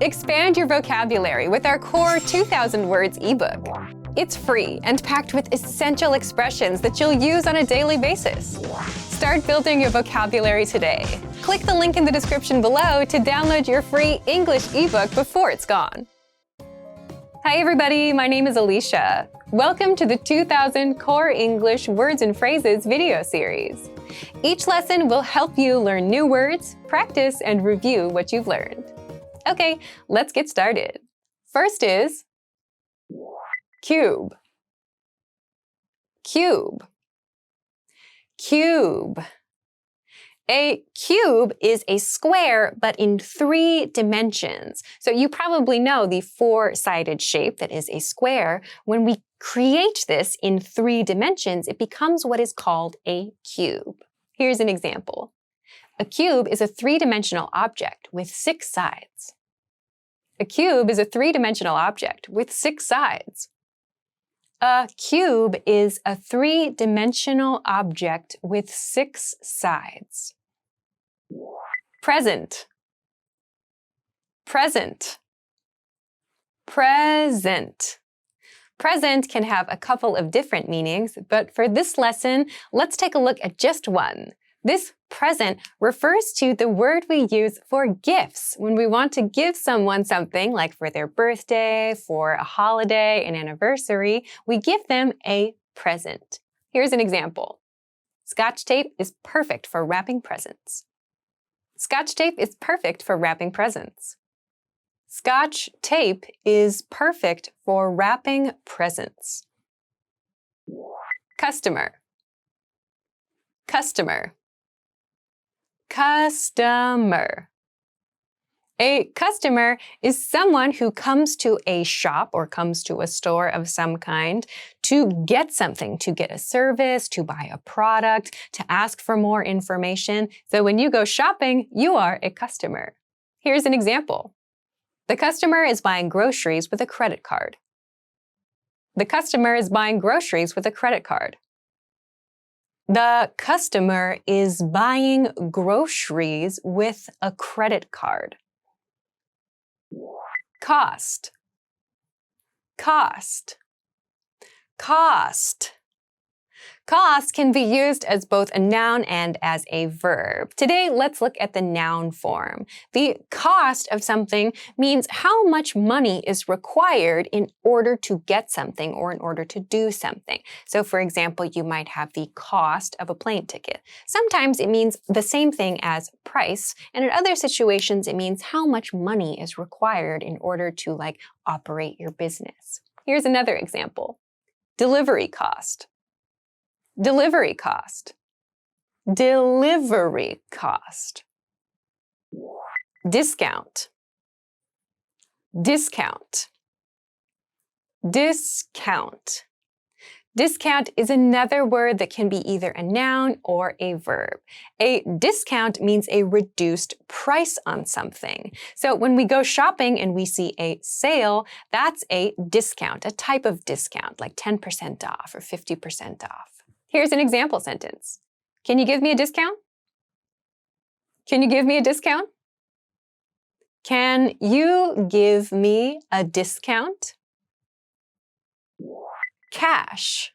Expand your vocabulary with our core 2,000 words ebook. It's free and packed with essential expressions that you'll use on a daily basis. Start building your vocabulary today. Click the link in the description below to download your free English ebook before it's gone. Hi everybody, my name is Alicia. Welcome to the 2000 Core English Words and Phrases video series. Each lesson will help you learn new words, practice, and review what you've learned. Okay, let's get started. First is cube. Cube. Cube. A cube is a square, but in 3 dimensions. So you probably know the 4-sided shape that is a square. When we create this in 3 dimensions, it becomes what is called a cube. Here's an example. A cube is a 3-dimensional object with 6 sides. A cube is a 3-dimensional object with 6 sides. A cube is a 3-dimensional object with 6 sides. Present. Present. Present. Present can have a couple of different meanings, but for this lesson, let's take a look at just one. This present refers to the word we use for gifts when we want to give someone something, like for their birthday, for a holiday, an anniversary. We give them a present. Here's an example. Scotch tape is perfect for wrapping presents. Scotch tape is perfect for wrapping presents. Scotch tape is perfect for wrapping presents. Customer. Customer. Customer. A customer is someone who comes to a shop or comes to a store of some kind to get something, to get a service, to buy a product, to ask for more information. So when you go shopping, you are a customer. Here's an example. The customer is buying groceries with a credit card. The customer is buying groceries with a credit card. The customer is buying groceries with a credit card. Cost. Cost. Cost. Cost can be used as both a noun and as a verb. Today, let's look at the noun form. The cost of something means how much money is required in order to get something or in order to do something. So, for example, you might have the cost of a plane ticket. Sometimes it means the same thing as price, and in other situations, it means how much money is required in order to, operate your business. Here's another example. Delivery cost. Delivery cost. Delivery cost. Discount. Discount. Discount. Discount is another word that can be either a noun or a verb. A discount means a reduced price on something. So when we go shopping and we see a sale, that's a discount, a type of discount, like 10% off or 50% off. Here's an example sentence. Can you give me a discount? Can you give me a discount? Can you give me a discount? Cash.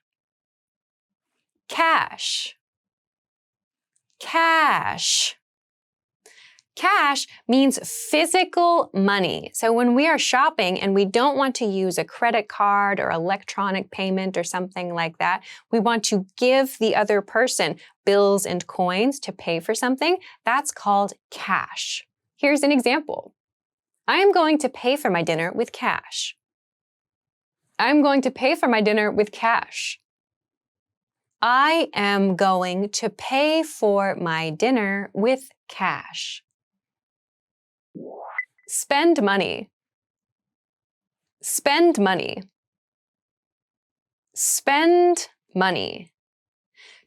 Cash. Cash. Cash means physical money. So when we are shopping and we don't want to use a credit card or electronic payment or something like that, we want to give the other person bills and coins to pay for something. That's called cash. Here's an example. I am going to pay for my dinner with cash. I'm going to pay for my dinner with cash. I am going to pay for my dinner with cash. Spend money. Spend money. Spend money.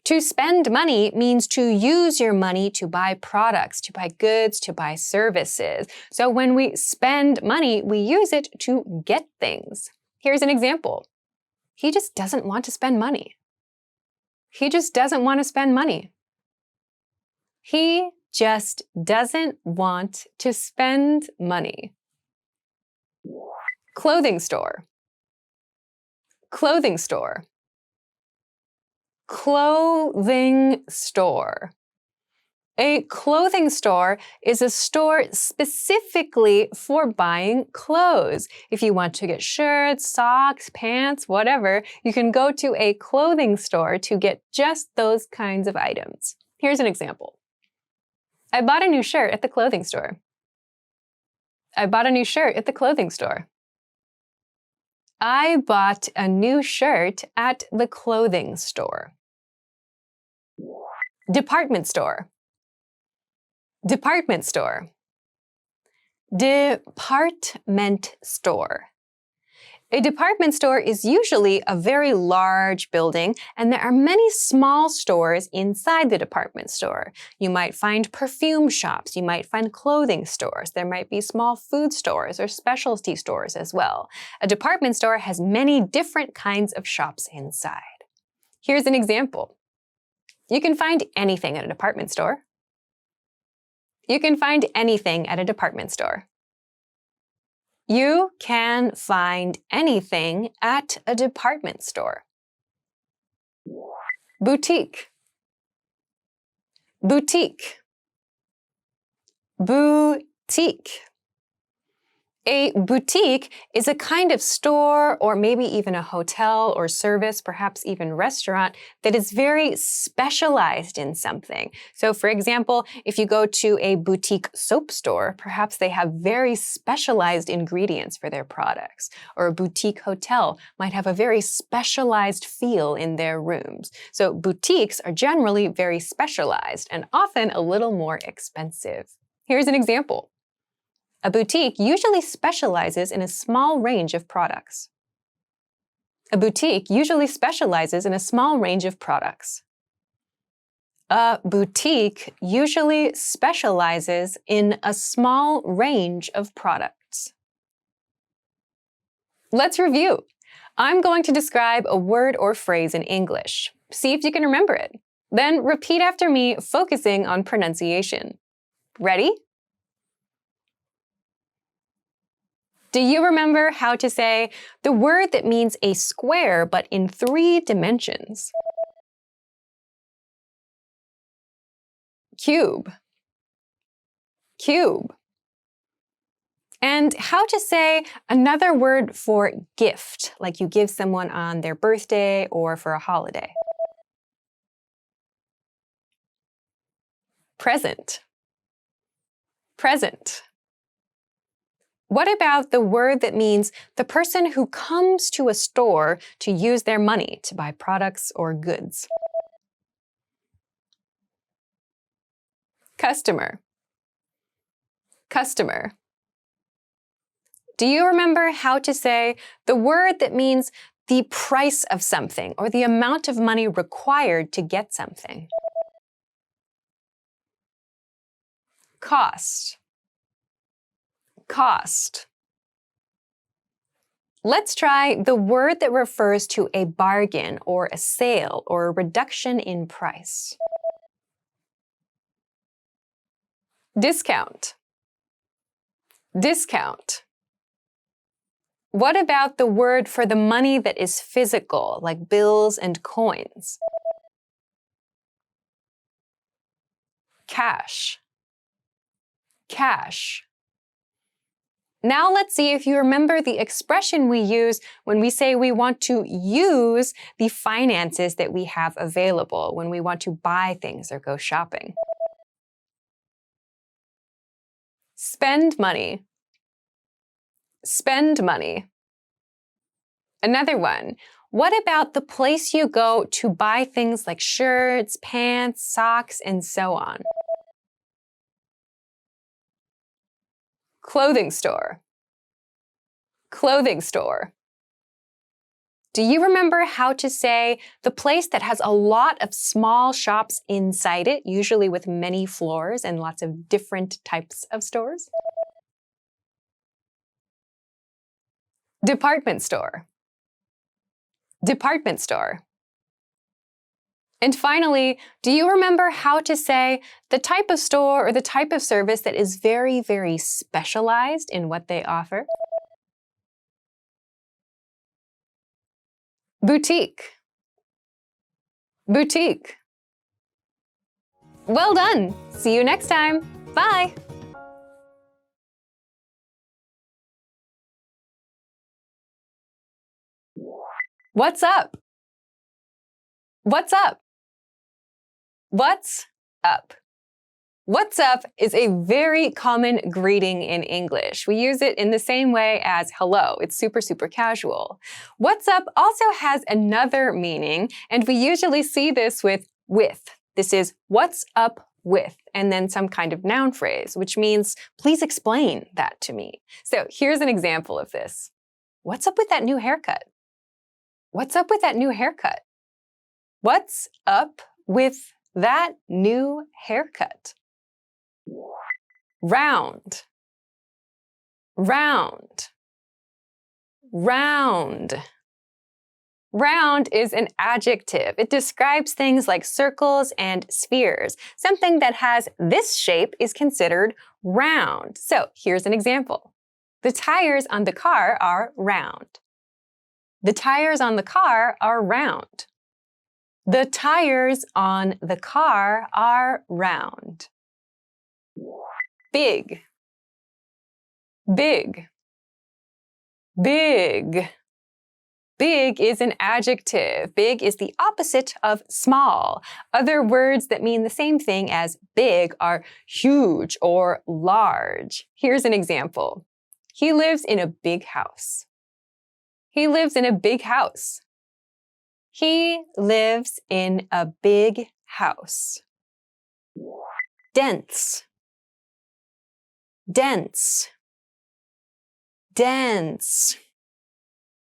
To spend money means to use your money to buy products, to buy goods, to buy services. So when we spend money, we use it to get things. Here's an example. He just doesn't want to spend money. He just doesn't want to spend money. He just doesn't want to spend money. Clothing store. Clothing store. Clothing store. A clothing store is a store specifically for buying clothes. If you want to get shirts, socks, pants, whatever, you can go to a clothing store to get just those kinds of items. Here's an example. I bought a new shirt at the clothing store. I bought a new shirt at the clothing store. I bought a new shirt at the clothing store. Department store. Department store. Department store. A department store is usually a very large building, and there are many small stores inside the department store. You might find perfume shops, you might find clothing stores, there might be small food stores or specialty stores as well. A department store has many different kinds of shops inside. Here's an example. You can find anything at a department store. You can find anything at a department store. You can find anything at a department store. Boutique. Boutique. Boutique. A boutique is a kind of store or maybe even a hotel or service, perhaps even restaurant, that is very specialized in something. So for example, if you go to a boutique soap store, perhaps they have very specialized ingredients for their products. Or a boutique hotel might have a very specialized feel in their rooms. So boutiques are generally very specialized and often a little more expensive. Here's an example. A boutique usually specializes in a small range of products. A boutique usually specializes in a small range of products. A boutique usually specializes in a small range of products. Let's review. I'm going to describe a word or phrase in English. See if you can remember it. Then repeat after me, focusing on pronunciation. Ready? Do you remember how to say the word that means a square but in 3 dimensions? Cube. Cube. And how to say another word for gift, like you give someone on their birthday or for a holiday? Present. Present. What about the word that means the person who comes to a store to use their money to buy products or goods? Customer. Customer. Do you remember how to say the word that means the price of something or the amount of money required to get something? Cost. Cost. Let's try the word that refers to a bargain or a sale or a reduction in price. Discount. Discount. What about the word for the money that is physical, like bills and coins? Cash. Cash. Now let's see if you remember the expression we use when we say we want to use the finances that we have available, when we want to buy things or go shopping. Spend money. Spend money. Another one. What about the place you go to buy things like shirts, pants, socks, and so on? Clothing store. Clothing store. Do you remember how to say the place that has a lot of small shops inside it, usually with many floors and lots of different types of stores? Department store. Department store. And finally, do you remember how to say the type of store or the type of service that is very, very specialized in what they offer? Boutique. Boutique. Well done! See you next time. Bye! What's up? What's up? What's up? What's up is a very common greeting in English. We use it in the same way as hello. It's super, super casual. What's up also has another meaning, and we usually see this with. This is what's up with, and then some kind of noun phrase, which means please explain that to me. So here's an example of this. What's up with that new haircut? What's up with that new haircut? What's up with that new haircut? Round. Round. Round. Round is an adjective. It describes things like circles and spheres. Something that has this shape is considered round. So here's an example. The tires on the car are round. The tires on the car are round. The tires on the car are round. Big. Big. Big. Big is an adjective. Big is the opposite of small. Other words that mean the same thing as big are huge or large. Here's an example. He lives in a big house. He lives in a big house. He lives in a big house. Dense. Dense. Dense.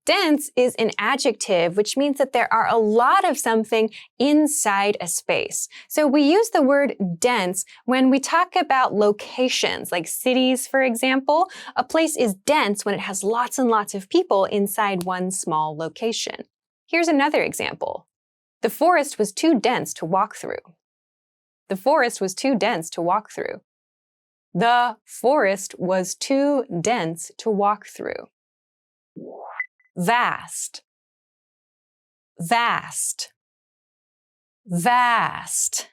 Dense is an adjective, which means that there are a lot of something inside a space. So we use the word dense when we talk about locations, like cities, for example. A place is dense when it has lots and lots of people inside one small location. Here's another example. The forest was too dense to walk through. The forest was too dense to walk through. The forest was too dense to walk through. Vast. Vast. Vast.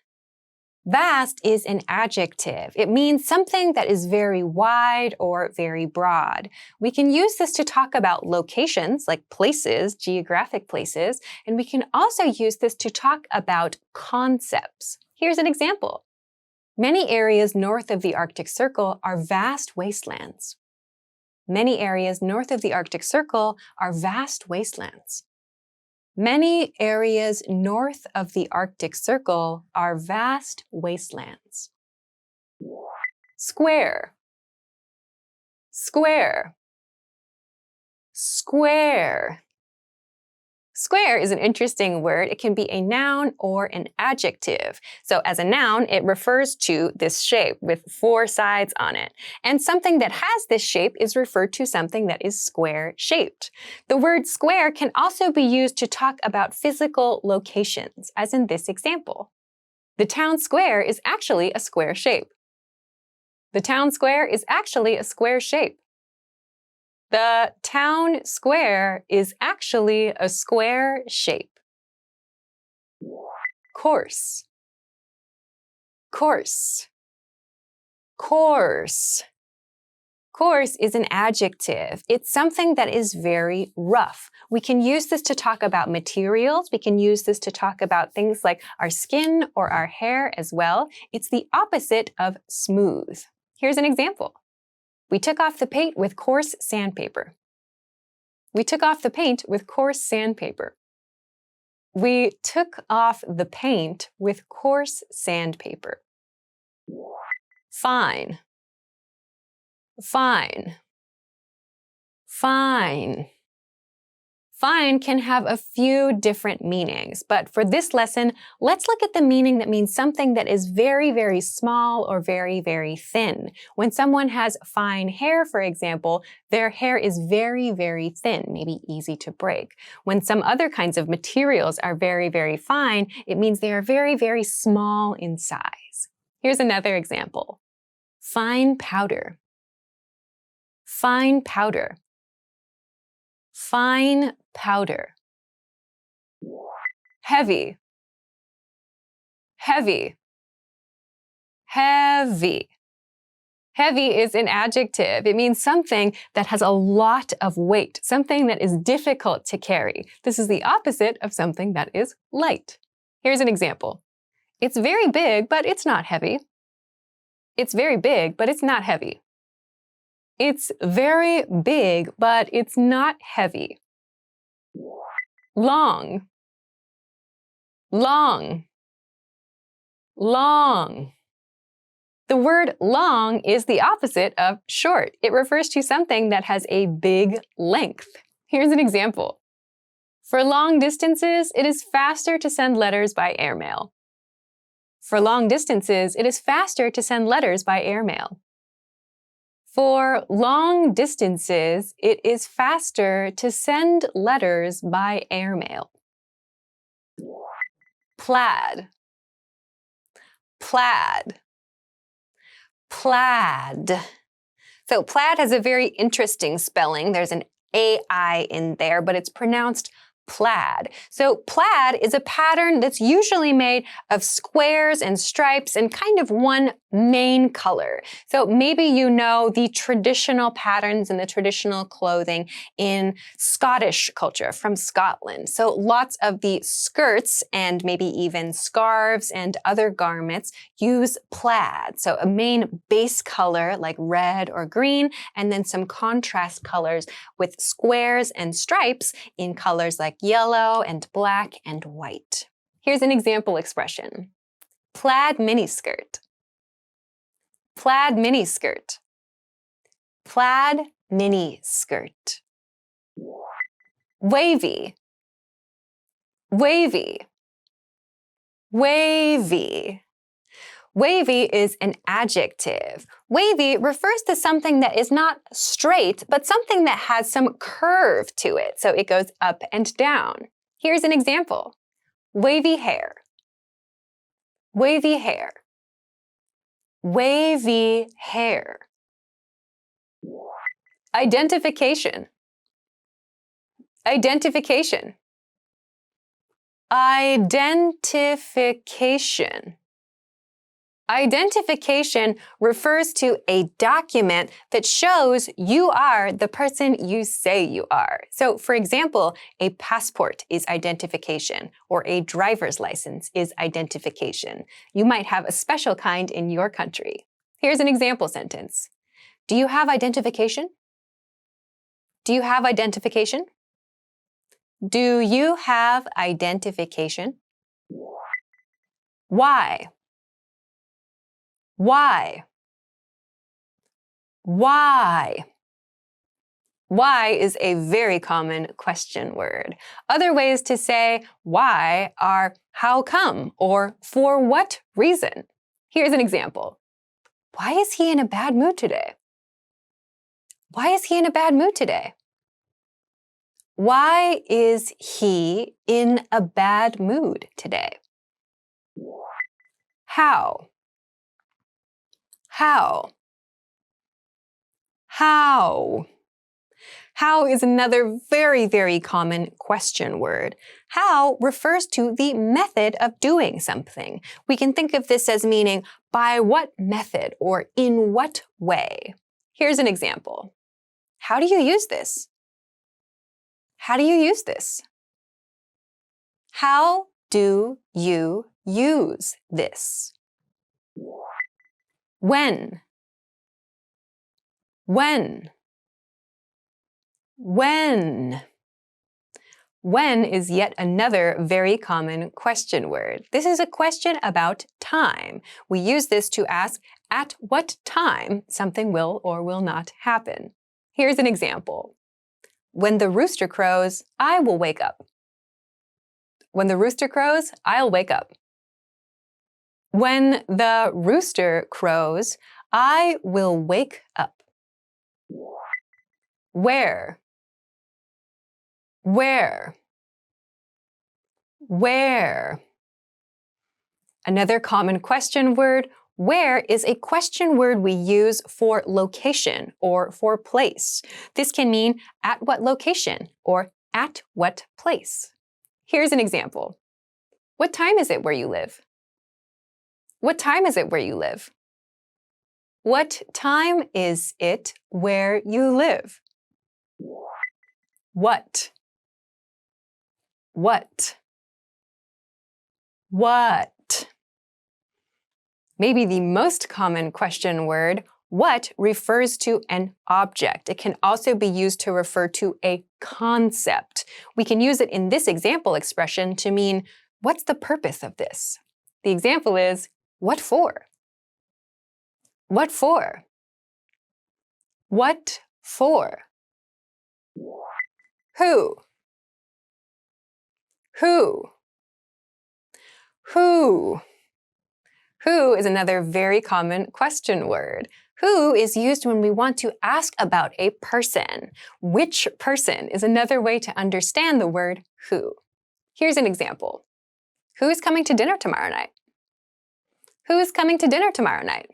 Vast is an adjective. It means something that is very wide or very broad. We can use this to talk about locations, like places, geographic places, and we can also use this to talk about concepts. Here's an example. Many areas north of the Arctic Circle are vast wastelands. Many areas north of the Arctic Circle are vast wastelands. Many areas north of the Arctic Circle are vast wastelands. Square. Square. Square. Square is an interesting word. It can be a noun or an adjective. So as a noun, it refers to this shape with 4 sides on it. And something that has this shape is referred to something that is square-shaped. The word square can also be used to talk about physical locations, as in this example. The town square is actually a square shape. The town square is actually a square shape. The town square is actually a square shape. Course. Course. Coarse. Coarse is an adjective. It's something that is very rough. We can use this to talk about materials. We can use this to talk about things like our skin or our hair as well. It's the opposite of smooth. Here's an example. We took off the paint with coarse sandpaper. We took off the paint with coarse sandpaper. We took off the paint with coarse sandpaper. Fine. Fine. Fine. Fine can have a few different meanings, but for this lesson, let's look at the meaning that means something that is very, very small or very, very thin. When someone has fine hair, for example, their hair is very, very thin, maybe easy to break. When some other kinds of materials are very, very fine, it means they are very, very small in size. Here's another example. Fine powder. Fine powder. Fine powder. Heavy. Heavy. Heavy. Heavy is an adjective. It means something that has a lot of weight, something that is difficult to carry. This is the opposite of something that is light. Here's an example. It's very big, but it's not heavy. It's very big, but it's not heavy. It's very big, but it's not heavy. Long. Long. Long. The word long is the opposite of short. It refers to something that has a big length. Here's an example. For long distances, it is faster to send letters by airmail. For long distances, it is faster to send letters by airmail. For long distances, it is faster to send letters by airmail. Plaid. Plaid. Plaid. So plaid has a very interesting spelling. There's an AI in there, but it's pronounced plaid. So plaid is a pattern that's usually made of squares and stripes and kind of one main color. So maybe you know the traditional patterns and the traditional clothing in Scottish culture from Scotland. So lots of the skirts and maybe even scarves and other garments use plaid. So a main base color like red or green, and then some contrast colors with squares and stripes in colors like yellow and black and white. Here's an example expression. Plaid miniskirt. Plaid miniskirt. Plaid miniskirt. Wavy. Wavy. Wavy. Wavy is an adjective. Wavy refers to something that is not straight, but something that has some curve to it. So it goes up and down. Here's an example. Wavy hair. Wavy hair. Wavy hair. Identification. Identification. Identification. Identification refers to a document that shows you are the person you say you are. So, for example, a passport is identification, or a driver's license is identification. You might have a special kind in your country. Here's an example sentence. Do you have identification? Do you have identification? Do you have identification? Why? Why? Why? Why is a very common question word. Other ways to say why are how come or for what reason. Here's an example. Why is he in a bad mood today? Why is he in a bad mood today? Why is he in a bad mood today? How? How? How? How is another very, very common question word. How refers to the method of doing something. We can think of this as meaning by what method or in what way. Here's an example. How do you use this? How do you use this? How do you use this? When? When? When? When is yet another very common question word. This is a question about time. We use this to ask at what time something will or will not happen. Here's an example. When the rooster crows, I will wake up. When the rooster crows, I'll wake up. When the rooster crows, I will wake up. Where? Where? Where? Another common question word, where, is a question word we use for location or for place. This can mean at what location or at what place. Here's an example. What time is it where you live? What time is it where you live? What time is it where you live? What? What? What? Maybe the most common question word, what, refers to an object. It can also be used to refer to a concept. We can use it in this example expression to mean, what's the purpose of this? The example is, what for? What for? What for? Who? Who? Who? Who is another very common question word. Who is used when we want to ask about a person. Which person is another way to understand the word who. Here's an example. Who is coming to dinner tomorrow night? Who is coming to dinner tomorrow night?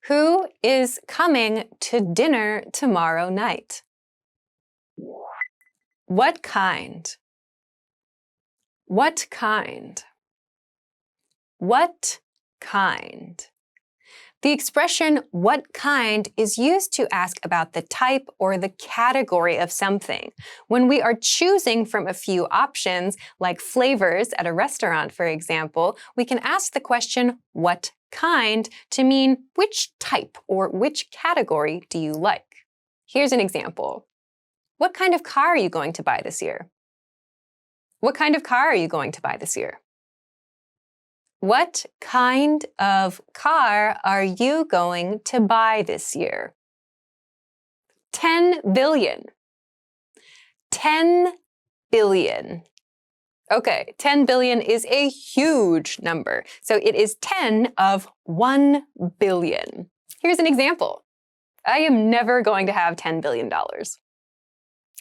Who is coming to dinner tomorrow night? What kind? What kind? What kind? The expression what kind is used to ask about the type or the category of something. When we are choosing from a few options, like flavors at a restaurant, for example, we can ask the question what kind to mean which type or which category do you like. Here's an example. What kind of car are you going to buy this year? What kind of car are you going to buy this year? What kind of car are you going to buy this year? 10 billion. 10 billion. Okay, 10 billion is a huge number. So it is 10 of 1 billion. Here's an example. I am never going to have $10 billion.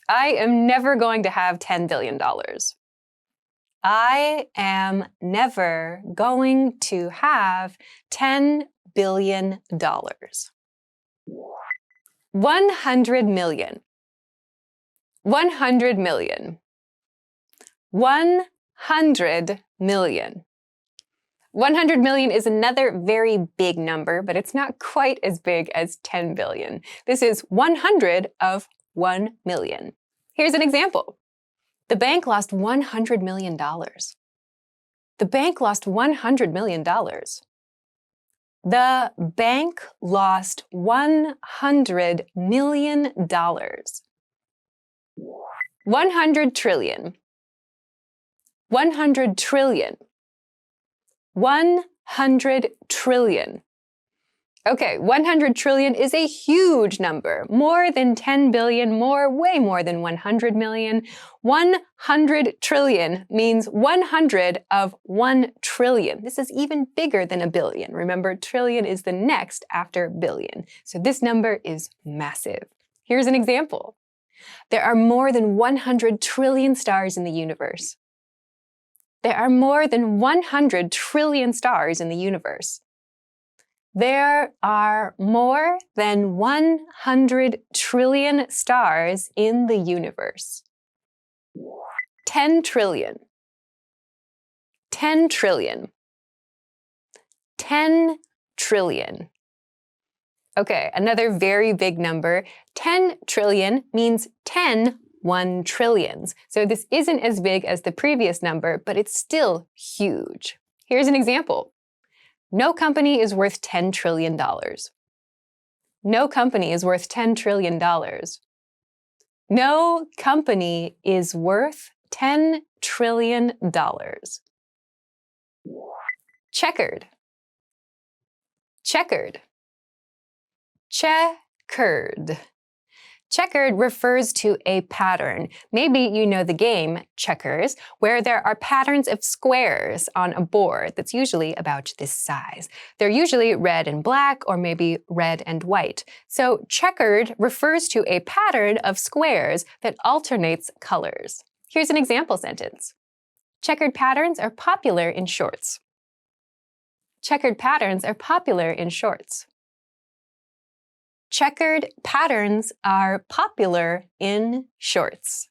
I am never going to have $10 billion. I am never going to have $10 billion. 100 million. 100 million. 100 million. 100 million is another very big number, but it's not quite as big as 10 billion. This is 100 of 1 million. Here's an example. The bank lost $100 million. The bank lost $100 million. The bank lost $100 million. 100 trillion. 100 trillion. 100 trillion. Okay, 100 trillion is a huge number, more than 10 billion, way more than 100 million. 100 trillion means 100 of 1 trillion. This is even bigger than a billion. Remember, trillion is the next after billion. So this number is massive. Here's an example. There are more than 100 trillion stars in the universe. There are more than 100 trillion stars in the universe. There are more than 100 trillion stars in the universe. 10 trillion. 10 trillion. 10 trillion. Okay, another very big number. 10 trillion means 10 1 trillions. So this isn't as big as the previous number, but it's still huge. Here's an example. No company is worth $10 trillion. No company is worth $10 trillion. No company is worth $10 trillion. Checkered. Checkered. Checkered. Checkered refers to a pattern. Maybe you know the game checkers, where there are patterns of squares on a board that's usually about this size. They're usually red and black, or maybe red and white. So checkered refers to a pattern of squares that alternates colors. Here's an example sentence. Checkered patterns are popular in shorts. Checkered patterns are popular in shorts. Checkered patterns are popular in shorts.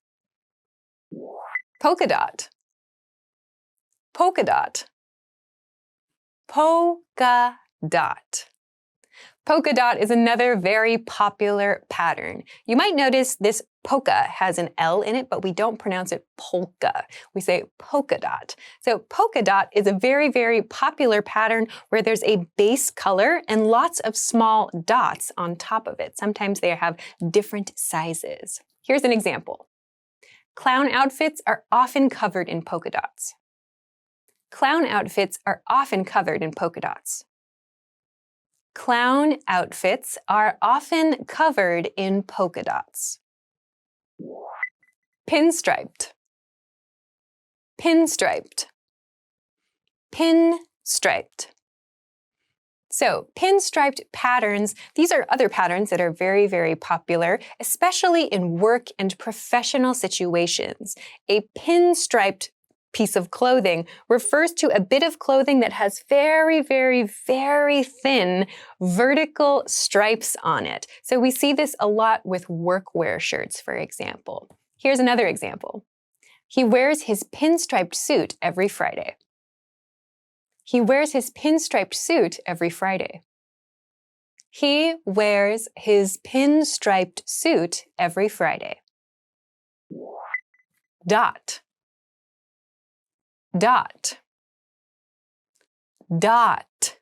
Polka dot. Polka dot. Polka dot. Polka dot is another very popular pattern. You might notice this polka has an L in it, but we don't pronounce it polka. We say polka dot. So polka dot is a very, very popular pattern where there's a base color and lots of small dots on top of it. Sometimes they have different sizes. Here's an example. Clown outfits are often covered in polka dots. Clown outfits are often covered in polka dots. Clown outfits are often covered in polka dots. Pinstriped. Pinstriped. Pinstriped. So, pinstriped patterns, these are other patterns that are very, very popular, especially in work and professional situations. A pinstriped piece of clothing refers to a bit of clothing that has very, very, very thin vertical stripes on it. So we see this a lot with workwear shirts, for example. Here's another example. He wears his pinstriped suit every Friday. He wears his pinstriped suit every Friday. He wears his pinstriped suit every Friday. Dot. Dot. Dot.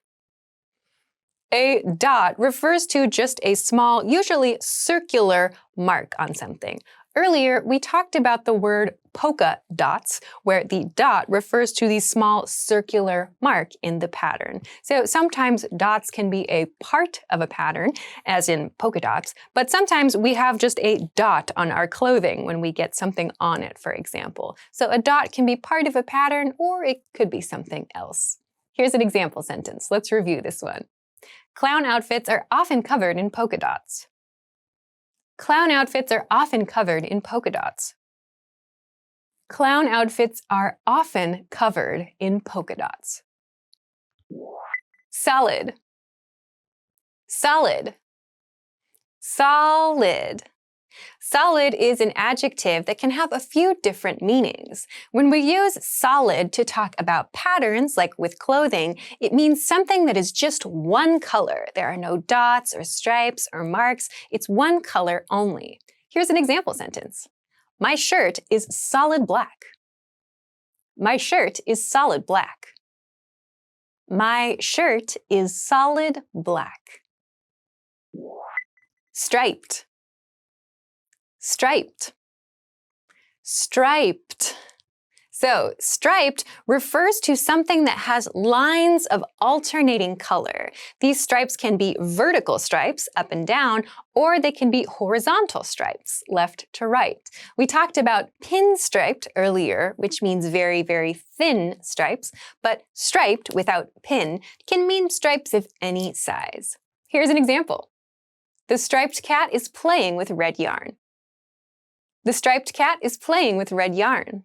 A dot refers to just a small, usually circular mark on something. Earlier, we talked about the word polka dots, where the dot refers to the small circular mark in the pattern. So sometimes dots can be a part of a pattern, as in polka dots, but sometimes we have just a dot on our clothing when we get something on it, for example. So a dot can be part of a pattern, or it could be something else. Here's an example sentence. Let's review this one. Clown outfits are often covered in polka dots. Clown outfits are often covered in polka dots. Clown outfits are often covered in polka dots. Solid. Solid. Solid. Solid is an adjective that can have a few different meanings. When we use solid to talk about patterns, like with clothing, it means something that is just one color. There are no dots or stripes or marks. It's one color only. Here's an example sentence. My shirt is solid black. My shirt is solid black. My shirt is solid black. Striped. Striped. Striped. So, striped refers to something that has lines of alternating color. These stripes can be vertical stripes, up and down, or they can be horizontal stripes, left to right. We talked about pinstriped earlier, which means very, very thin stripes, but striped without pin can mean stripes of any size. Here's an example. The striped cat is playing with red yarn. The striped cat is playing with red yarn.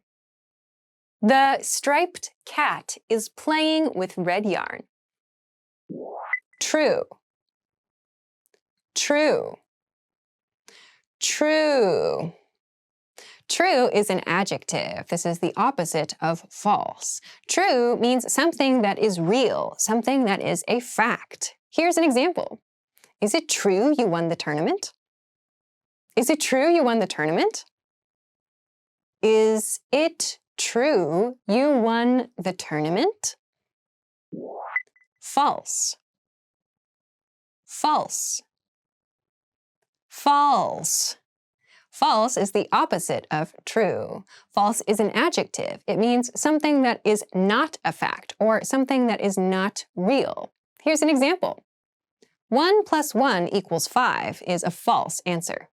The striped cat is playing with red yarn. True. True. True. True is an adjective. This is the opposite of false. True means something that is real, something that is a fact. Here's an example. Is it true you won the tournament? Is it true you won the tournament? Is it true you won the tournament? False. False. False. False is the opposite of true. False is an adjective. It means something that is not a fact or something that is not real. Here's an example. 1 + 1 = 5 is a false answer.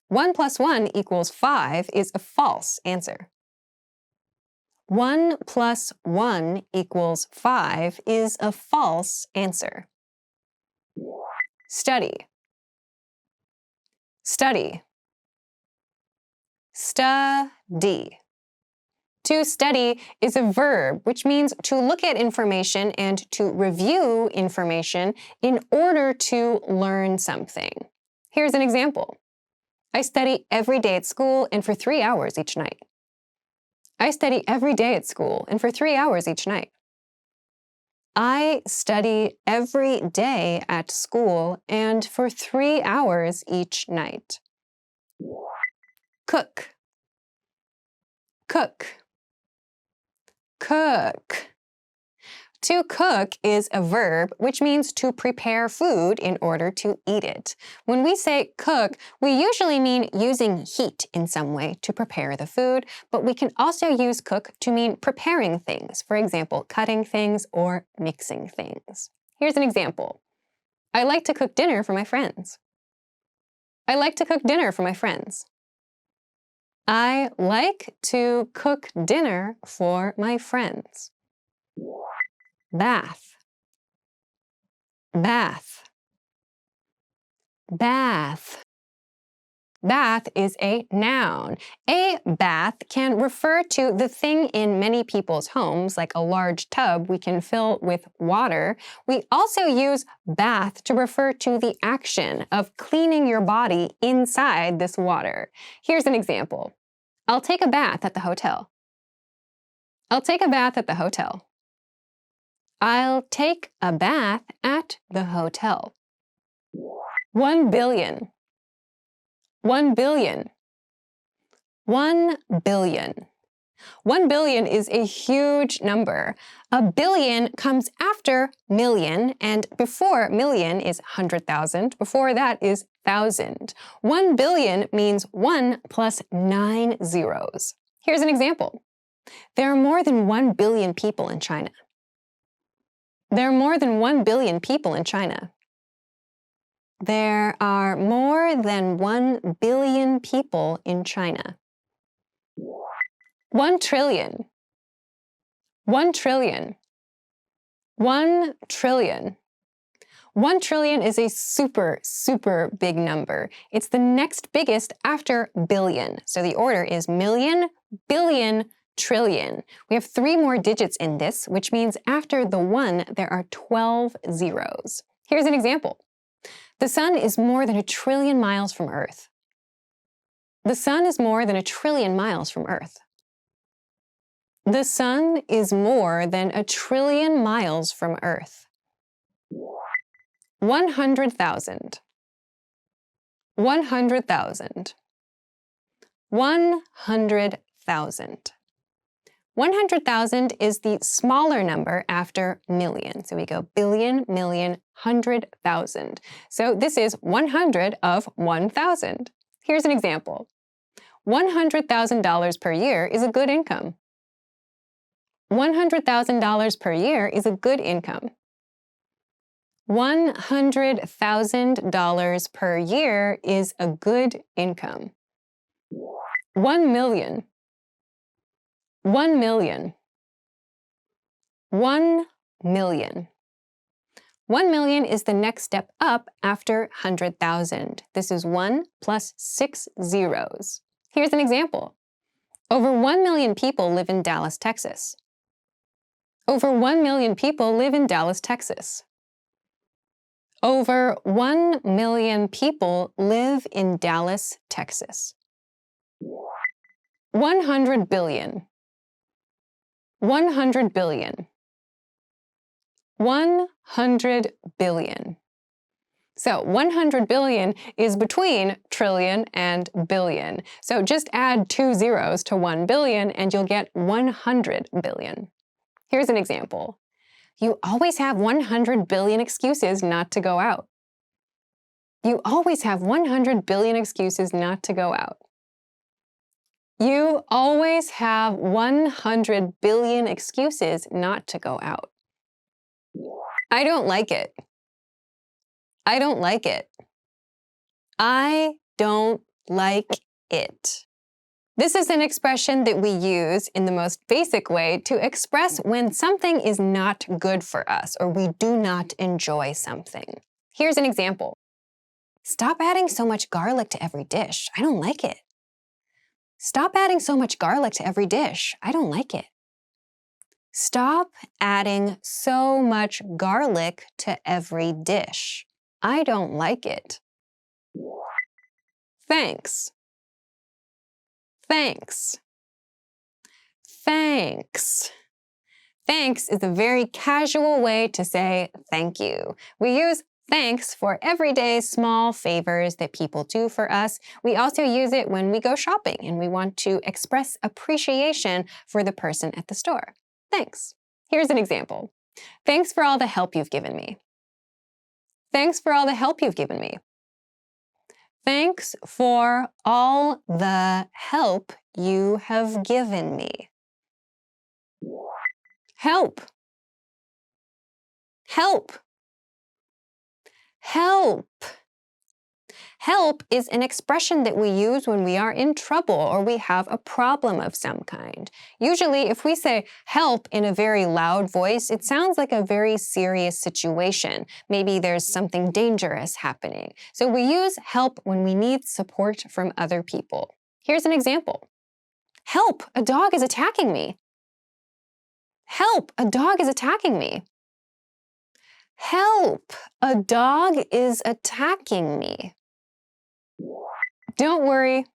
1 + 1 = 5 is a false answer. 1 + 1 = 5 is a false answer. Study. Study. Study. To study is a verb, which means to look at information and to review information in order to learn something. Here's an example. I study every day at school and for 3 hours each night. I study every day at school and for 3 hours each night. I study every day at school and for 3 hours each night. Cook, cook, cook. To cook is a verb, which means to prepare food in order to eat it. When we say cook, we usually mean using heat in some way to prepare the food, but we can also use cook to mean preparing things. For example, cutting things or mixing things. Here's an example. I like to cook dinner for my friends. I like to cook dinner for my friends. I like to cook dinner for my friends. Bath, bath, bath. Bath is a noun. A bath can refer to the thing in many people's homes, like a large tub we can fill with water. We also use bath to refer to the action of cleaning your body inside this water. Here's an example. I'll take a bath at the hotel. I'll take a bath at the hotel. I'll take a bath at the hotel. 1 billion. 1 billion. 1 billion. 1 billion is a huge number. A billion comes after million, and before million is 100,000. Before that is thousand. 1 billion means 1 plus 9 zeros. Here's an example. There are more than 1 billion people in China. There are more than 1 billion people in China. There are more than 1 billion people in China. 1 trillion. 1 trillion. 1 trillion. 1 trillion is a super, super big number. It's the next biggest after billion. So the order is million, billion, trillion. We have 3 more digits in this, which means after the 1, there are 12 zeros. Here's an example. The sun is more than 1 trillion miles from Earth. The sun is more than 1 trillion miles from Earth. The sun is more than 1 trillion miles from Earth. 100,000. 100,000. 100,000. 100,000 is the smaller number after million. So we go billion, million, 100,000. So this is 100 of 1,000. Here's an example. $100,000 per year is a good income. $100,000 per year is a good income. $100,000 per year is a good income. 1 million. 1 million. 1 million. 1 million is the next step up after 100,000. This is 1 plus 6 zeros. Here's an example. Over 1 million people live in Dallas, Texas. Over 1 million people live in Dallas, Texas. Over 1 million people live in Dallas, Texas. 100 billion. 100 billion. 100 billion. So 100 billion is between trillion and billion. So just add 2 zeros to 1 billion and you'll get 100 billion. Here's an example. You always have 100 billion excuses not to go out. You always have 100 billion excuses not to go out. You always have 100 billion excuses not to go out. I don't like it. I don't like it. I don't like it. This is an expression that we use in the most basic way to express when something is not good for us or we do not enjoy something. Here's an example. Stop adding so much garlic to every dish. I don't like it. Stop adding so much garlic to every dish. I don't like it. Stop adding so much garlic to every dish. I don't like it. Thanks. Thanks. Thanks. Thanks is a very casual way to say thank you. We use thanks for everyday small favors that people do for us. We also use it when we go shopping and we want to express appreciation for the person at the store. Thanks. Here's an example. Thanks for all the help you've given me. Thanks for all the help you've given me. Thanks for all the help you have given me. Help. Help. Help. Help is an expression that we use when we are in trouble or we have a problem of some kind. Usually, if we say help in a very loud voice, it sounds like a very serious situation. Maybe there's something dangerous happening. So we use help when we need support from other people. Here's an example. Help, a dog is attacking me. Help, a dog is attacking me. Help, a dog is attacking me. Don't worry.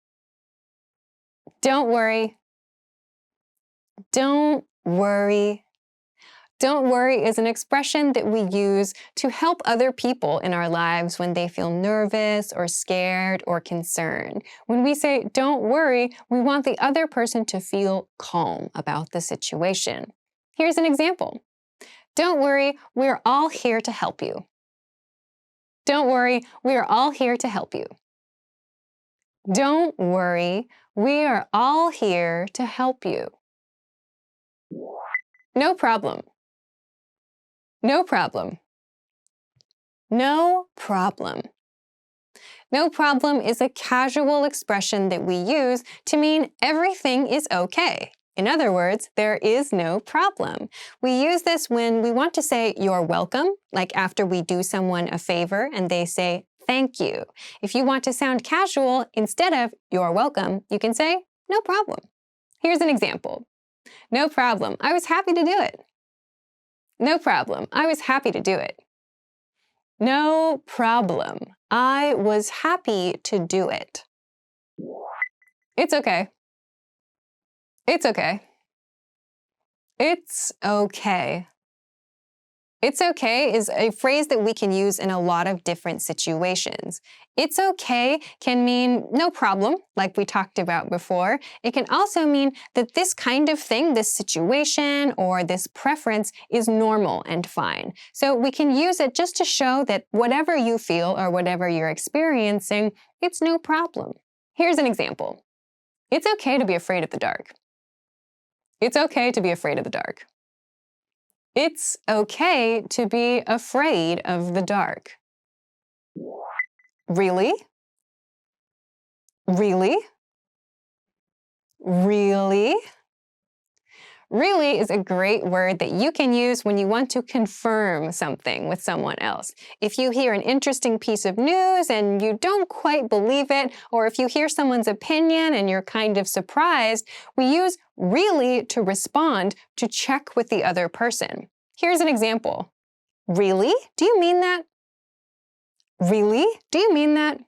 Don't worry. Don't worry. Don't worry is an expression that we use to help other people in our lives when they feel nervous or scared or concerned. When we say don't worry, we want the other person to feel calm about the situation. Here's an example. Don't worry, we're all here to help you. Don't worry, we are all here to help you. Don't worry, we are all here to help you. No problem. No problem. No problem. No problem is a casual expression that we use to mean everything is okay. In other words, there is no problem. We use this when we want to say you're welcome, like after we do someone a favor and they say thank you. If you want to sound casual, instead of you're welcome, you can say no problem. Here's an example. No problem. I was happy to do it. No problem. I was happy to do it. No problem. I was happy to do it. It's okay. It's okay. It's okay. It's okay is a phrase that we can use in a lot of different situations. It's okay can mean no problem, like we talked about before. It can also mean that this kind of thing, this situation or this preference is normal and fine. So we can use it just to show that whatever you feel or whatever you're experiencing, it's no problem. Here's an example. It's okay to be afraid of the dark. It's okay to be afraid of the dark. It's okay to be afraid of the dark. Really? Really? Really? Really is a great word that you can use when you want to confirm something with someone else. If you hear an interesting piece of news and you don't quite believe it, or if you hear someone's opinion and you're kind of surprised, we use really to respond to check with the other person. Here's an example. Really? Do you mean that? Really? Do you mean that?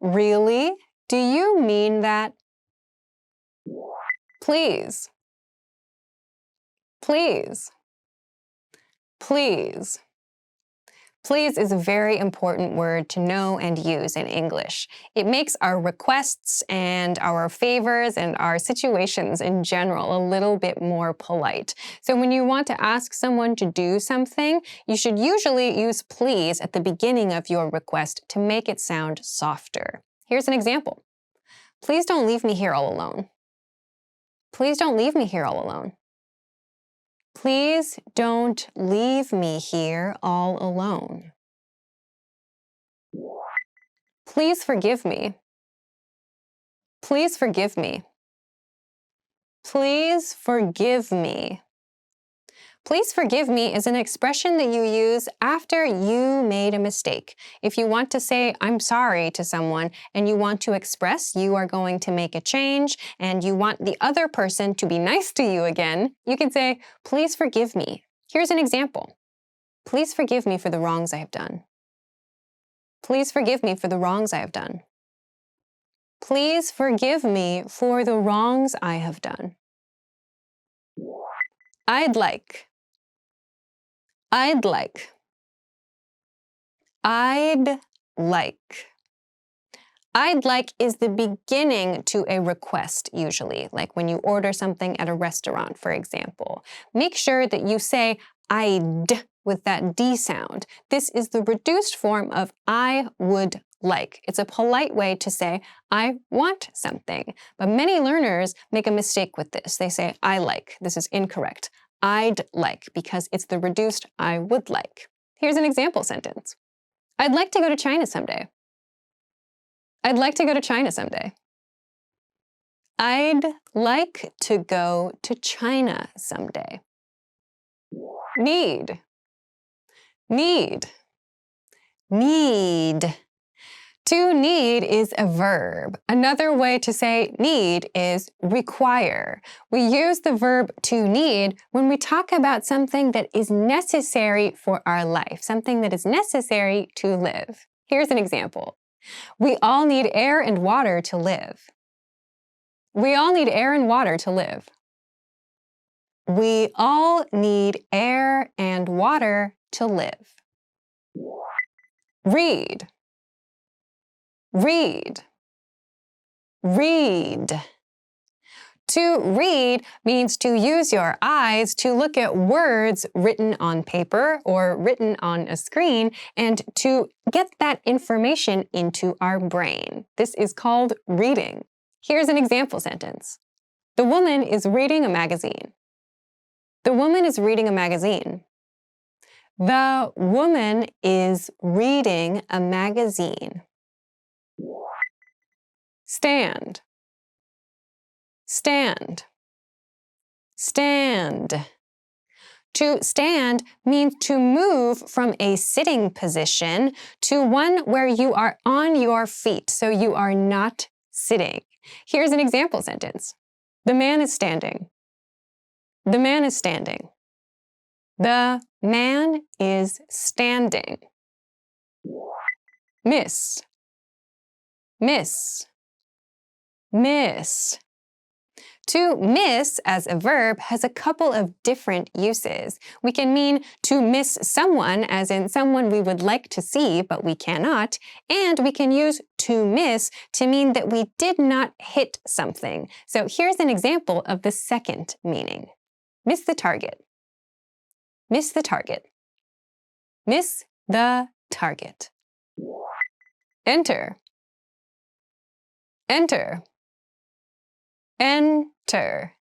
Really? Do you mean that? Please. Please. Please. Please is a very important word to know and use in English. It makes our requests and our favors and our situations in general a little bit more polite. So when you want to ask someone to do something, you should usually use please at the beginning of your request to make it sound softer. Here's an example. Please don't leave me here all alone. Please don't leave me here all alone. Please don't leave me here all alone. Please forgive me. Please forgive me. Please forgive me. Please forgive me is an expression that you use after you made a mistake. If you want to say I'm sorry to someone and you want to express you are going to make a change and you want the other person to be nice to you again, you can say, please forgive me. Here's an example. Please forgive me for the wrongs I have done. Please forgive me for the wrongs I have done. Please forgive me for the wrongs I have done. I'd like. I'd like. I'd like. I'd like is the beginning to a request usually, like when you order something at a restaurant, for example. Make sure that you say I'd with that D sound. This is the reduced form of I would like. It's a polite way to say I want something. But many learners make a mistake with this. They say I like. This is incorrect. I'd like because it's the reduced I would like. Here's an example sentence. I'd like to go to China someday. I'd like to go to China someday. I'd like to go to China someday. Need. Need. Need. To need is a verb. Another way to say need is require. We use the verb to need when we talk about something that is necessary for our life, something that is necessary to live. Here's an example. We all need air and water to live. We all need air and water to live. We all need air and water to live. Read. Read. Read. To read means to use your eyes to look at words written on paper or written on a screen and to get that information into our brain. This is called reading. Here's an example sentence. The woman is reading a magazine. The woman is reading a magazine. The woman is reading a magazine. Stand. Stand. Stand. To stand means to move from a sitting position to one where you are on your feet, so you are not sitting. Here's an example sentence. The man is standing. The man is standing. The man is standing. Miss. Miss. Miss. To miss as a verb has a couple of different uses. We can mean to miss someone, as in someone we would like to see but we cannot, and we can use to miss to mean that we did not hit something. So here's an example of the second meaning. Miss the target. Miss the target. Miss the target. Enter. Enter. Enter.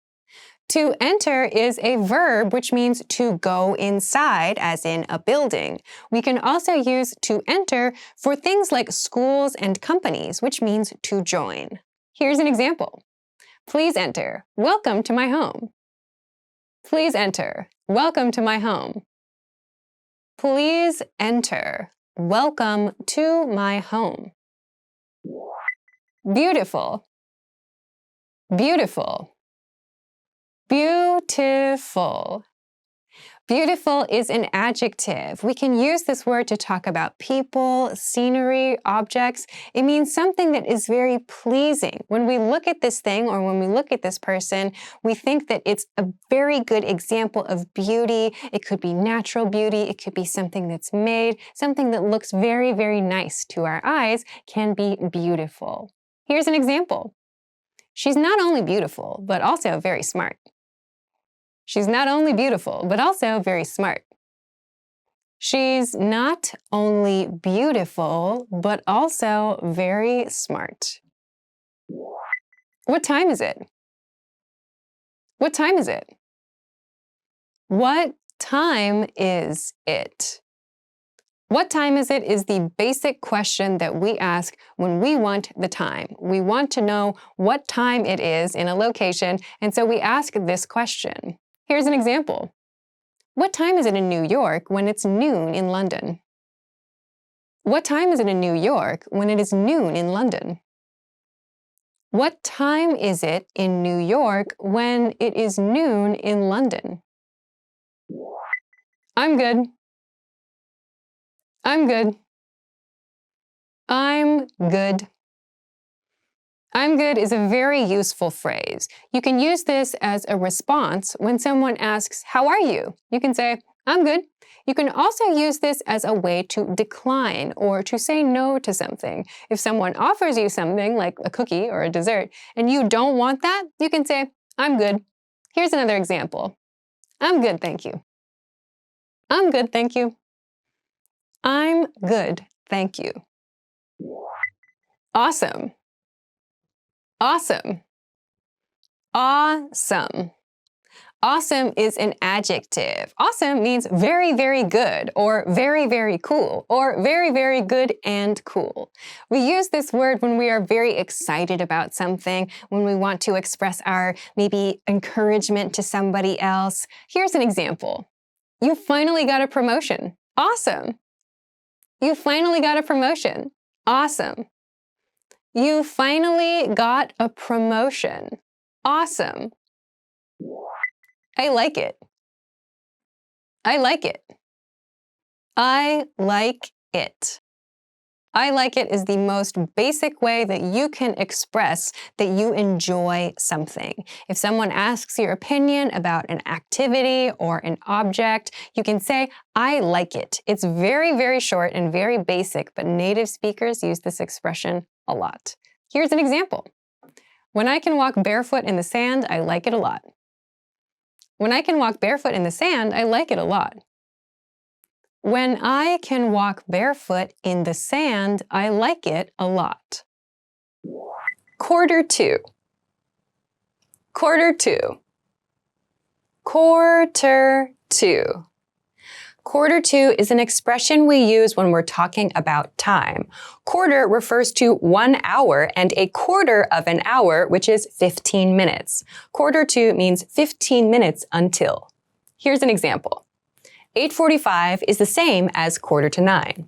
To enter is a verb which means to go inside, as in a building. We can also use to enter for things like schools and companies, which means to join. Here's an example. Please enter. Welcome to my home. Please enter. Welcome to my home. Please enter. Welcome to my home. Beautiful. Beautiful. Beautiful. Beautiful is an adjective. We can use this word to talk about people, scenery, objects. It means something that is very pleasing. When we look at this thing or when we look at this person, we think that it's a very good example of beauty. It could be natural beauty. It could be something that's made. Something that looks very, very nice to our eyes can be beautiful. Here's an example. She's not only beautiful, but also very smart. She's not only beautiful, but also very smart. She's not only beautiful, but also very smart. What time is it? What time is it? What time is it? What time is it is the basic question that we ask when we want the time. We want to know what time it is in a location, and so we ask this question. Here's an example. What time is it in New York when it's noon in London? What time is it in New York when it is noon in London? What time is it in New York when it is noon in London? I'm good. I'm good. I'm good. I'm good is a very useful phrase. You can use this as a response when someone asks, how are you? You can say, I'm good. You can also use this as a way to decline or to say no to something. If someone offers you something like a cookie or a dessert and you don't want that, you can say, I'm good. Here's another example. I'm good, thank you. I'm good, thank you. I'm good, thank you. Awesome. Awesome. Awesome. Awesome is an adjective. Awesome means very, very good, or very, very cool, or very, very good and cool. We use this word when we are very excited about something, when we want to express our maybe encouragement to somebody else. Here's an example. You finally got a promotion. Awesome. You finally got a promotion. Awesome. You finally got a promotion. Awesome. I like it. I like it. I like it. I like it is the most basic way that you can express that you enjoy something. If someone asks your opinion about an activity or an object, you can say, I like it. It's very, very short and very basic, but native speakers use this expression a lot. Here's an example. When I can walk barefoot in the sand, I like it a lot. When I can walk barefoot in the sand, I like it a lot. When I can walk barefoot in the sand, I like it a lot. Quarter to. Quarter to. Quarter to. Quarter to is an expression we use when we're talking about time. Quarter refers to 1 hour and a quarter of an hour, which is 15 minutes. Quarter to means 15 minutes until. Here's an example. 8:45 is the same as 8:45.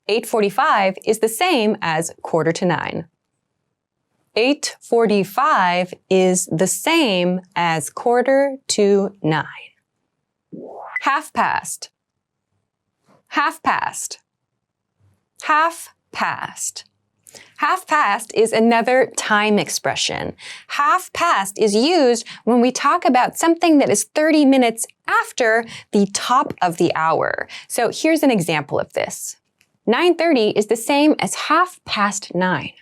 8:45 is the same as 8:45. 8:45 is the same as 8:45. Half past. Half past. Half past. Half past is another time expression. Half past is used when we talk about something that is 30 minutes after the top of the hour. So here's an example of this. 9:30 is the same as 9:30.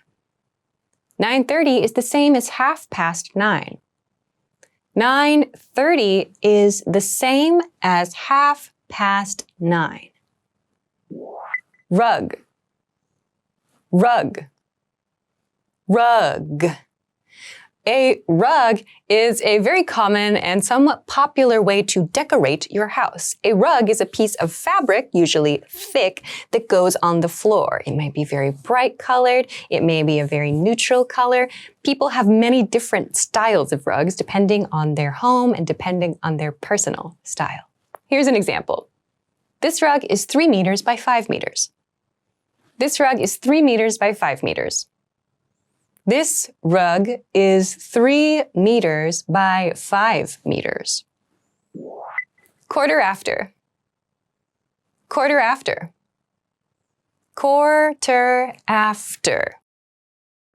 9:30 is the same as 9:30. 9:30 is the same as 9:30. Rug. Rug. Rug. A rug is a very common and somewhat popular way to decorate your house. A rug is a piece of fabric, usually thick, that goes on the floor. It might be very bright colored. It may be a very neutral color. People have many different styles of rugs depending on their home and depending on their personal style. Here's an example. This rug is 3 meters by 5 meters. This rug is 3 meters by 5 meters. This rug is 3 meters by 5 meters. Quarter after. Quarter after. Quarter after.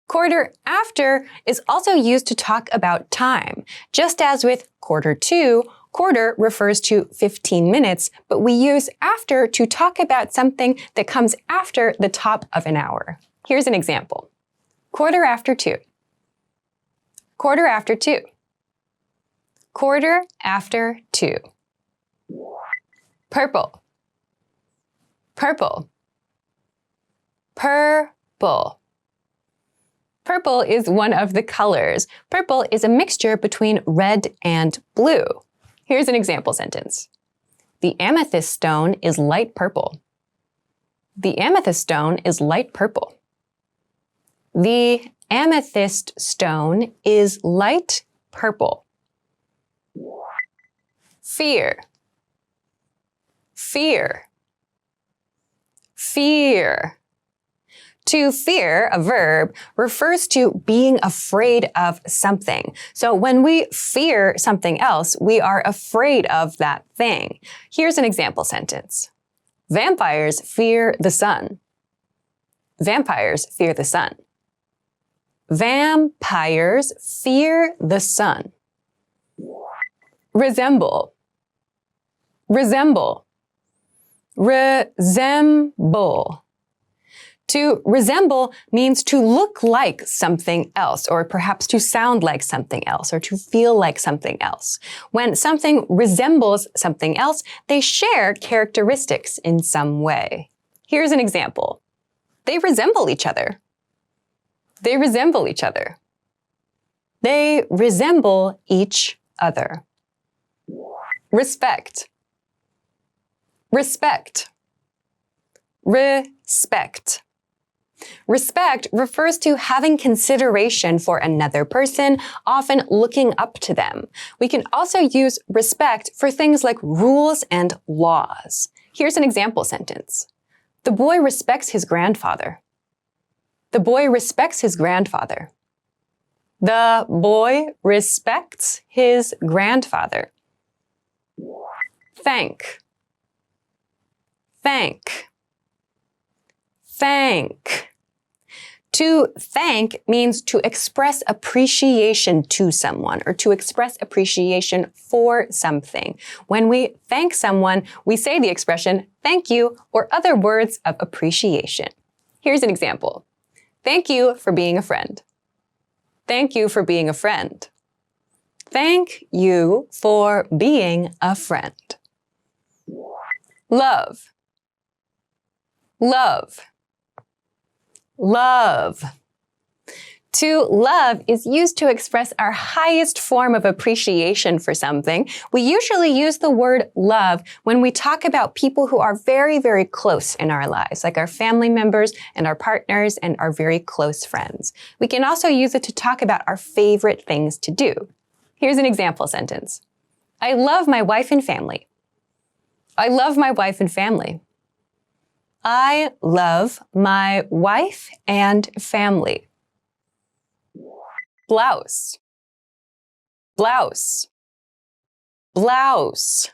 Quarter after is also used to talk about time. Just as with quarter to, quarter refers to 15 minutes, but we use after to talk about something that comes after the top of an hour. Here's an example. Quarter after 2. Quarter after 2. Quarter after 2. Purple. Purple. Purple. Purple is one of the colors. Purple is a mixture between red and blue. Here's an example sentence. The amethyst stone is light purple. The amethyst stone is light purple. The amethyst stone is light purple. Fear. Fear. Fear. To fear, a verb, refers to being afraid of something. So when we fear something else, we are afraid of that thing. Here's an example sentence. Vampires fear the sun. Vampires fear the sun. Vampires fear the sun. Resemble. Resemble. Resemble. To resemble means to look like something else, or perhaps to sound like something else, or to feel like something else. When something resembles something else, they share characteristics in some way. Here's an example. They resemble each other. They resemble each other. They resemble each other. Respect. Respect. Respect. Respect refers to having consideration for another person, often looking up to them. We can also use respect for things like rules and laws. Here's an example sentence. The boy respects his grandfather. The boy respects his grandfather. The boy respects his grandfather. Thank. Thank. Thank. To thank means to express appreciation to someone or to express appreciation for something. When we thank someone, we say the expression thank you or other words of appreciation. Here's an example. Thank you for being a friend. Thank you for being a friend. Thank you for being a friend. Love. Love. Love. To love is used to express our highest form of appreciation for something. We usually use the word love when we talk about people who are very, very close in our lives, like our family members and our partners and our very close friends. We can also use it to talk about our favorite things to do. Here's an example sentence. I love my wife and family. I love my wife and family. I love my wife and family. Blouse. Blouse. Blouse.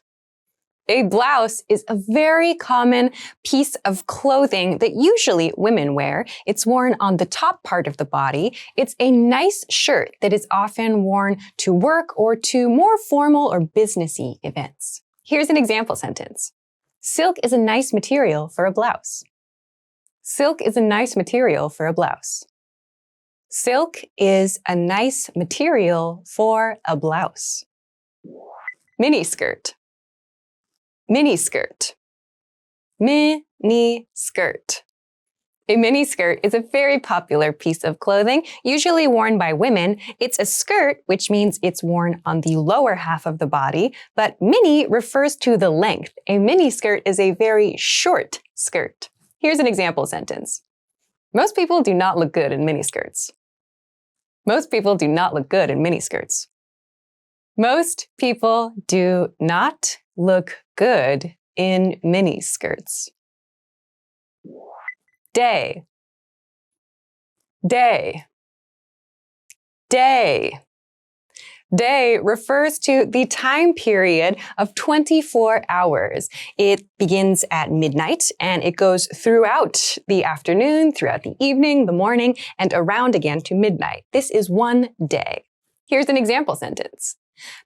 A blouse is a very common piece of clothing that usually women wear. It's worn on the top part of the body. It's a nice shirt that is often worn to work or to more formal or businessy events. Here's an example sentence. Silk is a nice material for a blouse. Silk is a nice material for a blouse. Silk is a nice material for a blouse. Miniskirt. Miniskirt. Miniskirt. A miniskirt is a very popular piece of clothing, usually worn by women. It's a skirt, which means it's worn on the lower half of the body, but mini refers to the length. A miniskirt is a very short skirt. Here's an example sentence. Most people do not look good in miniskirts. Most people do not look good in miniskirts. Most people do not look good in miniskirts. Day. Day. Day. Day refers to the time period of 24 hours. It begins at midnight and it goes throughout the afternoon, throughout the evening, the morning, and around again to midnight. This is one day. Here's an example sentence.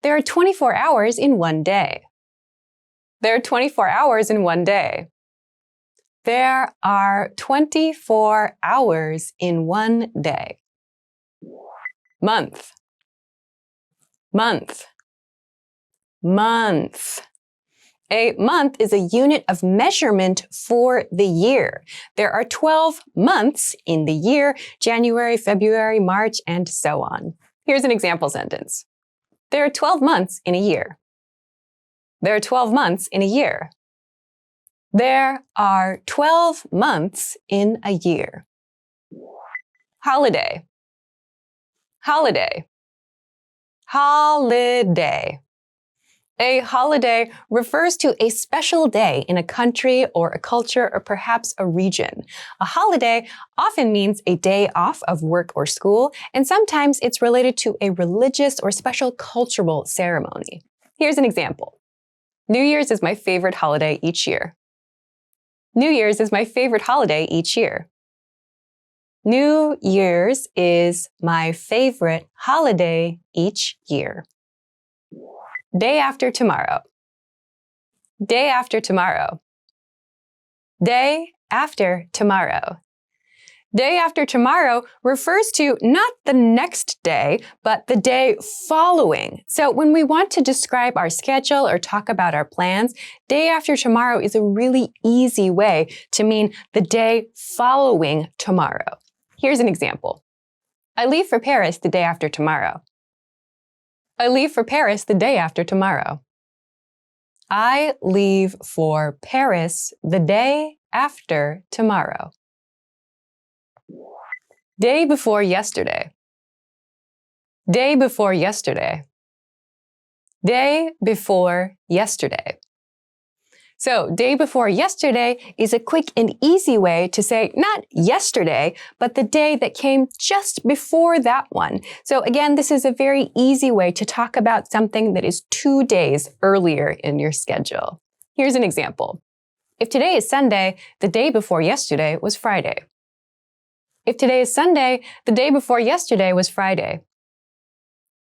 There are 24 hours in one day. There are 24 hours in one day. There are 24 hours in one day. Month. Month. Month. A month is a unit of measurement for the year. There are 12 months in the year, January, February, March, and so on. Here's an example sentence. There are 12 months in a year. There are 12 months in a year. There are 12 months in a year. Holiday. Holiday. Holiday. A holiday refers to a special day in a country or a culture or perhaps a region. A holiday often means a day off of work or school, and sometimes it's related to a religious or special cultural ceremony. Here's an example. New Year's is my favorite holiday each year. New Year's is my favorite holiday each year. New Year's is my favorite holiday each year. Day after tomorrow. Day after tomorrow. Day after tomorrow. Day after tomorrow refers to not the next day, but the day following. So when we want to describe our schedule or talk about our plans, day after tomorrow is a really easy way to mean the day following tomorrow. Here's an example. I leave for Paris the day after tomorrow. I leave for Paris the day after tomorrow. I leave for Paris the day after tomorrow. Day before yesterday. Day before yesterday. Day before yesterday. So, day before yesterday is a quick and easy way to say not yesterday, but the day that came just before that one. So again, this is a very easy way to talk about something that is 2 days earlier in your schedule. Here's an example. If today is Sunday, the day before yesterday was Friday. If today is Sunday, the day before yesterday was Friday.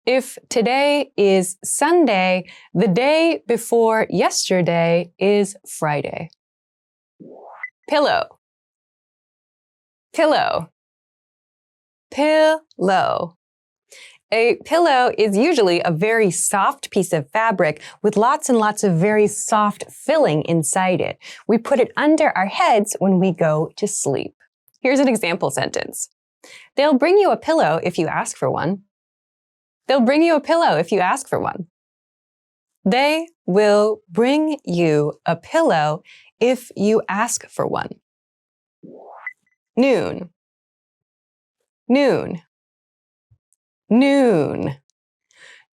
If today is Sunday, the day before yesterday is Friday. Pillow. Pillow. Pillow. A pillow is usually a very soft piece of fabric with lots and lots of very soft filling inside it. We put it under our heads when we go to sleep. Here's an example sentence. They'll bring you a pillow if you ask for one. They'll bring you a pillow if you ask for one. They will bring you a pillow if you ask for one. Noon. Noon. Noon.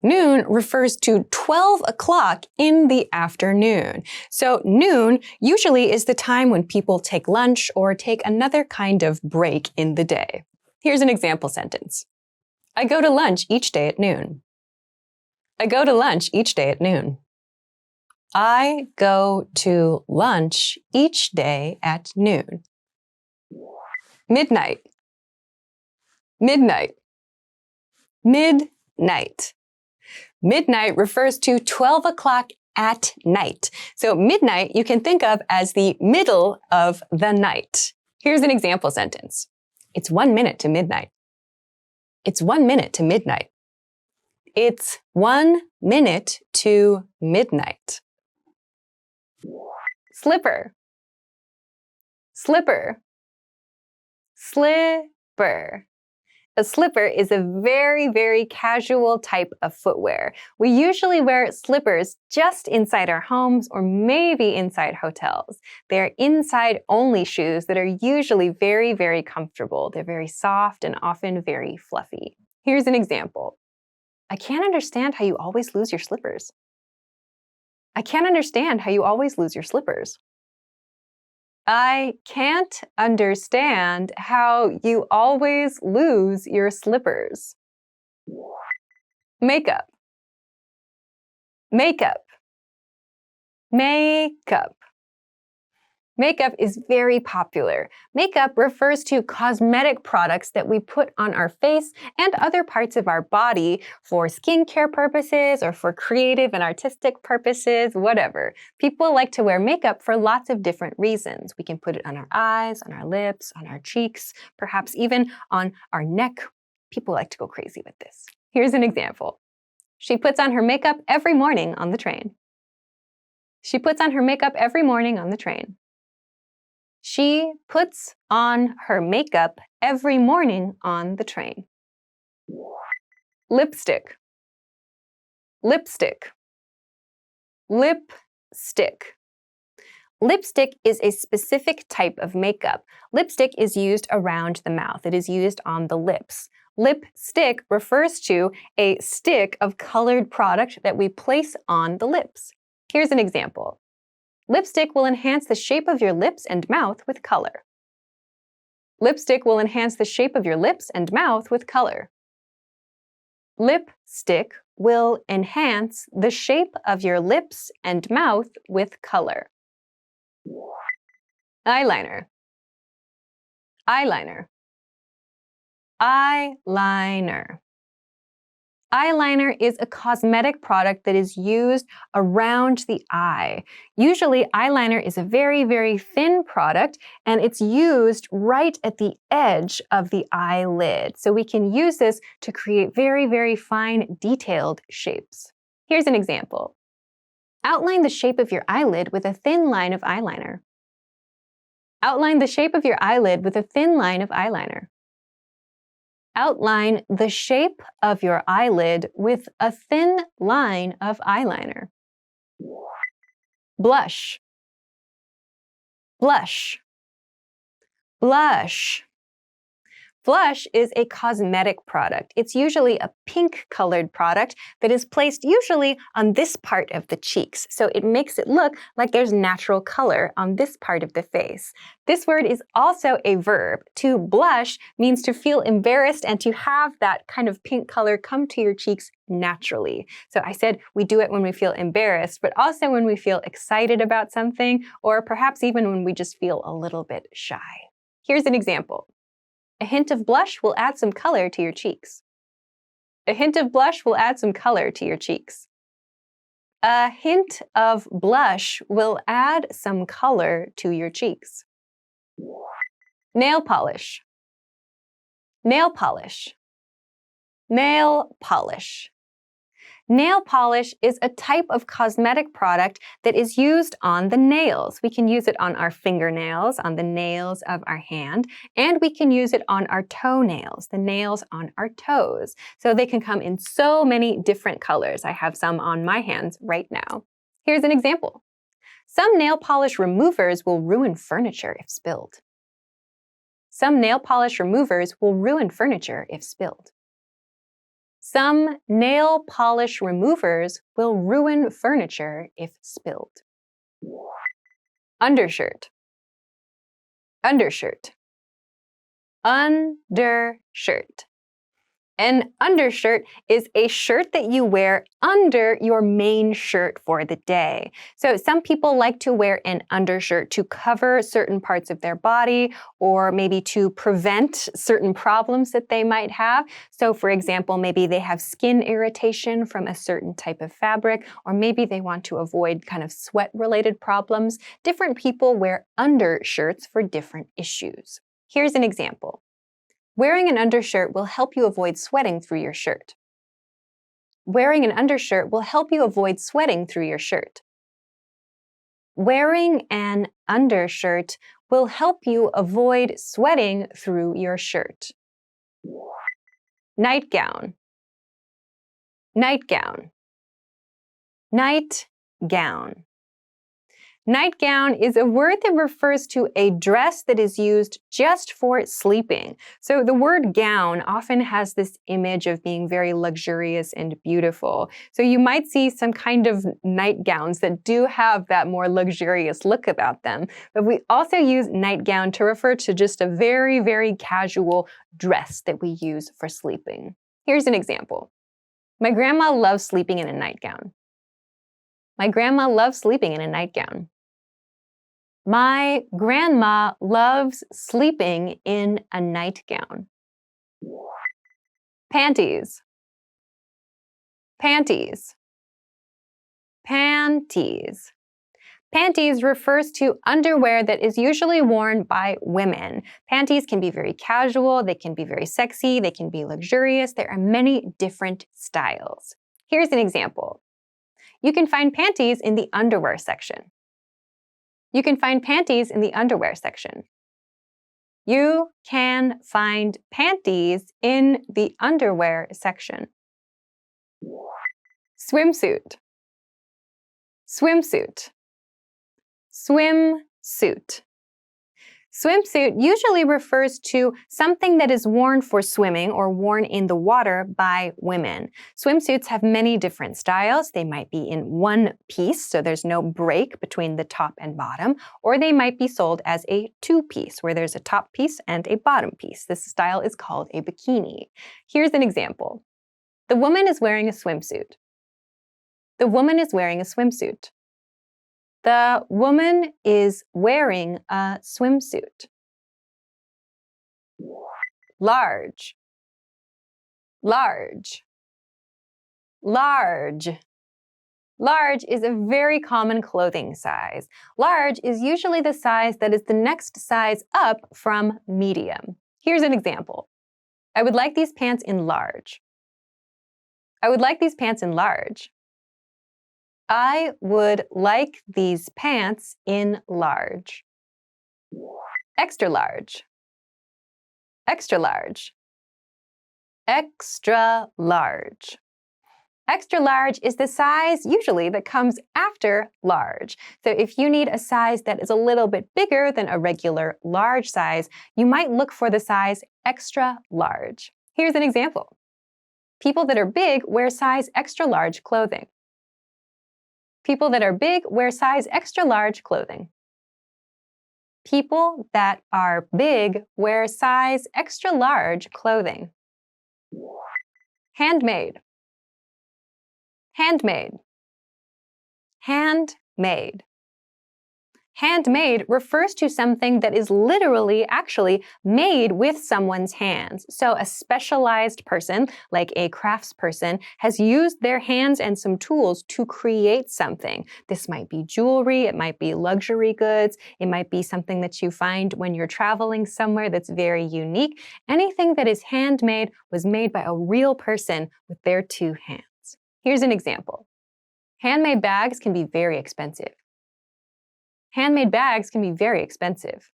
Noon refers to 12 o'clock in the afternoon. So noon usually is the time when people take lunch or take another kind of break in the day. Here's an example sentence. I go to lunch each day at noon. I go to lunch each day at noon. I go to lunch each day at noon. Midnight. Midnight. Midnight. Midnight refers to 12 o'clock at night. So midnight you can think of as the middle of the night. Here's an example sentence. It's 1 minute to midnight. It's 1 minute to midnight. It's 1 minute to midnight. Slipper. Slipper. Slipper. A slipper is a very, very casual type of footwear. We usually wear slippers just inside our homes or maybe inside hotels. They're inside-only shoes that are usually very, very comfortable. They're very soft and often very fluffy. Here's an example. I can't understand how you always lose your slippers. I can't understand how you always lose your slippers. I can't understand how you always lose your slippers. Makeup. Makeup. Makeup. Makeup is very popular. Makeup refers to cosmetic products that we put on our face and other parts of our body for skincare purposes or for creative and artistic purposes, whatever. People like to wear makeup for lots of different reasons. We can put it on our eyes, on our lips, on our cheeks, perhaps even on our neck. People like to go crazy with this. Here's an example. She puts on her makeup every morning on the train. She puts on her makeup every morning on the train. She puts on her makeup every morning on the train. Lipstick. Lipstick. Lipstick. Lipstick is a specific type of makeup. Lipstick is used around the mouth. It is used on the lips. Lipstick refers to a stick of colored product that we place on the lips. Here's an example. Lipstick will enhance the shape of your lips and mouth with color. Lipstick will enhance the shape of your lips and mouth with color. Lipstick will enhance the shape of your lips and mouth with color. Eyeliner. Eyeliner. Eyeliner. Eyeliner is a cosmetic product that is used around the eye. Usually, eyeliner is a very, very thin product, and it's used right at the edge of the eyelid. So we can use this to create very, very fine, detailed shapes. Here's an example. Outline the shape of your eyelid with a thin line of eyeliner. Outline the shape of your eyelid with a thin line of eyeliner. Outline the shape of your eyelid with a thin line of eyeliner. Blush. Blush. Blush. Blush is a cosmetic product. It's usually a pink-colored product that is placed usually on this part of the cheeks. So it makes it look like there's natural color on this part of the face. This word is also a verb. To blush means to feel embarrassed and to have that kind of pink color come to your cheeks naturally. So I said we do it when we feel embarrassed, but also when we feel excited about something, or perhaps even when we just feel a little bit shy. Here's an example. A hint of blush will add some color to your cheeks. A hint of blush will add some color to your cheeks. A hint of blush will add some color to your cheeks. Nail polish. Nail polish. Nail polish. Nail polish is a type of cosmetic product that is used on the nails. We can use it on our fingernails, on the nails of our hand, and we can use it on our toenails, the nails on our toes. So they can come in so many different colors. I have some on my hands right now. Here's an example. Some nail polish removers will ruin furniture if spilled. Some nail polish removers will ruin furniture if spilled. Some nail polish removers will ruin furniture if spilled. Undershirt. Undershirt. Undershirt. An undershirt is a shirt that you wear under your main shirt for the day. So some people like to wear an undershirt to cover certain parts of their body or maybe to prevent certain problems that they might have. So for example, maybe they have skin irritation from a certain type of fabric, or maybe they want to avoid kind of sweat-related problems. Different people wear undershirts for different issues. Here's an example. Wearing an undershirt will help you avoid sweating through your shirt. Wearing an undershirt will help you avoid sweating through your shirt. Wearing an undershirt will help you avoid sweating through your shirt. Nightgown. Nightgown. Nightgown. Nightgown is a word that refers to a dress that is used just for sleeping. So the word gown often has this image of being very luxurious and beautiful. So you might see some kind of nightgowns that do have that more luxurious look about them. But we also use nightgown to refer to just a very, very casual dress that we use for sleeping. Here's an example. My grandma loves sleeping in a nightgown. My grandma loves sleeping in a nightgown. My grandma loves sleeping in a nightgown. Panties. Panties. Panties. Panties refers to underwear that is usually worn by women. Panties can be very casual, they can be very sexy, they can be luxurious. There are many different styles. Here's an example. You can find panties in the underwear section. You can find panties in the underwear section. You can find panties in the underwear section. Swimsuit. Swimsuit. Swimsuit. Swimsuit usually refers to something that is worn for swimming or worn in the water by women. Swimsuits have many different styles. They might be in one piece, so there's no break between the top and bottom, or they might be sold as a two-piece, where there's a top piece and a bottom piece. This style is called a bikini. Here's an example. The woman is wearing a swimsuit. The woman is wearing a swimsuit. The woman is wearing a swimsuit. Large. Large. Large. Large is a very common clothing size. Large is usually the size that is the next size up from medium. Here's an example. I would like these pants in large. I would like these pants in large. I would like these pants in large. Extra large. Extra large. Extra large. Extra large is the size usually that comes after large. So if you need a size that is a little bit bigger than a regular large size, you might look for the size extra large. Here's an example. People that are big wear size extra large clothing. People that are big wear size extra large clothing. People that are big wear size extra large clothing. Handmade. Handmade. Handmade. Handmade refers to something that is literally actually made with someone's hands. So a specialized person, like a craftsperson, has used their hands and some tools to create something. This might be jewelry, it might be luxury goods, it might be something that you find when you're traveling somewhere that's very unique. Anything that is handmade was made by a real person with their two hands. Here's an example. Handmade bags can be very expensive. Handmade bags can be very expensive.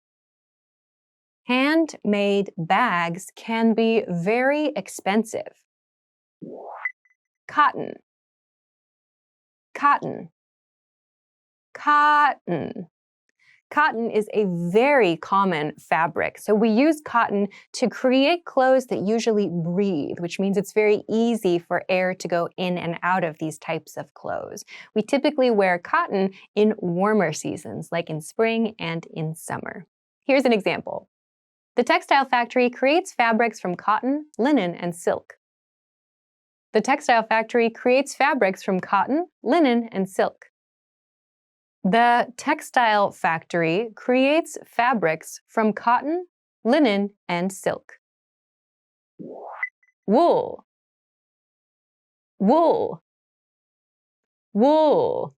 Handmade bags can be very expensive. Cotton. Cotton. Cotton. Cotton is a very common fabric. So we use cotton to create clothes that usually breathe, which means it's very easy for air to go in and out of these types of clothes. We typically wear cotton in warmer seasons, like in spring and in summer. Here's an example. The textile factory creates fabrics from cotton, linen, and silk. The textile factory creates fabrics from cotton, linen, and silk. The textile factory creates fabrics from cotton, linen, and silk. Wool. Wool. Wool.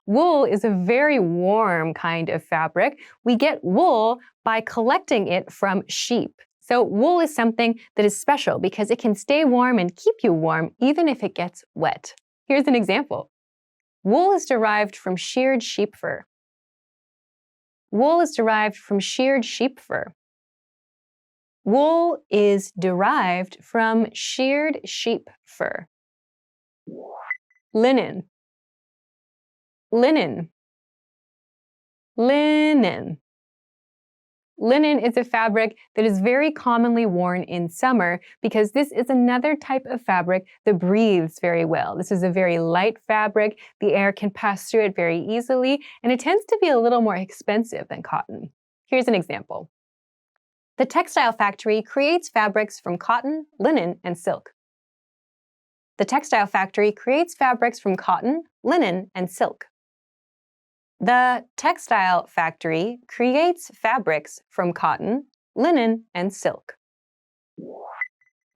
Wool is a very warm kind of fabric. We get wool by collecting it from sheep. So wool is something that is special because it can stay warm and keep you warm even if it gets wet. Here's an example. Wool is derived from sheared sheep fur. Wool is derived from sheared sheep fur. Wool is derived from sheared sheep fur. Linen. Linen. Linen. Linen is a fabric that is very commonly worn in summer because this is another type of fabric that breathes very well. This is a very light fabric. The air can pass through it very easily, and it tends to be a little more expensive than cotton. Here's an example. The textile factory creates fabrics from cotton, linen, and silk. The textile factory creates fabrics from cotton, linen, and silk. The textile factory creates fabrics from cotton, linen, and silk.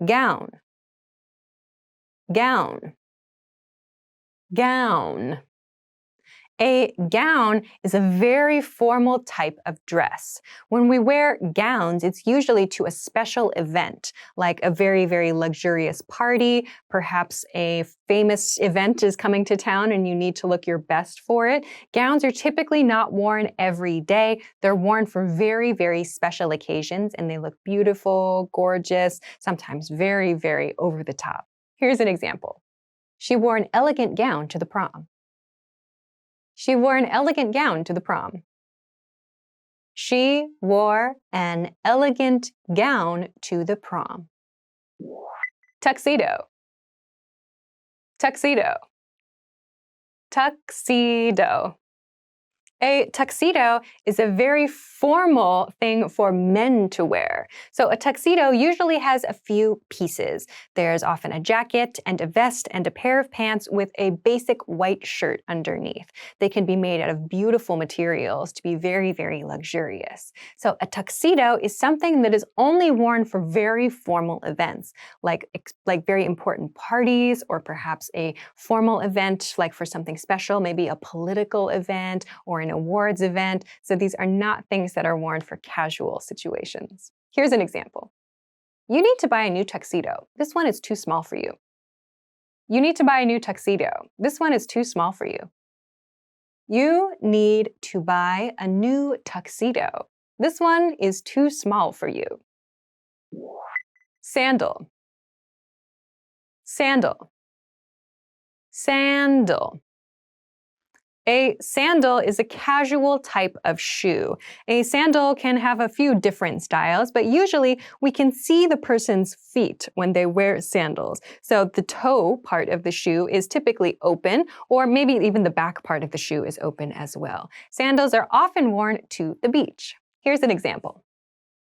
Gown. Gown. Gown. A gown is a very formal type of dress. When we wear gowns, it's usually to a special event, like a very, very luxurious party. Perhaps a famous event is coming to town and you need to look your best for it. Gowns are typically not worn every day. They're worn for very, very special occasions, and they look beautiful, gorgeous, sometimes very, very over the top. Here's an example. She wore an elegant gown to the prom. She wore an elegant gown to the prom. She wore an elegant gown to the prom. Tuxedo. Tuxedo. Tuxedo. A tuxedo is a very formal thing for men to wear. So a tuxedo usually has a few pieces. There's often a jacket and a vest and a pair of pants with a basic white shirt underneath. They can be made out of beautiful materials to be very, very luxurious. So a tuxedo is something that is only worn for very formal events, like very important parties, or perhaps a formal event like for something special, maybe a political event or an awards event. So these are not things that are worn for casual situations. Here's an example. You need to buy a new tuxedo. This one is too small for you. You need to buy a new tuxedo. This one is too small for you. You need to buy a new tuxedo. This one is too small for you. Sandal. Sandal. Sandal. A sandal is a casual type of shoe. A sandal can have a few different styles, but usually we can see the person's feet when they wear sandals. So the toe part of the shoe is typically open, or maybe even the back part of the shoe is open as well. Sandals are often worn to the beach. Here's an example.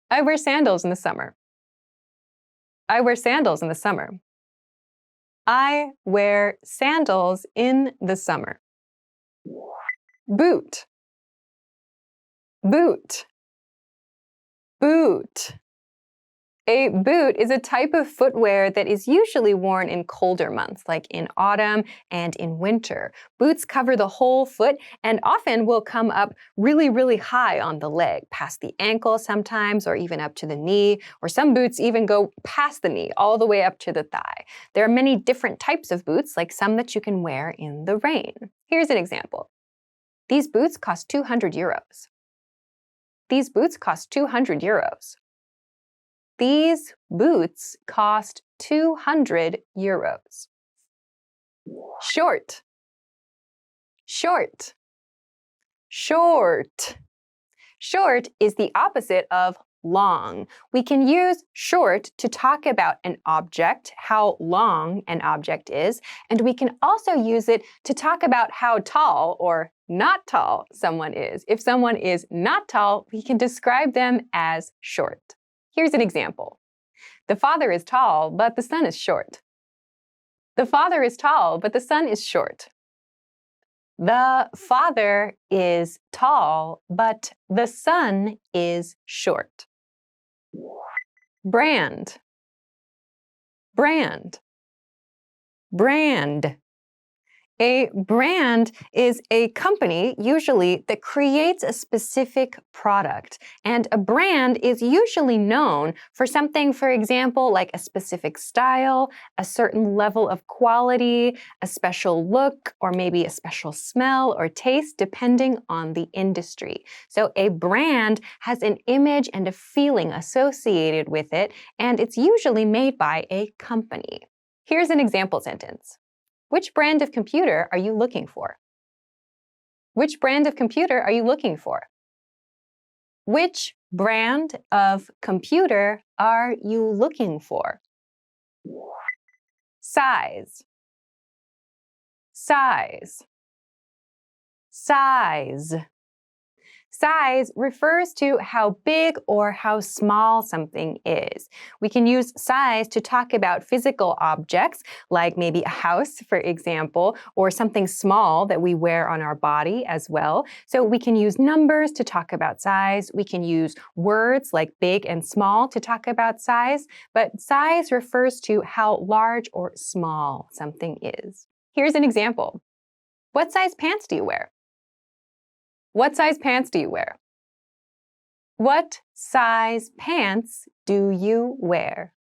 I wear sandals in the summer. I wear sandals in the summer. I wear sandals in the summer. Boot. Boot. Boot. A boot is a type of footwear that is usually worn in colder months, like in autumn and in winter. Boots cover the whole foot and often will come up really, really high on the leg, past the ankle sometimes, or even up to the knee, or some boots even go past the knee, all the way up to the thigh. There are many different types of boots, like some that you can wear in the rain. Here's an example. These boots cost 200 euros. These boots cost 200 euros. These boots cost 200 euros. Short. Short. Short. Short is the opposite of long. We can use short to talk about an object, how long an object is, and we can also use it to talk about how tall or not tall someone is. If someone is not tall, we can describe them as short. Here's an example. The father is tall, but the son is short. The father is tall, but the son is short. The father is tall, but the son is short. Brand. Brand. Brand. A brand is a company, usually, that creates a specific product. And a brand is usually known for something, for example, like a specific style, a certain level of quality, a special look, or maybe a special smell or taste, depending on the industry. So a brand has an image and a feeling associated with it, and it's usually made by a company. Here's an example sentence. Which brand of computer are you looking for? Which brand of computer are you looking for? Which brand of computer are you looking for? Size. Size. Size. Size refers to how big or how small something is. We can use size to talk about physical objects, like maybe a house, for example, or something small that we wear on our body as well. So we can use numbers to talk about size. We can use words like big and small to talk about size, but size refers to how large or small something is. Here's an example. What size pants do you wear? What size pants do you wear? What size pants do you wear?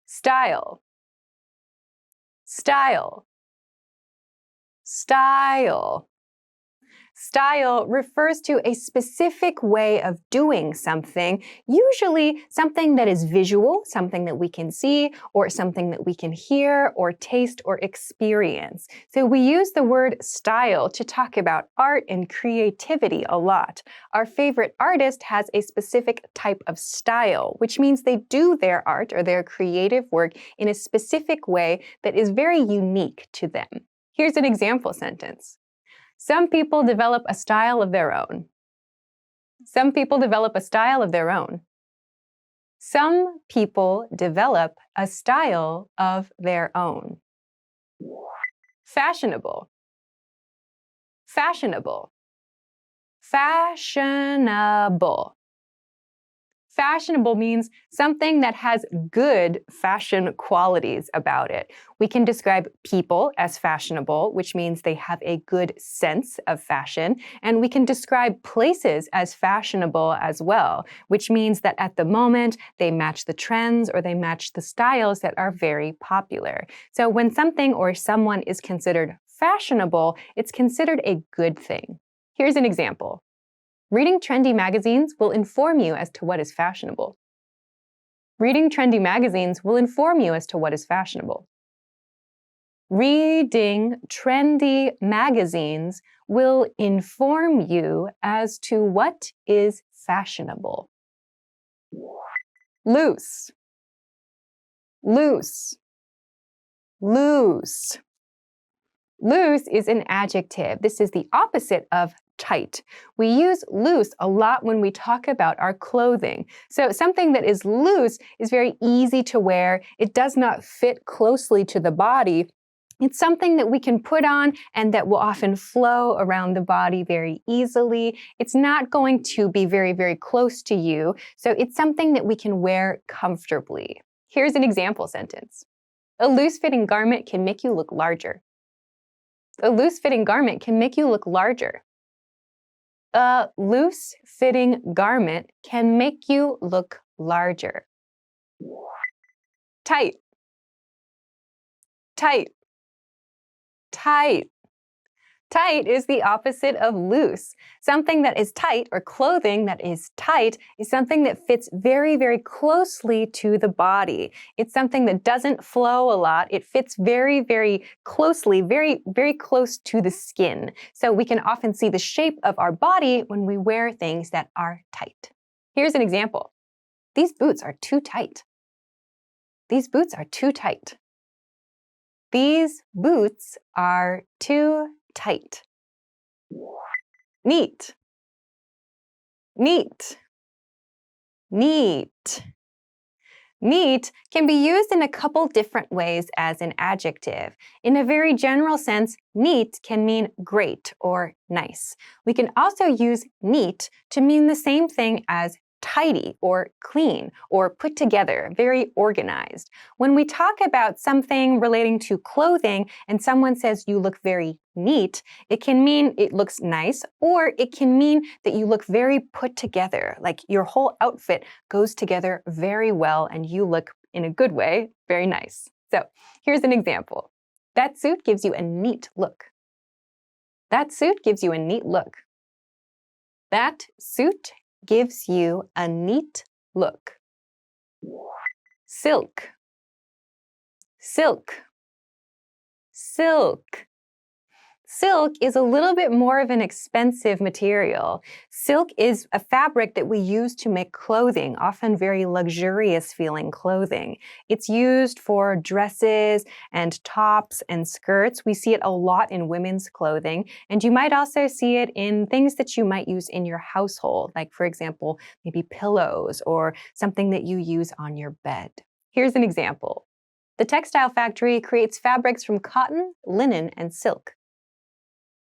Style. Style. Style. Style refers to a specific way of doing something, usually something that is visual, something that we can see, or something that we can hear, or taste, or experience. So we use the word style to talk about art and creativity a lot. Our favorite artist has a specific type of style, which means they do their art or their creative work in a specific way that is very unique to them. Here's an example sentence. Some people develop a style of their own. Some people develop a style of their own. Some people develop a style of their own. Fashionable. Fashionable. Fashionable. Fashionable means something that has good fashion qualities about it. We can describe people as fashionable, which means they have a good sense of fashion. And we can describe places as fashionable as well, which means that at the moment they match the trends or they match the styles that are very popular. So when something or someone is considered fashionable, it's considered a good thing. Here's an example. Reading trendy magazines will inform you as to what is fashionable. Reading trendy magazines will inform you as to what is fashionable. Reading trendy magazines will inform you as to what is fashionable. Loose. Loose. Loose. Loose is an adjective. This is the opposite of tight. We use loose a lot when we talk about our clothing. So something that is loose is very easy to wear. It does not fit closely to the body. It's something that we can put on and that will often flow around the body very easily. It's not going to be very, very close to you. So it's something that we can wear comfortably. Here's an example sentence. A loose-fitting garment can make you look larger. A loose-fitting garment can make you look larger. A loose-fitting garment can make you look larger. Tight. Tight. Tight. Tight is the opposite of loose. Something that is tight, or clothing that is tight, is something that fits very, very closely to the body. It's something that doesn't flow a lot. It fits very, very closely, very, very close to the skin. So we can often see the shape of our body when we wear things that are tight. Here's an example. These boots are too tight. These boots are too tight. These boots are too tight. Neat. Neat. Neat. Neat can be used in a couple different ways as an adjective. In a very general sense, neat can mean great or nice. We can also use neat to mean the same thing as tidy or clean or put together, very organized. When we talk about something relating to clothing and someone says you look very neat, it can mean it looks nice, or it can mean that you look very put together, like your whole outfit goes together very well and you look, in a good way, very nice. So here's an example. That suit gives you a neat look. That suit gives you a neat look. That suit gives you a neat look. Silk. Silk. Silk. Silk is a little bit more of an expensive material. Silk is a fabric that we use to make clothing, often very luxurious feeling clothing. It's used for dresses and tops and skirts. We see it a lot in women's clothing, and you might also see it in things that you might use in your household, like, for example, maybe pillows or something that you use on your bed. Here's an example. The textile factory creates fabrics from cotton, linen, and silk.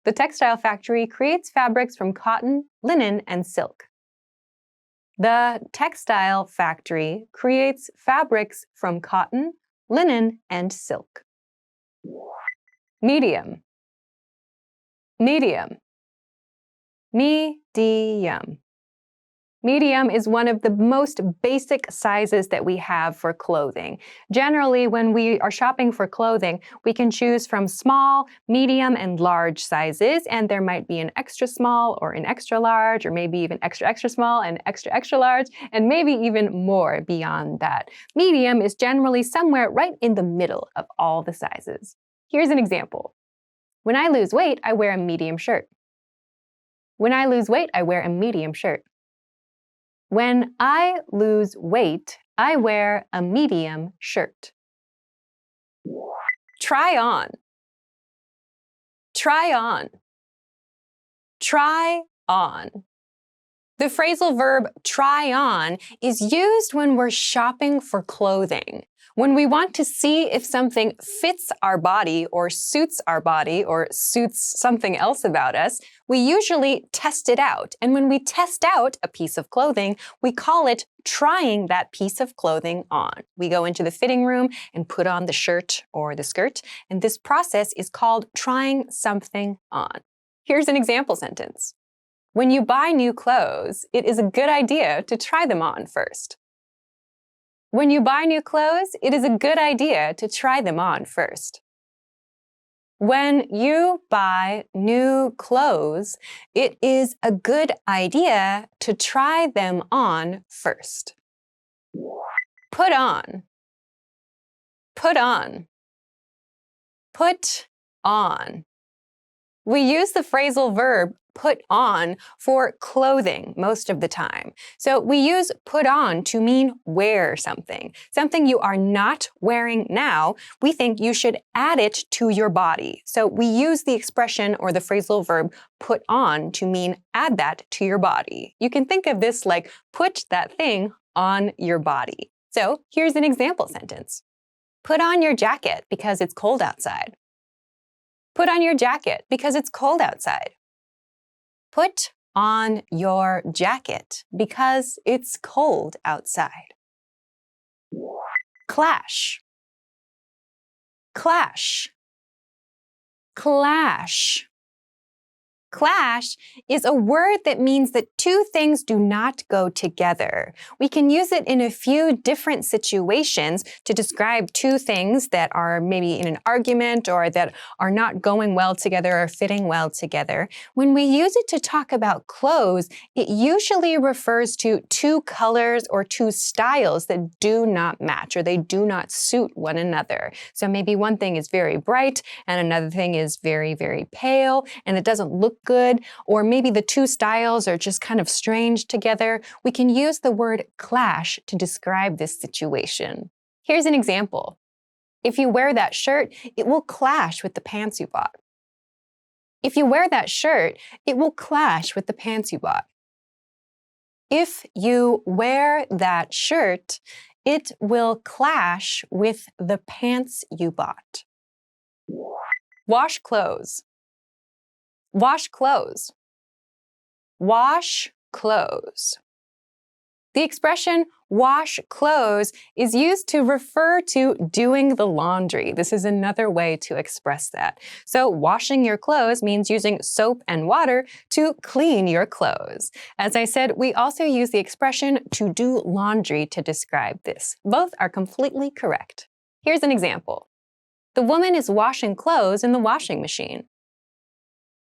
The textile factory creates fabrics from cotton, linen, and silk. The textile factory creates fabrics from cotton, linen, and silk. Medium. Medium. Medium. Medium is one of the most basic sizes that we have for clothing. Generally, when we are shopping for clothing, we can choose from small, medium, and large sizes, and there might be an extra small or an extra large, or maybe even extra, extra small and extra, extra large, and maybe even more beyond that. Medium is generally somewhere right in the middle of all the sizes. Here's an example. When I lose weight, I wear a medium shirt. When I lose weight, I wear a medium shirt. When I lose weight, I wear a medium shirt. Try on. Try on. Try on. The phrasal verb try on is used when we're shopping for clothing. When we want to see if something fits our body or suits something else about us, we usually test it out. And when we test out a piece of clothing, we call it trying that piece of clothing on. We go into the fitting room and put on the shirt or the skirt, and this process is called trying something on. Here's an example sentence. When you buy new clothes, it is a good idea to try them on first. When you buy new clothes, it is a good idea to try them on first. When you buy new clothes, it is a good idea to try them on first. Put on. Put on. Put on. We use the phrasal verb put on for clothing most of the time. So we use put on to mean wear something. Something you are not wearing now, we think you should add it to your body. So we use the expression or the phrasal verb put on to mean add that to your body. You can think of this like put that thing on your body. So here's an example sentence. Put on your jacket because it's cold outside. Put on your jacket because it's cold outside. Put on your jacket because it's cold outside. Clash. Clash. Clash. Clash is a word that means that two things do not go together. We can use it in a few different situations to describe two things that are maybe in an argument or that are not going well together or fitting well together. When we use it to talk about clothes, it usually refers to two colors or two styles that do not match or they do not suit one another. So maybe one thing is very bright and another thing is very, very pale and it doesn't look good, or maybe the two styles are just kind of strange together. We can use the word clash to describe this situation. Here's an example. If you wear that shirt, it will clash with the pants you bought. If you wear that shirt, it will clash with the pants you bought. If you wear that shirt, it will clash with the pants you bought. Wash clothes. Wash clothes. Wash clothes. The expression wash clothes is used to refer to doing the laundry. This is another way to express that. So washing your clothes means using soap and water to clean your clothes. As I said, we also use the expression to do laundry to describe this. Both are completely correct. Here's an example. The woman is washing clothes in the washing machine.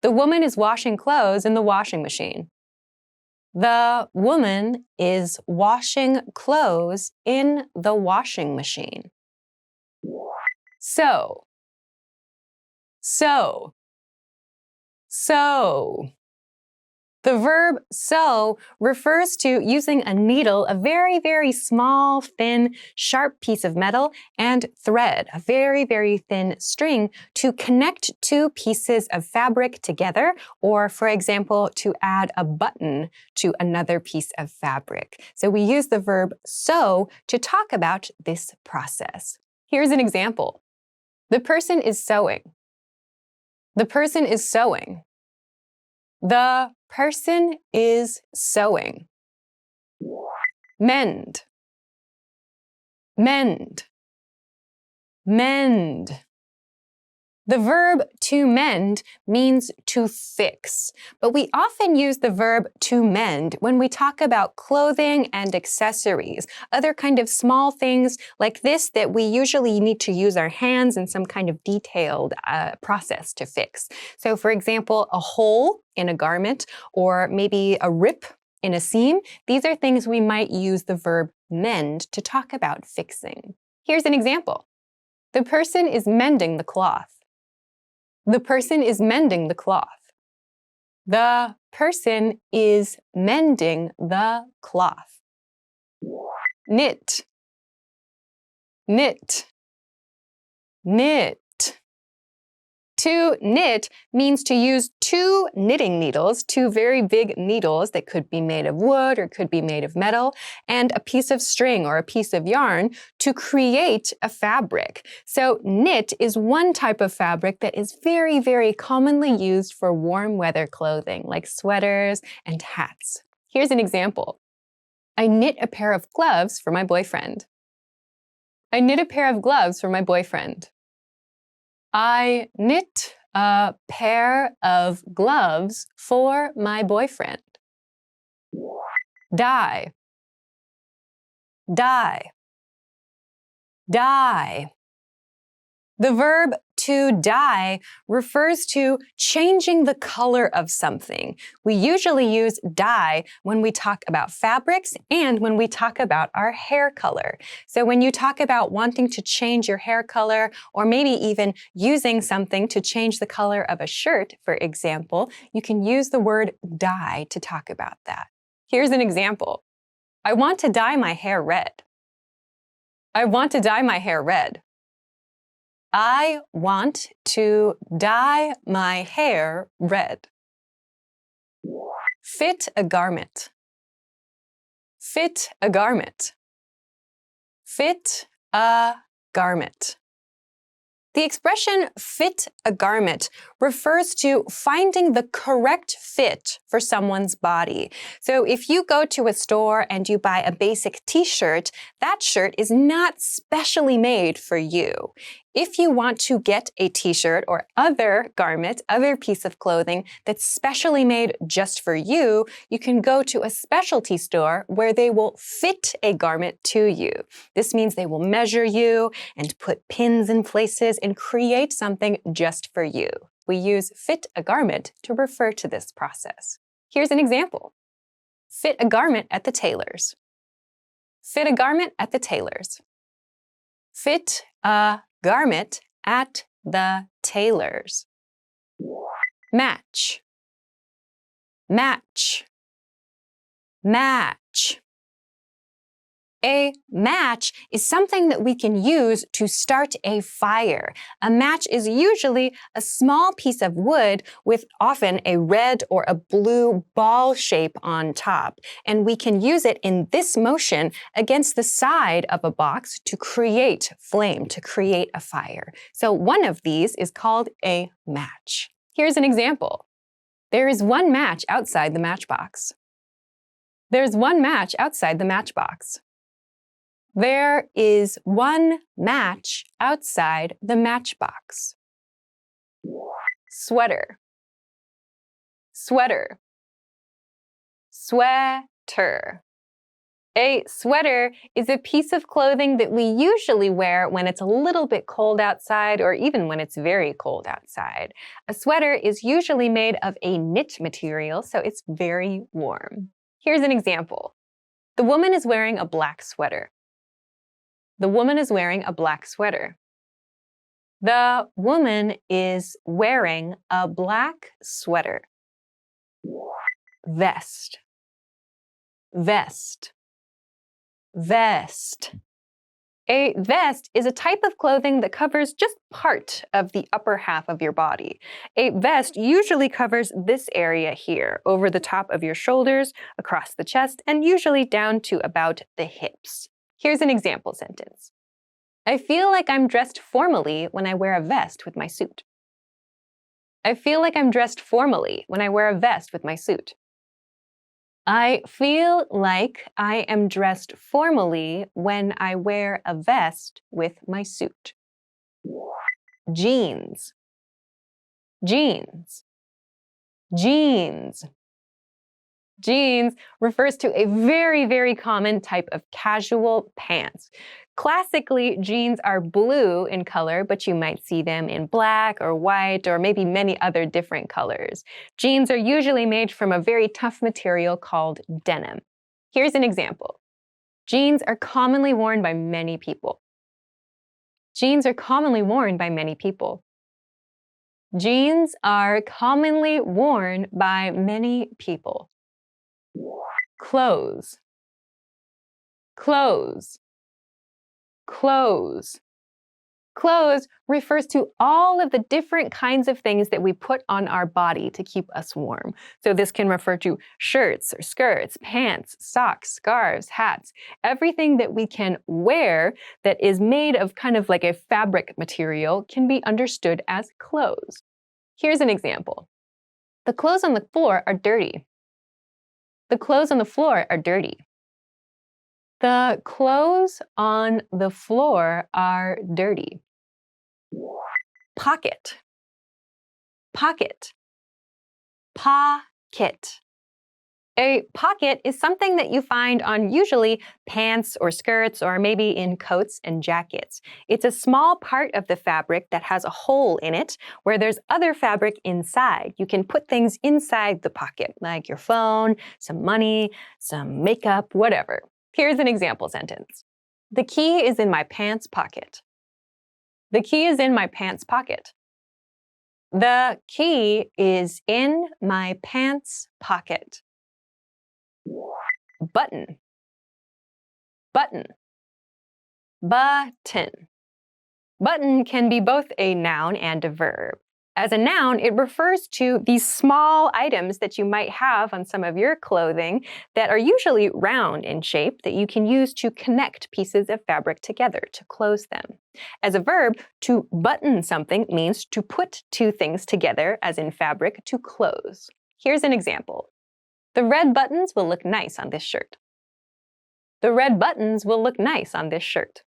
The woman is washing clothes in the washing machine. The woman is washing clothes in the washing machine. Sew. Sew. Sew. The verb sew refers to using a needle, a very, very small, thin, sharp piece of metal, and thread, a very, very thin string, to connect two pieces of fabric together, or, for example, to add a button to another piece of fabric. So we use the verb sew to talk about this process. Here's an example. The person is sewing. The person is sewing. The person is sewing. Mend. Mend. Mend. The verb to mend means to fix, but we often use the verb to mend when we talk about clothing and accessories, other kind of small things like this that we usually need to use our hands in some kind of detailed process to fix. So for example, a hole in a garment or maybe a rip in a seam, these are things we might use the verb mend to talk about fixing. Here's an example. The person is mending the cloth. The person is mending the cloth. The person is mending the cloth. Knit. Knit. Knit. To knit means to use two knitting needles, two very big needles that could be made of wood or could be made of metal, and a piece of string or a piece of yarn to create a fabric. So knit is one type of fabric that is very, very commonly used for warm weather clothing, like sweaters and hats. Here's an example. I knit a pair of gloves for my boyfriend. I knit a pair of gloves for my boyfriend. I knit a pair of gloves for my boyfriend. Dye, dye, dye. The verb to dye refers to changing the color of something. We usually use dye when we talk about fabrics and when we talk about our hair color. So when you talk about wanting to change your hair color or maybe even using something to change the color of a shirt, for example, you can use the word dye to talk about that. Here's an example. I want to dye my hair red. I want to dye my hair red. I want to dye my hair red. Fit a garment. Fit a garment. Fit a garment. The expression fit a garment refers to finding the correct fit for someone's body. So if you go to a store and you buy a basic t-shirt, that shirt is not specially made for you. If you want to get a t-shirt or other garment, other piece of clothing that's specially made just for you, you can go to a specialty store where they will fit a garment to you. This means they will measure you and put pins in places and create something just for you. We use fit a garment to refer to this process. Here's an example. Fit a garment at the tailor's. Fit a garment at the tailor's. Fit a garment at the tailor's. Match. Match. Match. A match is something that we can use to start a fire. A match is usually a small piece of wood with often a red or a blue ball shape on top. And we can use it in this motion against the side of a box to create flame, to create a fire. So one of these is called a match. Here's an example. There is one match outside the matchbox. There's one match outside the matchbox. There is one match outside the matchbox. Sweater. Sweater. Sweater. A sweater is a piece of clothing that we usually wear when it's a little bit cold outside or even when it's very cold outside. A sweater is usually made of a knit material, so it's very warm. Here's an example. The woman is wearing a black sweater. The woman is wearing a black sweater. The woman is wearing a black sweater. Vest. Vest. Vest. A vest is a type of clothing that covers just part of the upper half of your body. A vest usually covers this area here, over the top of your shoulders, across the chest, and usually down to about the hips. Here's an example sentence. I feel like I'm dressed formally when I wear a vest with my suit. I feel like I'm dressed formally when I wear a vest with my suit. I feel like I am dressed formally when I wear a vest with my suit. Jeans. Jeans. Jeans. Jeans refers to a very, very common type of casual pants. Classically, jeans are blue in color, but you might see them in black or white or maybe many other different colors. Jeans are usually made from a very tough material called denim. Here's an example. Jeans are commonly worn by many people. Jeans are commonly worn by many people. Jeans are commonly worn by many people. Clothes. Clothes. Clothes. Clothes refers to all of the different kinds of things that we put on our body to keep us warm. So this can refer to shirts or skirts, pants, socks, scarves, hats, everything that we can wear that is made of kind of like a fabric material can be understood as clothes. Here's an example. The clothes on the floor are dirty. The clothes on the floor are dirty. The clothes on the floor are dirty. Pocket. Pocket. Pocket. A pocket is something that you find on usually pants or skirts or maybe in coats and jackets. It's a small part of the fabric that has a hole in it where there's other fabric inside. You can put things inside the pocket, like your phone, some money, some makeup, whatever. Here's an example sentence. The key is in my pants pocket. The key is in my pants pocket. The key is in my pants pocket. Button. Button. Button. Button can be both a noun and a verb. As a noun, it refers to these small items that you might have on some of your clothing that are usually round in shape that you can use to connect pieces of fabric together to close them. As a verb, to button something means to put two things together, as in fabric, to close. Here's an example. The red buttons will look nice on this shirt. The red buttons will look nice on this shirt.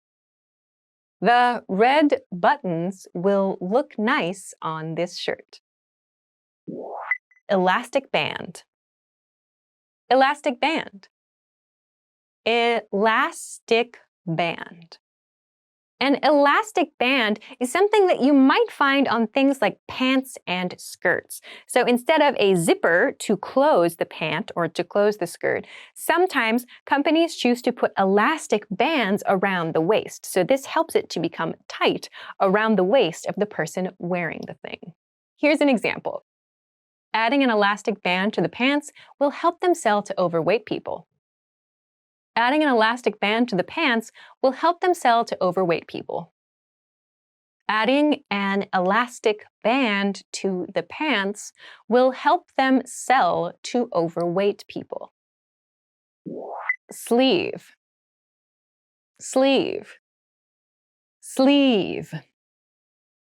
The red buttons will look nice on this shirt. Elastic band. Elastic band. Elastic band. An elastic band is something that you might find on things like pants and skirts. So instead of a zipper to close the pant or to close the skirt, sometimes companies choose to put elastic bands around the waist. So this helps it to become tight around the waist of the person wearing the thing. Here's an example. Adding an elastic band to the pants will help them sell to overweight people. Adding an elastic band to the pants will help them sell to overweight people. Adding an elastic band to the pants will help them sell to overweight people. Sleeve. Sleeve. Sleeve.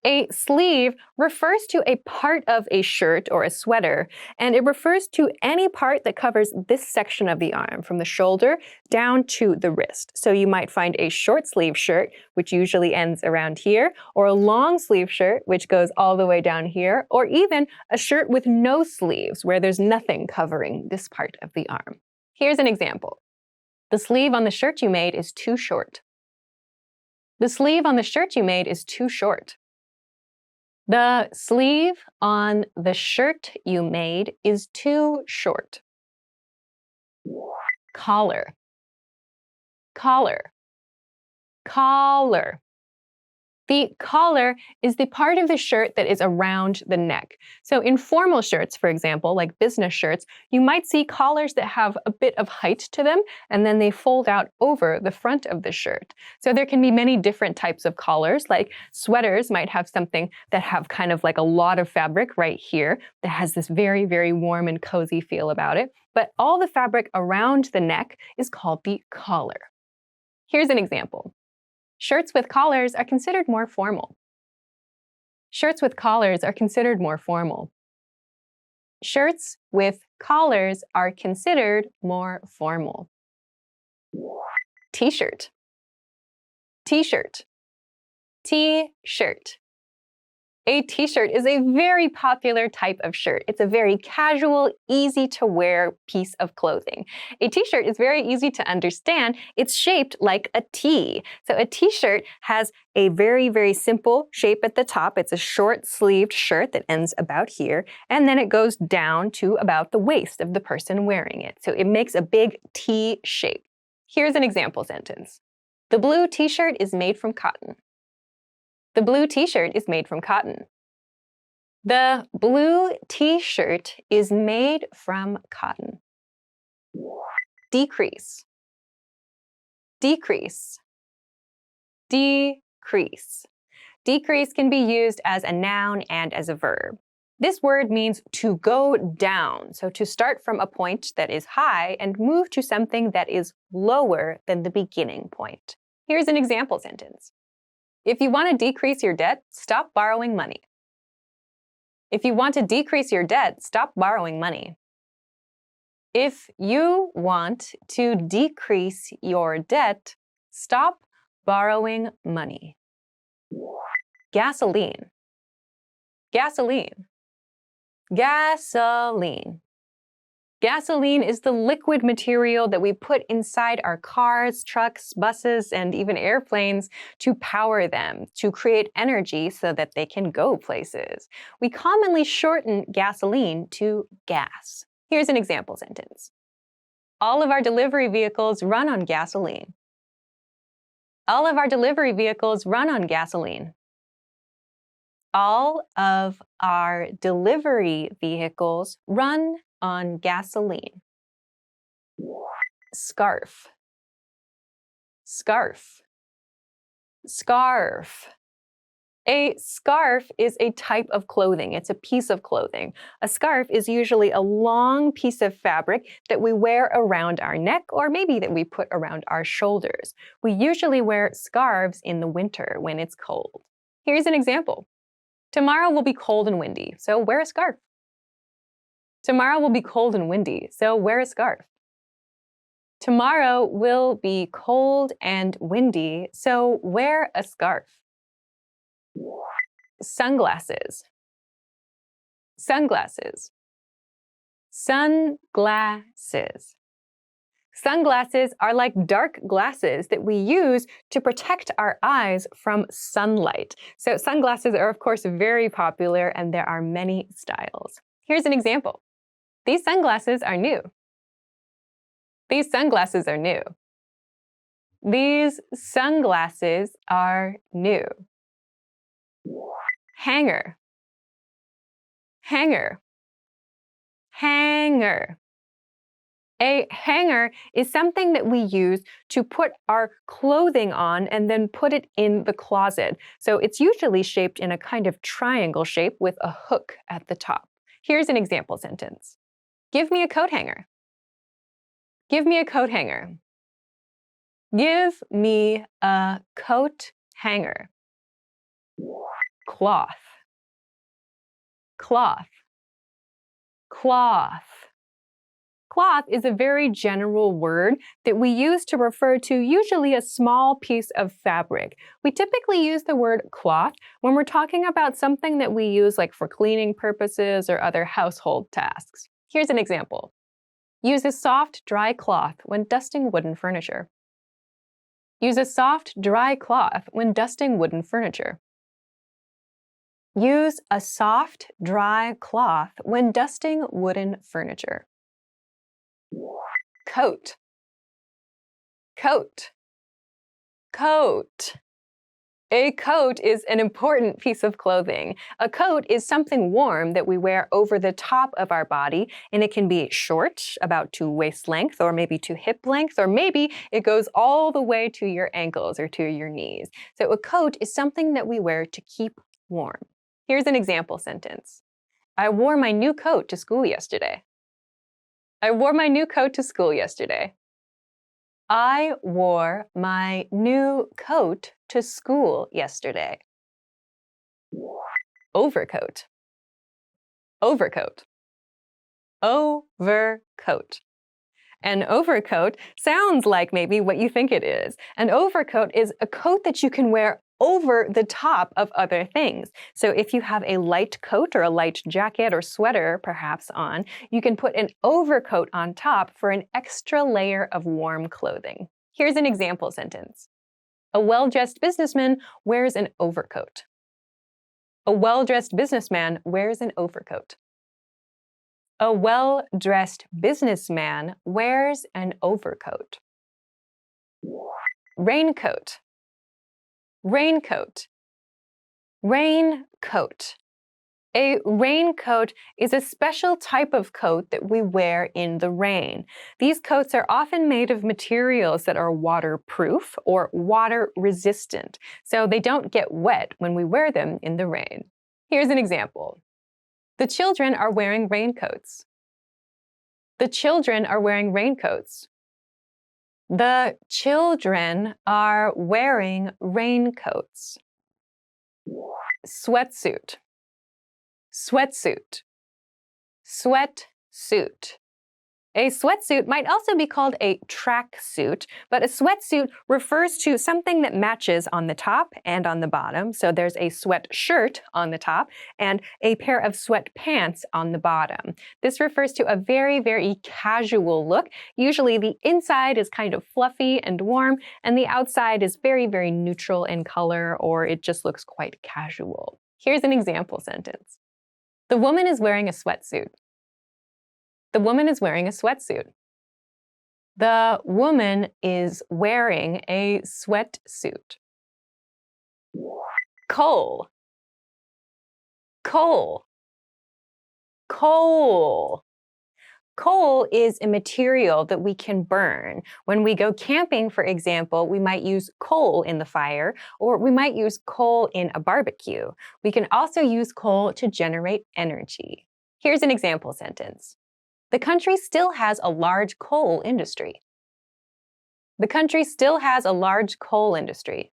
A sleeve refers to a part of a shirt or a sweater, and it refers to any part that covers this section of the arm, from the shoulder down to the wrist. So you might find a short sleeve shirt, which usually ends around here, or a long sleeve shirt, which goes all the way down here, or even a shirt with no sleeves, where there's nothing covering this part of the arm. Here's an example. The sleeve on the shirt you made is too short. The sleeve on the shirt you made is too short. The sleeve on the shirt you made is too short. Collar. Collar. Collar. The collar is the part of the shirt that is around the neck. So in formal shirts, for example, like business shirts, you might see collars that have a bit of height to them, and then they fold out over the front of the shirt. So there can be many different types of collars, like sweaters might have something that have kind of like a lot of fabric right here that has this very, very warm and cozy feel about it. But all the fabric around the neck is called the collar. Here's an example. Shirts with collars are considered more formal. Shirts with collars are considered more formal. Shirts with collars are considered more formal. T-shirt. T-shirt. T-shirt. A t-shirt is a very popular type of shirt. It's a very casual, easy-to-wear piece of clothing. A t-shirt is very easy to understand. It's shaped like a T. So a t-shirt has a very, very simple shape at the top. It's a short-sleeved shirt that ends about here, and then it goes down to about the waist of the person wearing it. So it makes a big T shape. Here's an example sentence. The blue t-shirt is made from cotton. The blue t-shirt is made from cotton. The blue t-shirt is made from cotton. Decrease. Decrease. Decrease. Decrease can be used as a noun and as a verb. This word means to go down, so to start from a point that is high and move to something that is lower than the beginning point. Here's an example sentence. If you want to decrease your debt, stop borrowing money. If you want to decrease your debt, stop borrowing money. If you want to decrease your debt, stop borrowing money. Gasoline. Gasoline. Gasoline. Gasoline is the liquid material that we put inside our cars, trucks, buses, and even airplanes to power them, to create energy so that they can go places. We commonly shorten gasoline to gas. Here's an example sentence. All of our delivery vehicles run on gasoline. All of our delivery vehicles run on gasoline. All of our delivery vehicles run on gasoline. Scarf. Scarf. Scarf. A scarf is a type of clothing. It's a piece of clothing. A scarf is usually a long piece of fabric that we wear around our neck or maybe that we put around our shoulders. We usually wear scarves in the winter when it's cold. Here's an example. Tomorrow will be cold and windy, so wear a scarf. Tomorrow will be cold and windy, so wear a scarf. Tomorrow will be cold and windy, so wear a scarf. Sunglasses. Sunglasses. Sunglasses. Sunglasses are like dark glasses that we use to protect our eyes from sunlight. So sunglasses are, of course, very popular, and there are many styles. Here's an example. These sunglasses are new. These sunglasses are new. These sunglasses are new. Hanger. Hanger. Hanger. A hanger is something that we use to put our clothing on and then put it in the closet. So it's usually shaped in a kind of triangle shape with a hook at the top. Here's an example sentence. Give me a coat hanger. Give me a coat hanger. Give me a coat hanger. Cloth. Cloth. Cloth. Cloth is a very general word that we use to refer to usually a small piece of fabric. We typically use the word cloth when we're talking about something that we use like for cleaning purposes or other household tasks. Here's an example. Use a soft, dry cloth when dusting wooden furniture. Use a soft, dry cloth when dusting wooden furniture. Use a soft, dry cloth when dusting wooden furniture. Coat. Coat. Coat. A coat is an important piece of clothing. A coat is something warm that we wear over the top of our body, and it can be short, about to waist length, or maybe to hip length, or maybe it goes all the way to your ankles or to your knees. So a coat is something that we wear to keep warm. Here's an example sentence. I wore my new coat to school yesterday. I wore my new coat to school yesterday. I wore my new coat to school yesterday. Overcoat. Overcoat. Overcoat. An overcoat sounds like maybe what you think it is. An overcoat is a coat that you can wear over the top of other things. So if you have a light coat or a light jacket or sweater perhaps on, you can put an overcoat on top for an extra layer of warm clothing. Here's an example sentence. A well-dressed businessman wears an overcoat. A well-dressed businessman wears an overcoat. A well-dressed businessman wears an overcoat. Raincoat. Raincoat. Raincoat. A raincoat is a special type of coat that we wear in the rain. These coats are often made of materials that are waterproof or water resistant, so they don't get wet when we wear them in the rain. Here's an example. The children are wearing raincoats. The children are wearing raincoats. The children are wearing raincoats. Sweatsuit. Sweatsuit. Sweatsuit. A sweatsuit might also be called a tracksuit, but a sweatsuit refers to something that matches on the top and on the bottom. So there's a sweatshirt on the top and a pair of sweatpants on the bottom. This refers to a very, very casual look. Usually the inside is kind of fluffy and warm, and the outside is very, very neutral in color, or it just looks quite casual. Here's an example sentence. The woman is wearing a sweatsuit. The woman is wearing a sweatsuit. The woman is wearing a sweatsuit. Coal. Coal. Coal. Coal is a material that we can burn. When we go camping, for example, we might use coal in the fire, or we might use coal in a barbecue. We can also use coal to generate energy. Here's an example sentence. The country still has a large coal industry. The country still has a large coal industry.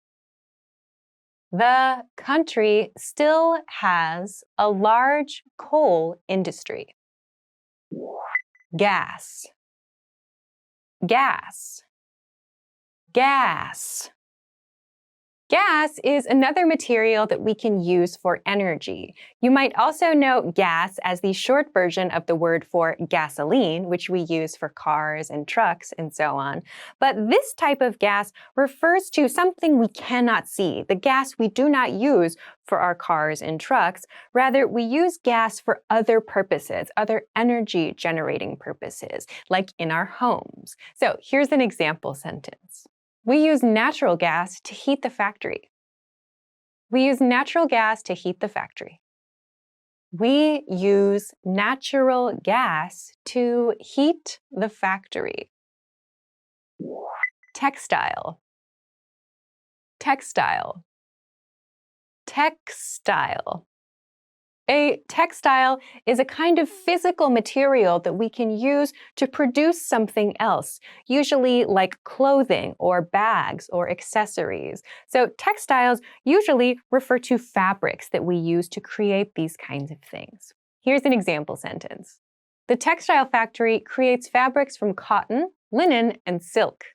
The country still has a large coal industry. Gas. Gas. Gas. Gas is another material that we can use for energy. You might also know gas as the short version of the word for gasoline, which we use for cars and trucks and so on. But this type of gas refers to something we cannot see, the gas we do not use for our cars and trucks. Rather, we use gas for other purposes, other energy generating purposes, like in our homes. So here's an example sentence. We use natural gas to heat the factory. We use natural gas to heat the factory. We use natural gas to heat the factory. Textile. Textile. Textile. A textile is a kind of physical material that we can use to produce something else, usually like clothing or bags or accessories. So textiles usually refer to fabrics that we use to create these kinds of things. Here's an example sentence. The textile factory creates fabrics from cotton, linen, and silk.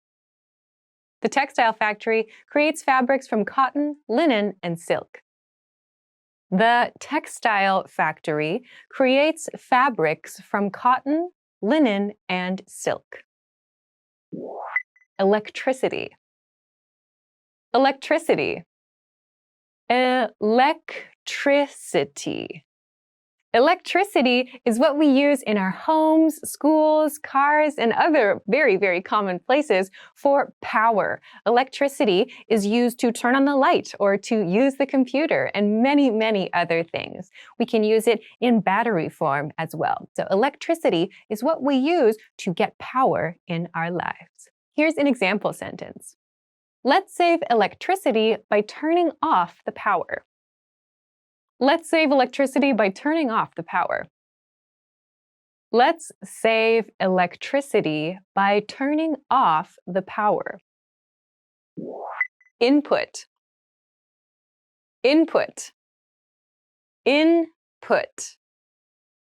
The textile factory creates fabrics from cotton, linen, and silk. The textile factory creates fabrics from cotton, linen, and silk. Electricity. Electricity. Electricity. Electricity is what we use in our homes, schools, cars, and other very, very common places for power. Electricity is used to turn on the light or to use the computer and many, many other things. We can use it in battery form as well. So electricity is what we use to get power in our lives. Here's an example sentence. Let's save electricity by turning off the power. Let's save electricity by turning off the power. Let's save electricity by turning off the power. Input. Input. Input.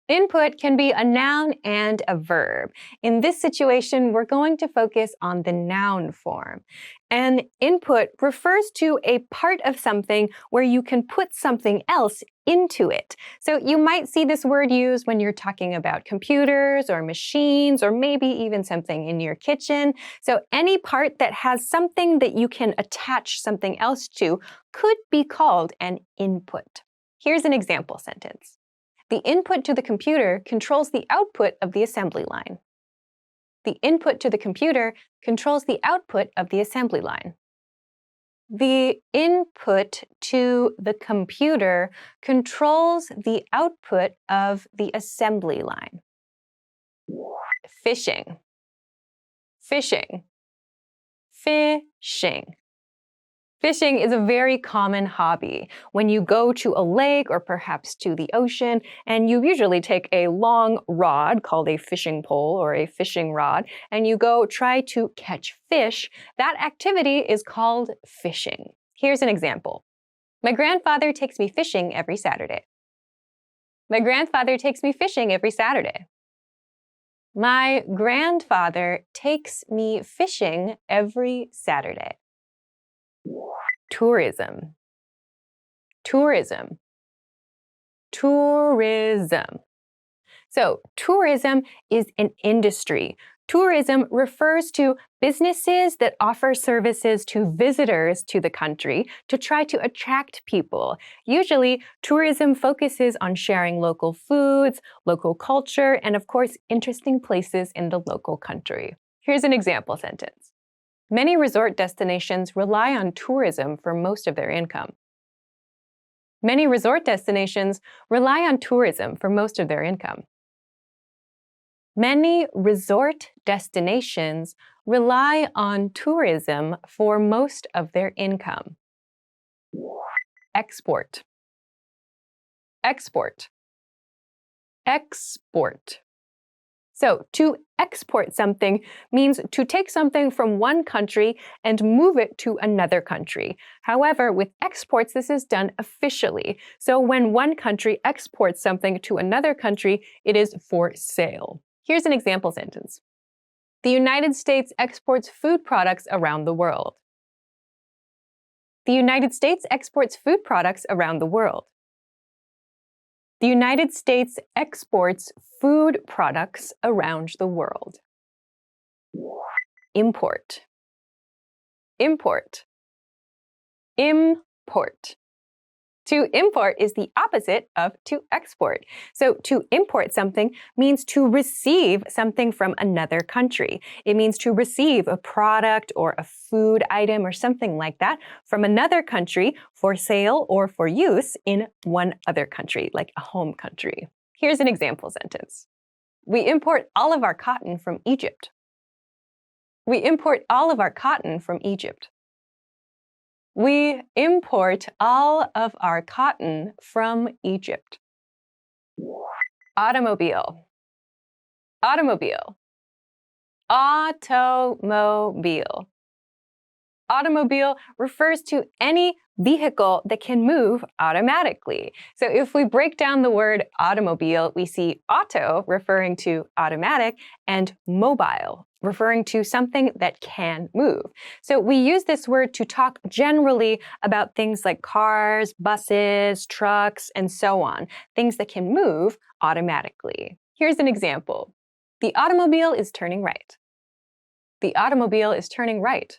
Input can be a noun and a verb. In this situation, we're going to focus on the noun form. And input refers to a part of something where you can put something else into it. So you might see this word used when you're talking about computers or machines or maybe even something in your kitchen. So any part that has something that you can attach something else to could be called an input. Here's an example sentence. The input to the computer controls the output of the assembly line. The input to the computer controls the output of the assembly line. The input to the computer controls the output of the assembly line. Fishing. Fishing. Fishing. Fishing is a very common hobby. When you go to a lake or perhaps to the ocean, and you usually take a long rod called a fishing pole or a fishing rod, and you go try to catch fish, that activity is called fishing. Here's an example. My grandfather takes me fishing every Saturday. My grandfather takes me fishing every Saturday. My grandfather takes me fishing every Saturday. Tourism. Tourism. Tourism. So, tourism is an industry. Tourism refers to businesses that offer services to visitors to the country to try to attract people. Usually, tourism focuses on sharing local foods, local culture, and of course, interesting places in the local country. Here's an example sentence. Many resort destinations rely on tourism for most of their income. Many resort destinations rely on tourism for most of their income. Many resort destinations rely on tourism for most of their income. Export. Export. Export. So, to export something means to take something from one country and move it to another country. However, with exports, this is done officially. So, when one country exports something to another country, it is for sale. Here's an example sentence. The United States exports food products around the world. The United States exports food products around the world. The United States exports food products around the world. Import. Import. Import. To import is the opposite of to export. So to import something means to receive something from another country. It means to receive a product or a food item or something like that from another country for sale or for use in one other country, like a home country. Here's an example sentence. We import all of our cotton from Egypt. We import all of our cotton from Egypt. We import all of our cotton from Egypt. Automobile. Automobile. Automobile. Automobile refers to any vehicle that can move automatically. So if we break down the word automobile, we see auto referring to automatic and mobile referring to something that can move. So we use this word to talk generally about things like cars, buses, trucks, and so on, things that can move automatically. Here's an example. The automobile is turning right. The automobile is turning right.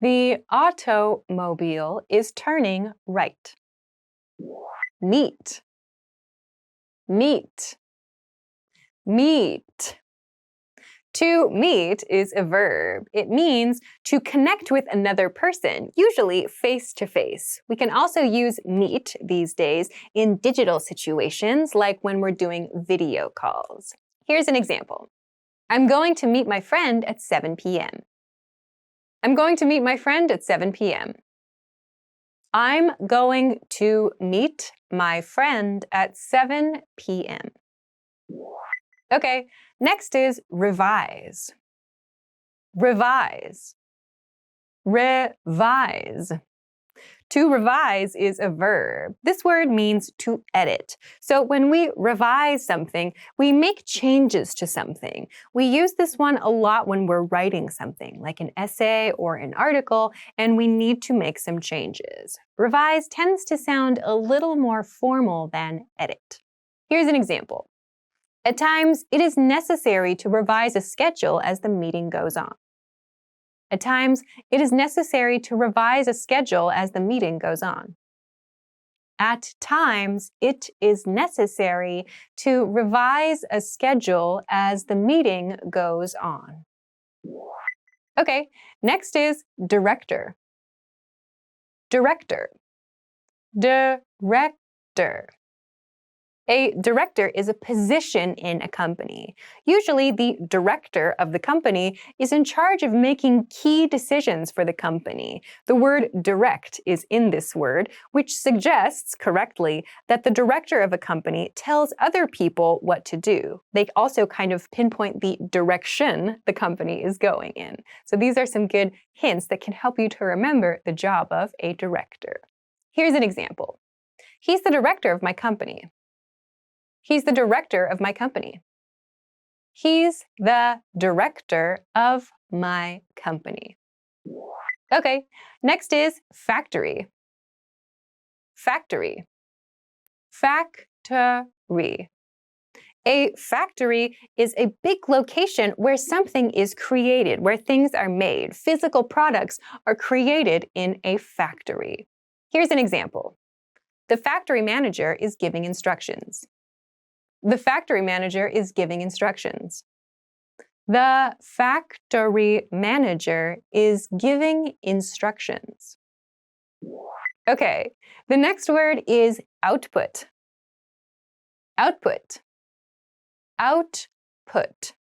The automobile is turning right. Meet. Meet. Meet. To meet is a verb. It means to connect with another person, usually face-to-face. We can also use meet these days in digital situations, like when we're doing video calls. Here's an example. I'm going to meet my friend at 7 p.m. I'm going to meet my friend at 7 p.m. I'm going to meet my friend at 7 p.m. Okay, next is revise. Revise. Revise. To revise is a verb. This word means to edit. So when we revise something, we make changes to something. We use this one a lot when we're writing something, like an essay or an article, and we need to make some changes. Revise tends to sound a little more formal than edit. Here's an example. At times, it is necessary to revise a schedule as the meeting goes on. At times, it is necessary to revise a schedule as the meeting goes on. At times, it is necessary to revise a schedule as the meeting goes on. Okay, next is director. director. Director. A director is a position in a company. Usually, the director of the company is in charge of making key decisions for the company. The word direct is in this word, which suggests, correctly, that the director of a company tells other people what to do. They also kind of pinpoint the direction the company is going in. So these are some good hints that can help you to remember the job of a director. Here's an example. He's the director of my company. He's the director of my company. He's the director of my company. Okay, next is factory. Factory. Factory. A factory is a big location where something is created, where things are made. Physical products are created in a factory. Here's an example. The factory manager is giving instructions. The factory manager is giving instructions. The factory manager is giving instructions. Okay, the next word is output. Output. Output.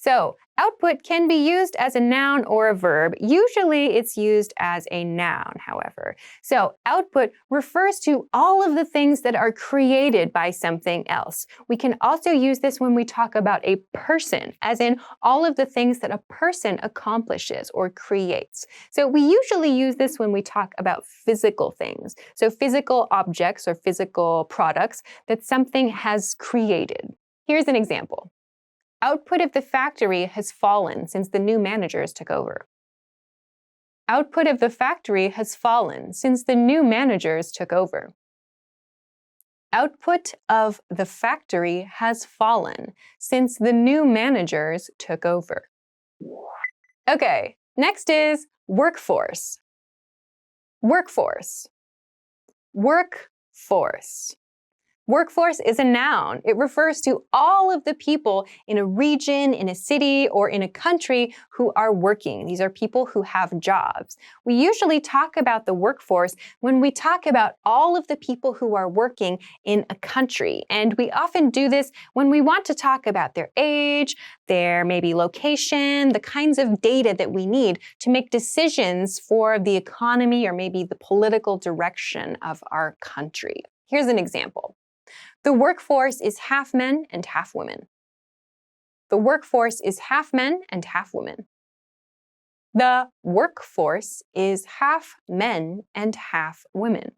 So, output can be used as a noun or a verb. Usually it's used as a noun, however. So, output refers to all of the things that are created by something else. We can also use this when we talk about a person, as in all of the things that a person accomplishes or creates. So, we usually use this when we talk about physical things. So, physical objects or physical products that something has created. Here's an example. Output of the factory has fallen since the new managers took over. Output of the factory has fallen since the new managers took over. Output of the factory has fallen since the new managers took over. Okay, next is workforce. Workforce. Workforce. Workforce is a noun. It refers to all of the people in a region, in a city, or in a country who are working. These are people who have jobs. We usually talk about the workforce when we talk about all of the people who are working in a country. And we often do this when we want to talk about their age, their maybe location, the kinds of data that we need to make decisions for the economy or maybe the political direction of our country. Here's an example. The workforce is half men and half women. The workforce is half men and half women. The workforce is half men and half women.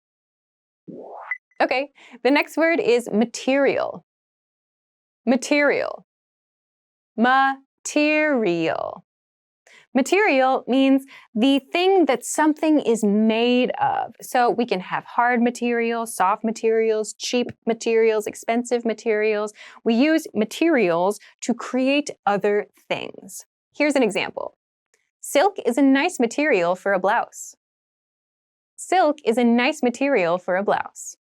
Okay, the next word is material. Material. Material. Material means the thing that something is made of. So we can have hard materials, soft materials, cheap materials, expensive materials. We use materials to create other things. Here's an example. Silk is a nice material for a blouse. Silk is a nice material for a blouse.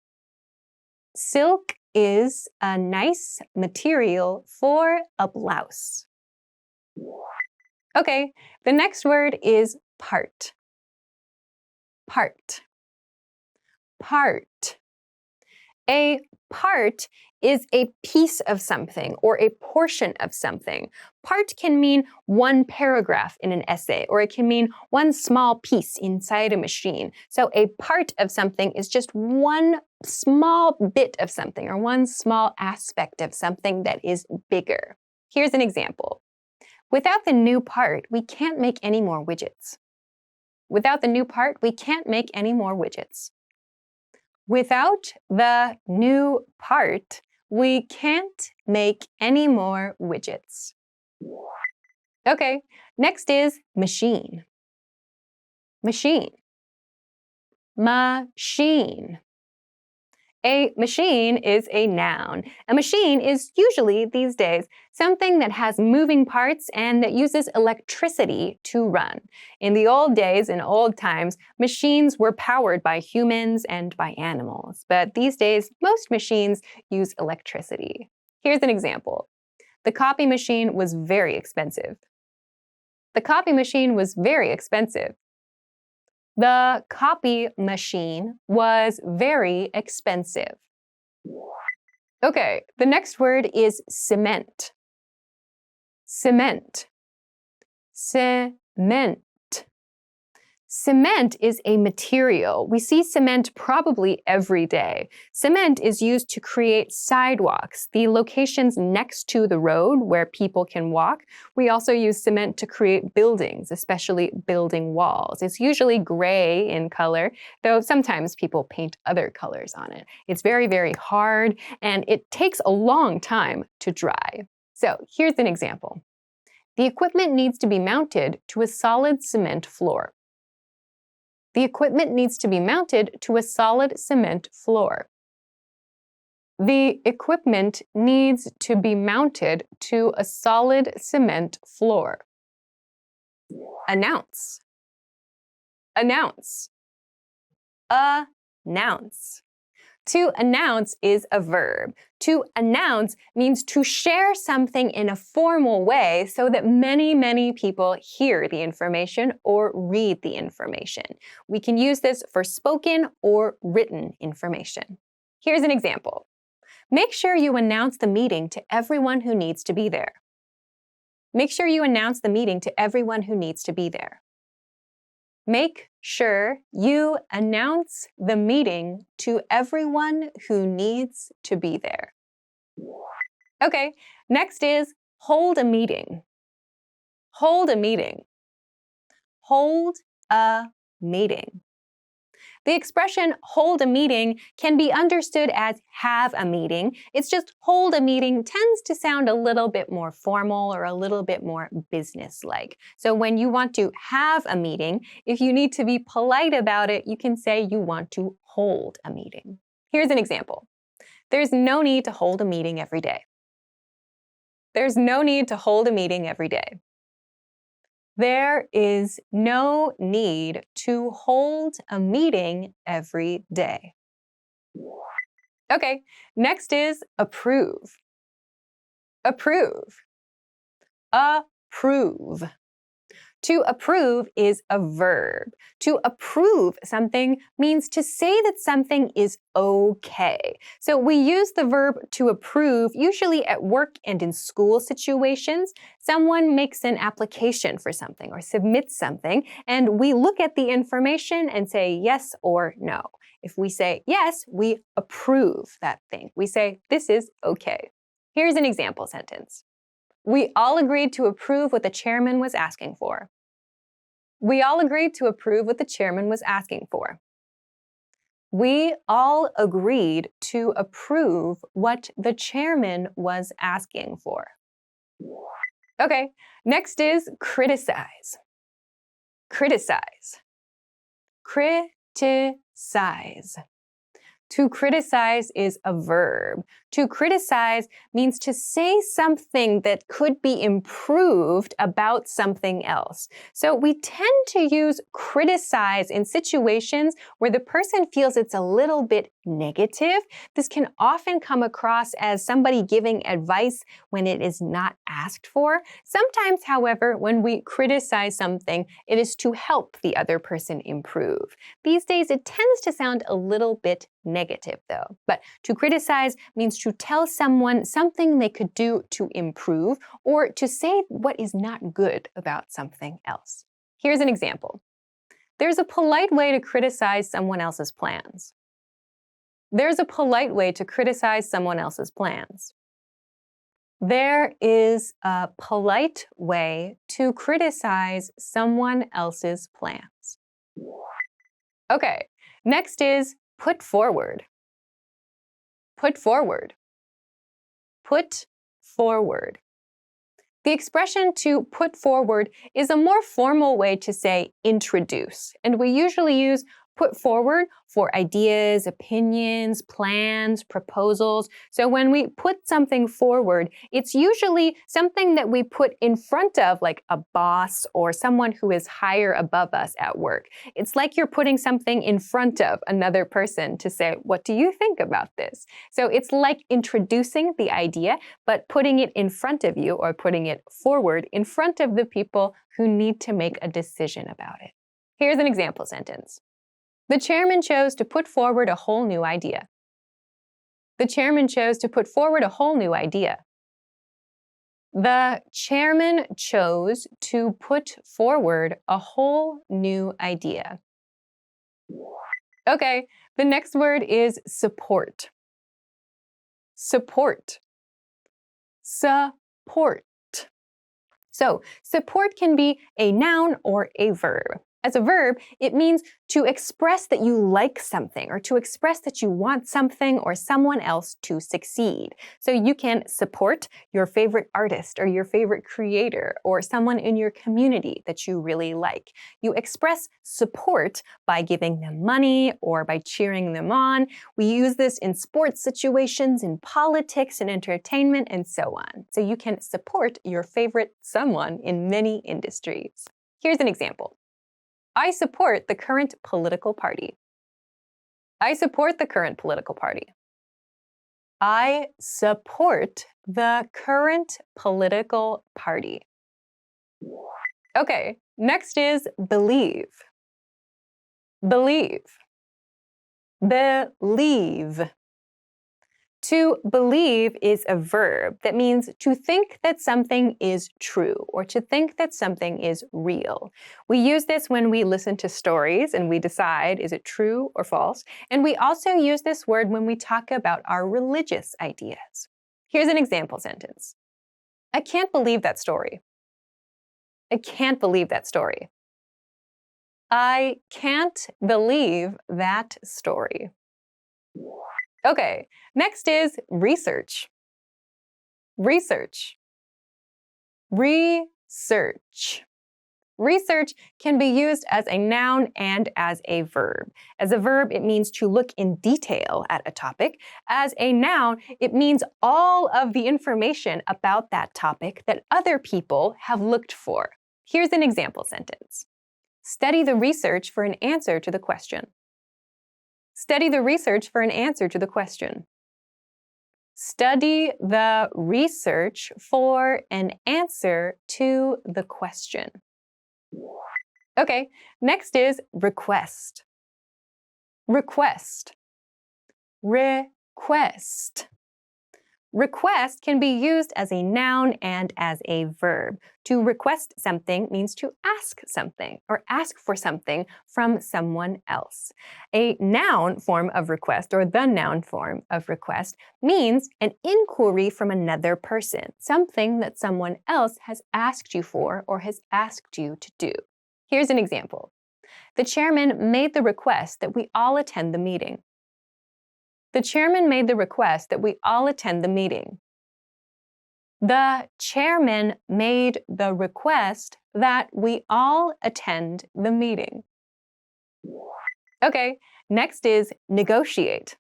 Silk is a nice material for a blouse. Okay, the next word is part. Part. Part. A part is a piece of something or a portion of something. Part can mean one paragraph in an essay, or it can mean one small piece inside a machine. So a part of something is just one small bit of something or one small aspect of something that is bigger. Here's an example. Without the new part, we can't make any more widgets. Without the new part, we can't make any more widgets. Without the new part, we can't make any more widgets. Okay, next is machine. Machine. Machine. A machine is a noun. A machine is usually, these days, something that has moving parts and that uses electricity to run. In the old days, in old times, machines were powered by humans and by animals. But these days, most machines use electricity. Here's an example. The copy machine was very expensive. The copy machine was very expensive. The copy machine was very expensive. Okay, the next word is cement. Cement. Cement. Cement is a material. We see cement probably every day. Cement is used to create sidewalks, the locations next to the road where people can walk. We also use cement to create buildings, especially building walls. It's usually gray in color, though sometimes people paint other colors on it. It's very, very hard, and it takes a long time to dry. So here's an example. The equipment needs to be mounted to a solid cement floor. The equipment needs to be mounted to a solid cement floor. The equipment needs to be mounted to a solid cement floor. Announce. Announce. Announce. To announce is a verb. To announce means to share something in a formal way so that many, many people hear the information or read the information. We can use this for spoken or written information. Here's an example. Make sure you announce the meeting to everyone who needs to be there. Make sure you announce the meeting to everyone who needs to be there. Make sure you announce the meeting to everyone who needs to be there. Okay, next is hold a meeting. Hold a meeting. Hold a meeting. The expression hold a meeting can be understood as have a meeting. It's just hold a meeting tends to sound a little bit more formal or a little bit more business-like. So when you want to have a meeting, if you need to be polite about it, you can say you want to hold a meeting. Here's an example. There's no need to hold a meeting every day. There's no need to hold a meeting every day. There is no need to hold a meeting every day. Okay, next is approve. Approve. Approve. To approve is a verb. To approve something means to say that something is okay. So we use the verb to approve usually at work and in school situations. Someone makes an application for something or submits something, and we look at the information and say yes or no. If we say yes, we approve that thing. We say this is okay. Here's an example sentence. We all agreed to approve what the chairman was asking for. We all agreed to approve what the chairman was asking for. We all agreed to approve what the chairman was asking for. Okay, next is criticize. Criticize. Criticize. To criticize is a verb. To criticize means to say something that could be improved about something else. So we tend to use criticize in situations where the person feels it's a little bit negative. This can often come across as somebody giving advice when it is not asked for. Sometimes, however, when we criticize something, it is to help the other person improve. These days, it tends to sound a little bit negative, though. But to criticize means to tell someone something they could do to improve or to say what is not good about something else. Here's an example. There's a polite way to criticize someone else's plans. There's a polite way to criticize someone else's plans. There is a polite way to criticize someone else's plans. Okay, next is put forward. Put forward. Put forward. The expression to put forward is a more formal way to say introduce, and we usually use put forward for ideas, opinions, plans, proposals. So when we put something forward, it's usually something that we put in front of, like a boss or someone who is higher above us at work. It's like you're putting something in front of another person to say, what do you think about this? So it's like introducing the idea, but putting it in front of you or putting it forward in front of the people who need to make a decision about it. Here's an example sentence. The chairman chose to put forward a whole new idea. The chairman chose to put forward a whole new idea. The chairman chose to put forward a whole new idea. Okay, the next word is support. Support. Support. So, support can be a noun or a verb. As a verb, it means to express that you like something or to express that you want something or someone else to succeed. So you can support your favorite artist or your favorite creator or someone in your community that you really like. You express support by giving them money or by cheering them on. We use this in sports situations, in politics, and entertainment, and so on. So you can support your favorite someone in many industries. Here's an example. I support the current political party. I support the current political party. I support the current political party. Okay, next is believe. Believe. Believe. To believe is a verb that means to think that something is true or to think that something is real. We use this when we listen to stories and we decide, is it true or false? And we also use this word when we talk about our religious ideas. Here's an example sentence. I can't believe that story. I can't believe that story. I can't believe that story. Okay, next is research. Research. Research. Research can be used as a noun and as a verb. As a verb, it means to look in detail at a topic. As a noun, it means all of the information about that topic that other people have looked for. Here's an example sentence. Study the research for an answer to the question. Study the research for an answer to the question. Study the research for an answer to the question. Okay, next is request. Request. Request. Request can be used as a noun and as a verb. To request something means to ask something or ask for something from someone else. A noun form of request or the noun form of request means an inquiry from another person, something that someone else has asked you for or has asked you to do. Here's an example. The chairman made the request that we all attend the meeting. The chairman made the request that we all attend the meeting. The chairman made the request that we all attend the meeting. Okay, next is negotiate.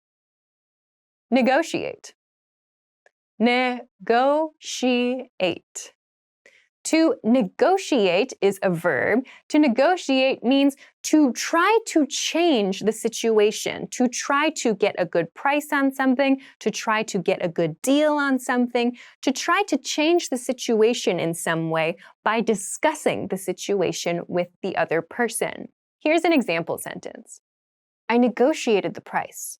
Negotiate. Negotiate. To negotiate is a verb. To negotiate means to try to change the situation, to try to get a good price on something, to try to get a good deal on something, to try to change the situation in some way by discussing the situation with the other person. Here's an example sentence. I negotiated the price.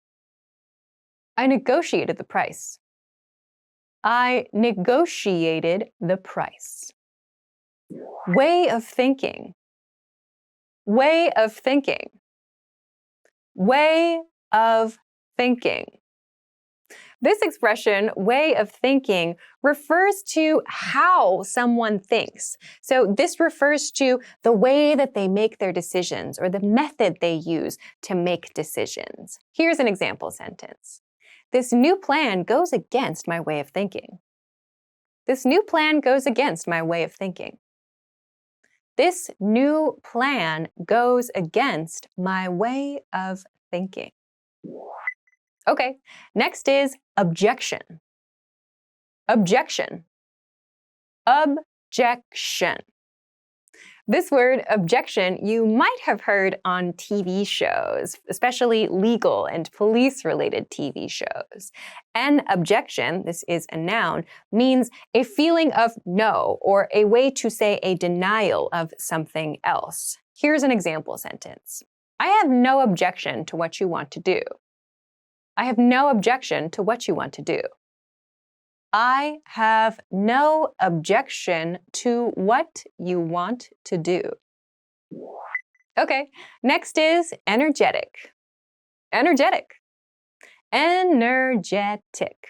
I negotiated the price. I negotiated the price. Way of thinking. Way of thinking. Way of thinking. This expression, way of thinking, refers to how someone thinks. So this refers to the way that they make their decisions or the method they use to make decisions. Here's an example sentence. This new plan goes against my way of thinking. This new plan goes against my way of thinking. This new plan goes against my way of thinking. Okay, next is objection. Objection. Objection. This word, objection, you might have heard on TV shows, especially legal and police-related TV shows. An objection, this is a noun, means a feeling of no or a way to say a denial of something else. Here's an example sentence. I have no objection to what you want to do. I have no objection to what you want to do. I have no objection to what you want to do. Okay, next is energetic. Energetic. Energetic.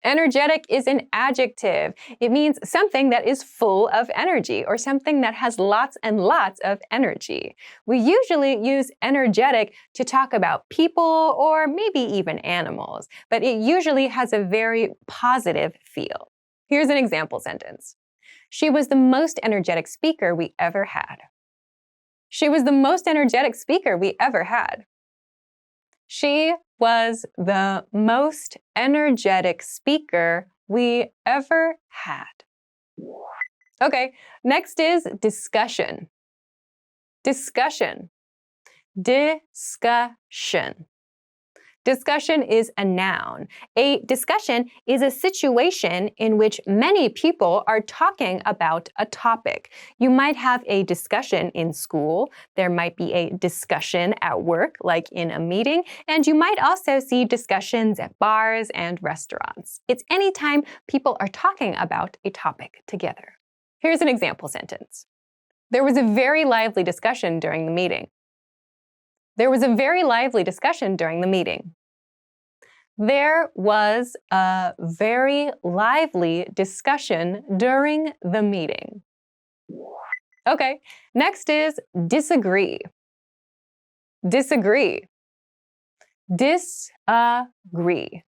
Energetic is an adjective. It means something that is full of energy or something that has lots and lots of energy. We usually use energetic to talk about people or maybe even animals, but it usually has a very positive feel. Here's an example sentence. She was the most energetic speaker we ever had. She was the most energetic speaker we ever had. She was the most energetic speaker we ever had. Okay, next is discussion. Discussion. Discussion. Discussion is a noun. A discussion is a situation in which many people are talking about a topic. You might have a discussion in school. There might be a discussion at work, like in a meeting, and you might also see discussions at bars and restaurants. It's anytime people are talking about a topic together. Here's an example sentence. There was a very lively discussion during the meeting. There was a very lively discussion during the meeting. There was a very lively discussion during the meeting. Okay, next is disagree. Disagree. Disagree.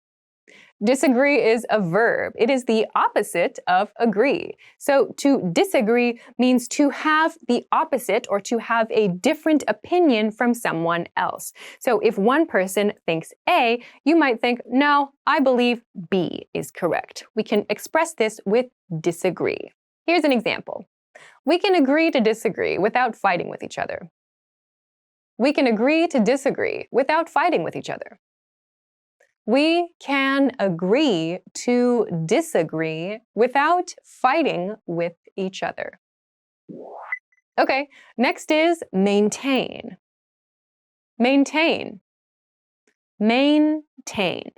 Disagree is a verb. It is the opposite of agree. So to disagree means to have the opposite or to have a different opinion from someone else. So if one person thinks A, you might think, no, I believe B is correct. We can express this with disagree. Here's an example. We can agree to disagree without fighting with each other. We can agree to disagree without fighting with each other. We can agree to disagree without fighting with each other. Okay, next is maintain. Maintain. Maintain.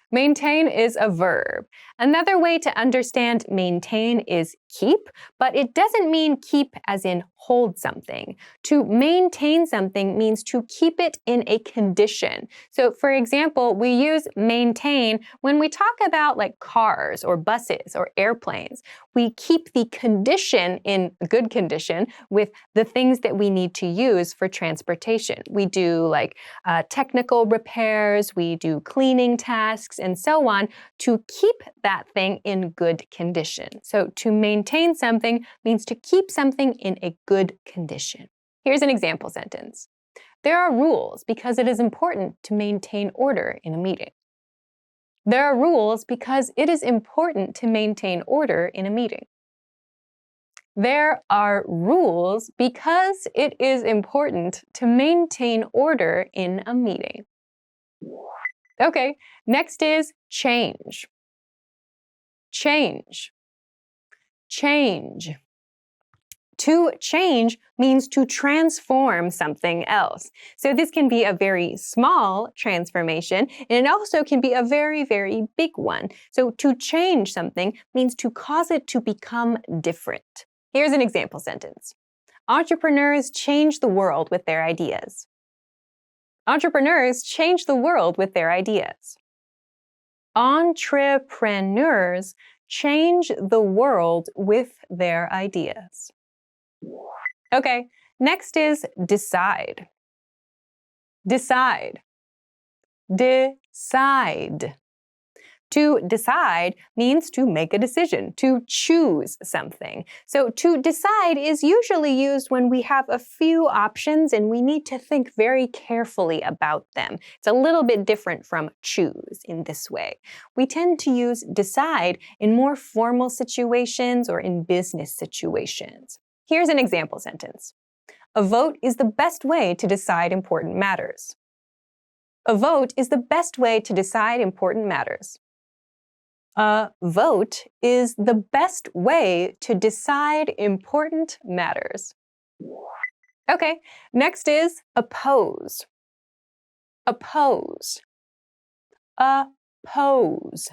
Maintain is a verb. Another way to understand maintain is keep, but it doesn't mean keep as in hold something. To maintain something means to keep it in a condition. So for example, we use maintain when we talk about like cars or buses or airplanes. We keep the condition in good condition with the things that we need to use for transportation. We do like technical repairs, we do cleaning tasks, and so on to keep that thing in good condition. So to maintain something means to keep something in a good condition. Here's an example sentence. There are rules because it is important to maintain order in a meeting. There are rules because it is important to maintain order in a meeting. There are rules because it is important to maintain order in a meeting. Okay, next is change. Change. Change. To change means to transform something else. So this can be a very small transformation, and it also can be a very, very big one. So to change something means to cause it to become different. Here's an example sentence. Entrepreneurs change the world with their ideas. Entrepreneurs change the world with their ideas. Entrepreneurs change the world with their ideas. Okay, next is decide. Decide. Decide. To decide means to make a decision, to choose something. So to decide is usually used when we have a few options and we need to think very carefully about them. It's a little bit different from choose in this way. We tend to use decide in more formal situations or in business situations. Here's an example sentence. A vote is the best way to decide important matters. A vote is the best way to decide important matters. A vote is the best way to decide important matters. Okay, next is oppose. Oppose. Oppose.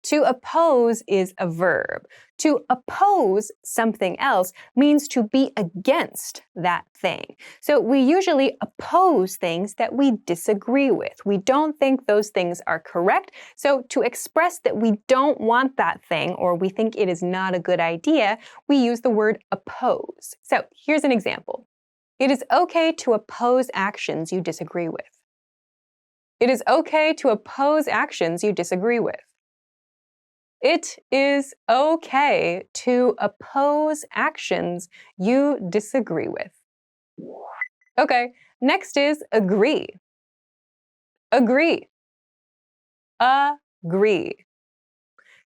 To oppose is a verb. To oppose something else means to be against that thing. So we usually oppose things that we disagree with. We don't think those things are correct. So to express that we don't want that thing or we think it is not a good idea, we use the word oppose. So here's an example. It is okay to oppose actions you disagree with. It is okay to oppose actions you disagree with. It is okay to oppose actions you disagree with. Okay, next is agree. Agree. Agree.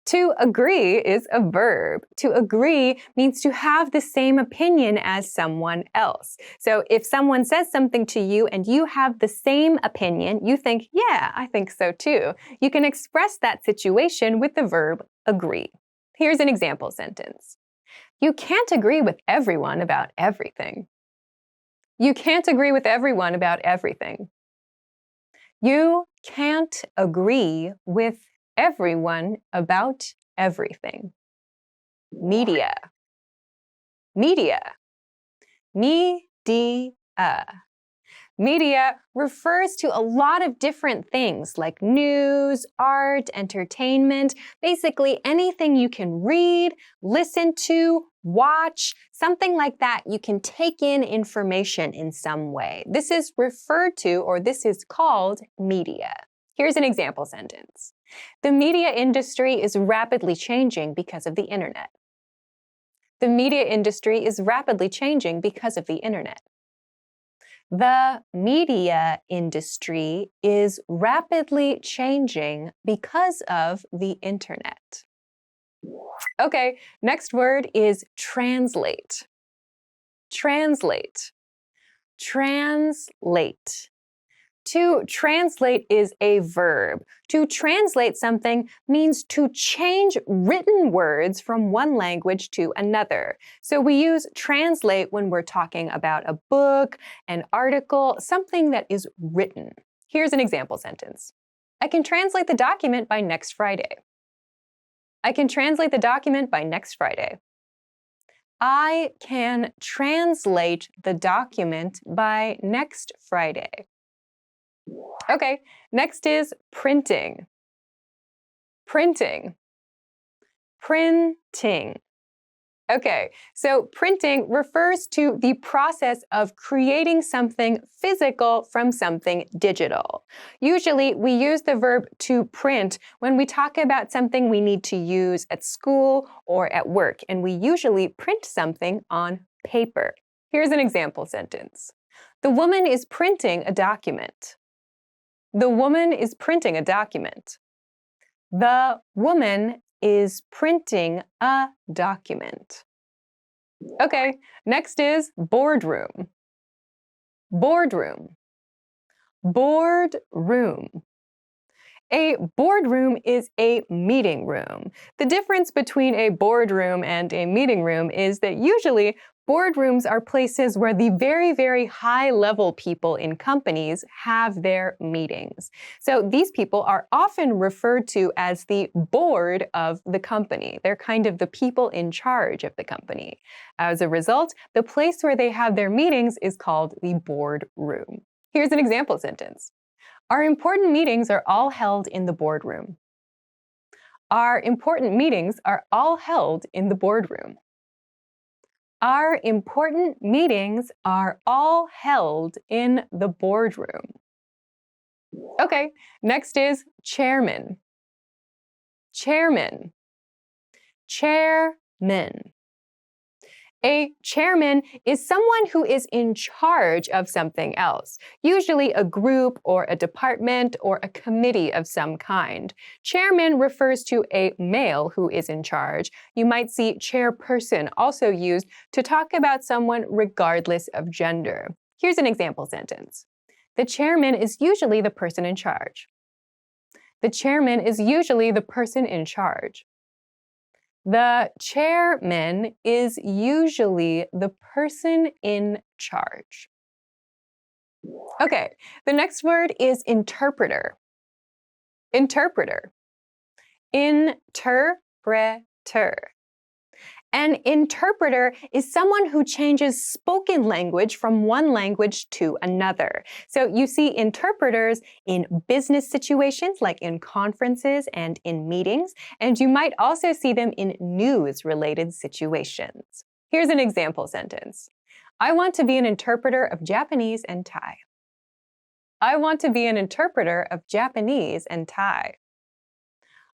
To agree is a verb. To agree means to have the same opinion as someone else. So if someone says something to you and you have the same opinion, you think, yeah, I think so too. You can express that situation with the verb agree. Here's an example sentence. You can't agree with everyone about everything. You can't agree with everyone about everything. You can't agree with everyone about everything. Media. Media. Media. Media refers to a lot of different things like news, art, entertainment, basically anything you can read, listen to, watch, something like that. You can take in information in some way. This is referred to, or this is called, media. Here's an example sentence. The media industry is rapidly changing because of the internet. The media industry is rapidly changing because of the internet. The media industry is rapidly changing because of the internet. Okay, next word is translate. Translate. Translate. To translate is a verb. To translate something means to change written words from one language to another. So we use translate when we're talking about a book, an article, something that is written. Here's an example sentence. I can translate the document by next Friday. I can translate the document by next Friday. I can translate the document by next Friday. Okay, next is printing. Printing. Printing. Okay, so printing refers to the process of creating something physical from something digital. Usually, we use the verb to print when we talk about something we need to use at school or at work, and we usually print something on paper. Here's an example sentence. The woman is printing a document. The woman is printing a document. The woman is printing a document. Okay, next is boardroom. Boardroom. Boardroom. A boardroom is a meeting room. The difference between a boardroom and a meeting room is that usually boardrooms are places where the very, very high-level people in companies have their meetings. So these people are often referred to as the board of the company. They're kind of the people in charge of the company. As a result, the place where they have their meetings is called the boardroom. Here's an example sentence. Our important meetings are all held in the boardroom. Our important meetings are all held in the boardroom. Our important meetings are all held in the boardroom. Okay, next is chairman. Chairman. Chairman. A chairman is someone who is in charge of something else, usually a group or a department or a committee of some kind. Chairman refers to a male who is in charge. You might see chairperson also used to talk about someone regardless of gender. Here's an example sentence. The chairman is usually the person in charge. The chairman is usually the person in charge. The chairman is usually the person in charge. Okay, the next word is interpreter. Interpreter. Interpreter. An interpreter is someone who changes spoken language from one language to another. So you see interpreters in business situations, like in conferences and in meetings, and you might also see them in news-related situations. Here's an example sentence. I want to be an interpreter of Japanese and Thai. I want to be an interpreter of Japanese and Thai.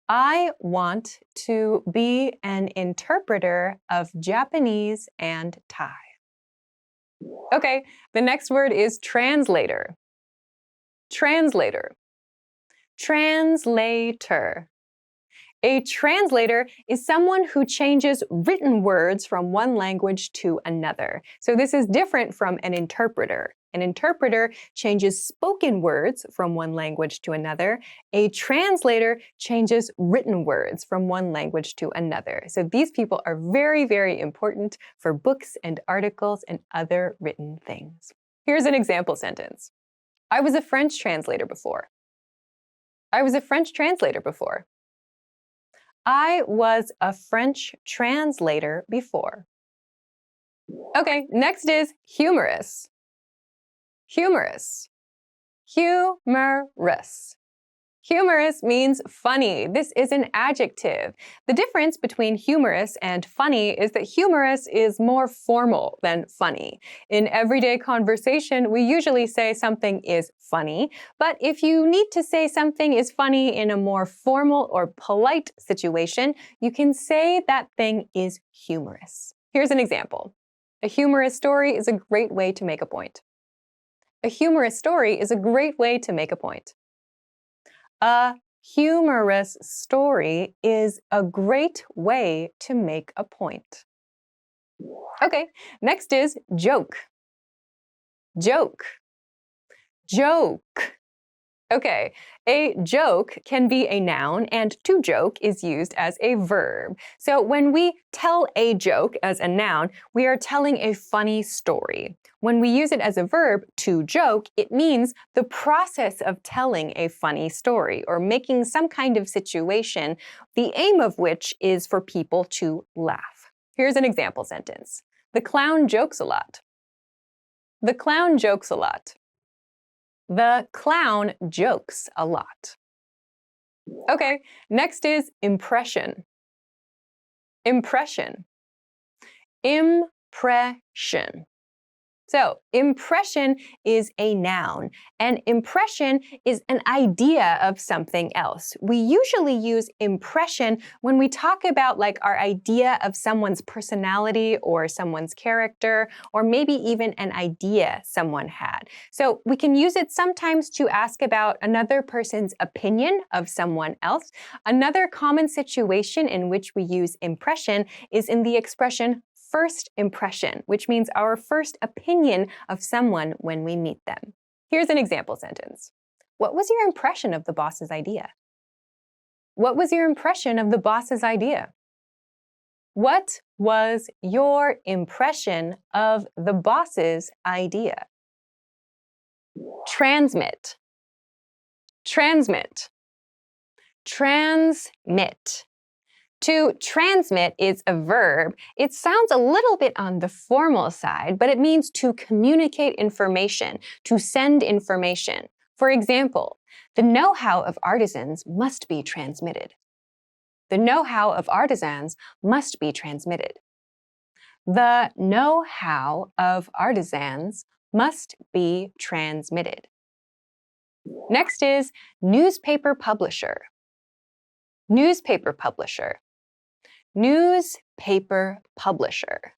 I want to be an interpreter of Japanese and Thai. Okay, the next word is translator. Translator. Translator. A translator is someone who changes written words from one language to another. So this is different from an interpreter. An interpreter changes spoken words from one language to another. A translator changes written words from one language to another. So these people are very, very important for books and articles and other written things. Here's an example sentence. I was a French translator before. I was a French translator before. I was a French translator before. Okay, next is humorous. Humorous. Humorous. Humorous means funny. This is an adjective. The difference between humorous and funny is that humorous is more formal than funny. In everyday conversation, we usually say something is funny, but if you need to say something is funny in a more formal or polite situation, you can say that thing is humorous. Here's an example. A humorous story is a great way to make a point. A humorous story is a great way to make a point. A humorous story is a great way to make a point. Okay, next is joke. Joke. Joke. Okay, a joke can be a noun, and to joke is used as a verb. So when we tell a joke as a noun, we are telling a funny story. When we use it as a verb, to joke, it means the process of telling a funny story or making some kind of situation, the aim of which is for people to laugh. Here's an example sentence. The clown jokes a lot. The clown jokes a lot. The clown jokes a lot. Okay, next is impression. Impression. Impression. So, impression is a noun, and impression is an idea of something else. We usually use impression when we talk about like our idea of someone's personality or someone's character, or maybe even an idea someone had. So, we can use it sometimes to ask about another person's opinion of someone else. Another common situation in which we use impression is in the expression first impression, which means our first opinion of someone when we meet them. Here's an example sentence. What was your impression of the boss's idea? What was your impression of the boss's idea? What was your impression of the boss's idea? Transmit. Transmit. Transmit. To transmit is a verb. It sounds a little bit on the formal side, but it means to communicate information, to send information. For example, the know-how of artisans must be transmitted. The know-how of artisans must be transmitted. The know-how of artisans must be transmitted. Next is newspaper publisher. Newspaper publisher. Newspaper publisher.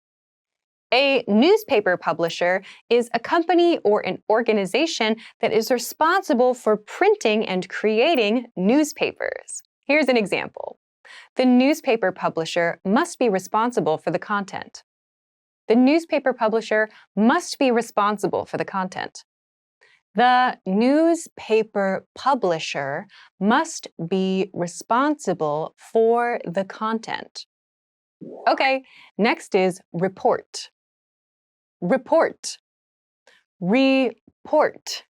A newspaper publisher is a company or an organization that is responsible for printing and creating newspapers. Here's an example. The newspaper publisher must be responsible for the content. The newspaper publisher must be responsible for the content. The newspaper publisher must be responsible for the content. Okay, next is report. Report. Report.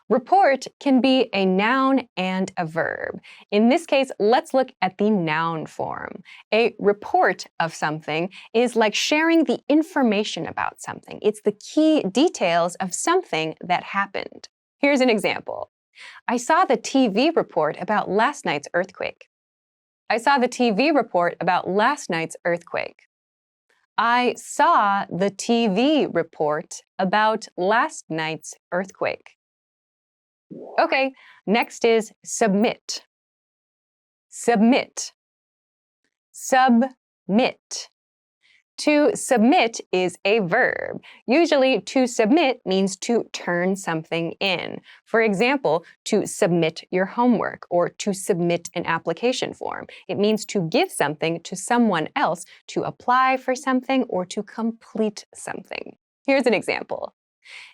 Report can be a noun and a verb. In this case, let's look at the noun form. A report of something is like sharing the information about something. It's the key details of something that happened. Here's an example. I saw the TV report about last night's earthquake. I saw the TV report about last night's earthquake. I saw the TV report about last night's earthquake. Okay, next is submit. Submit. Submit. To submit is a verb. Usually, to submit means to turn something in. For example, to submit your homework or to submit an application form. It means to give something to someone else to apply for something or to complete something. Here's an example.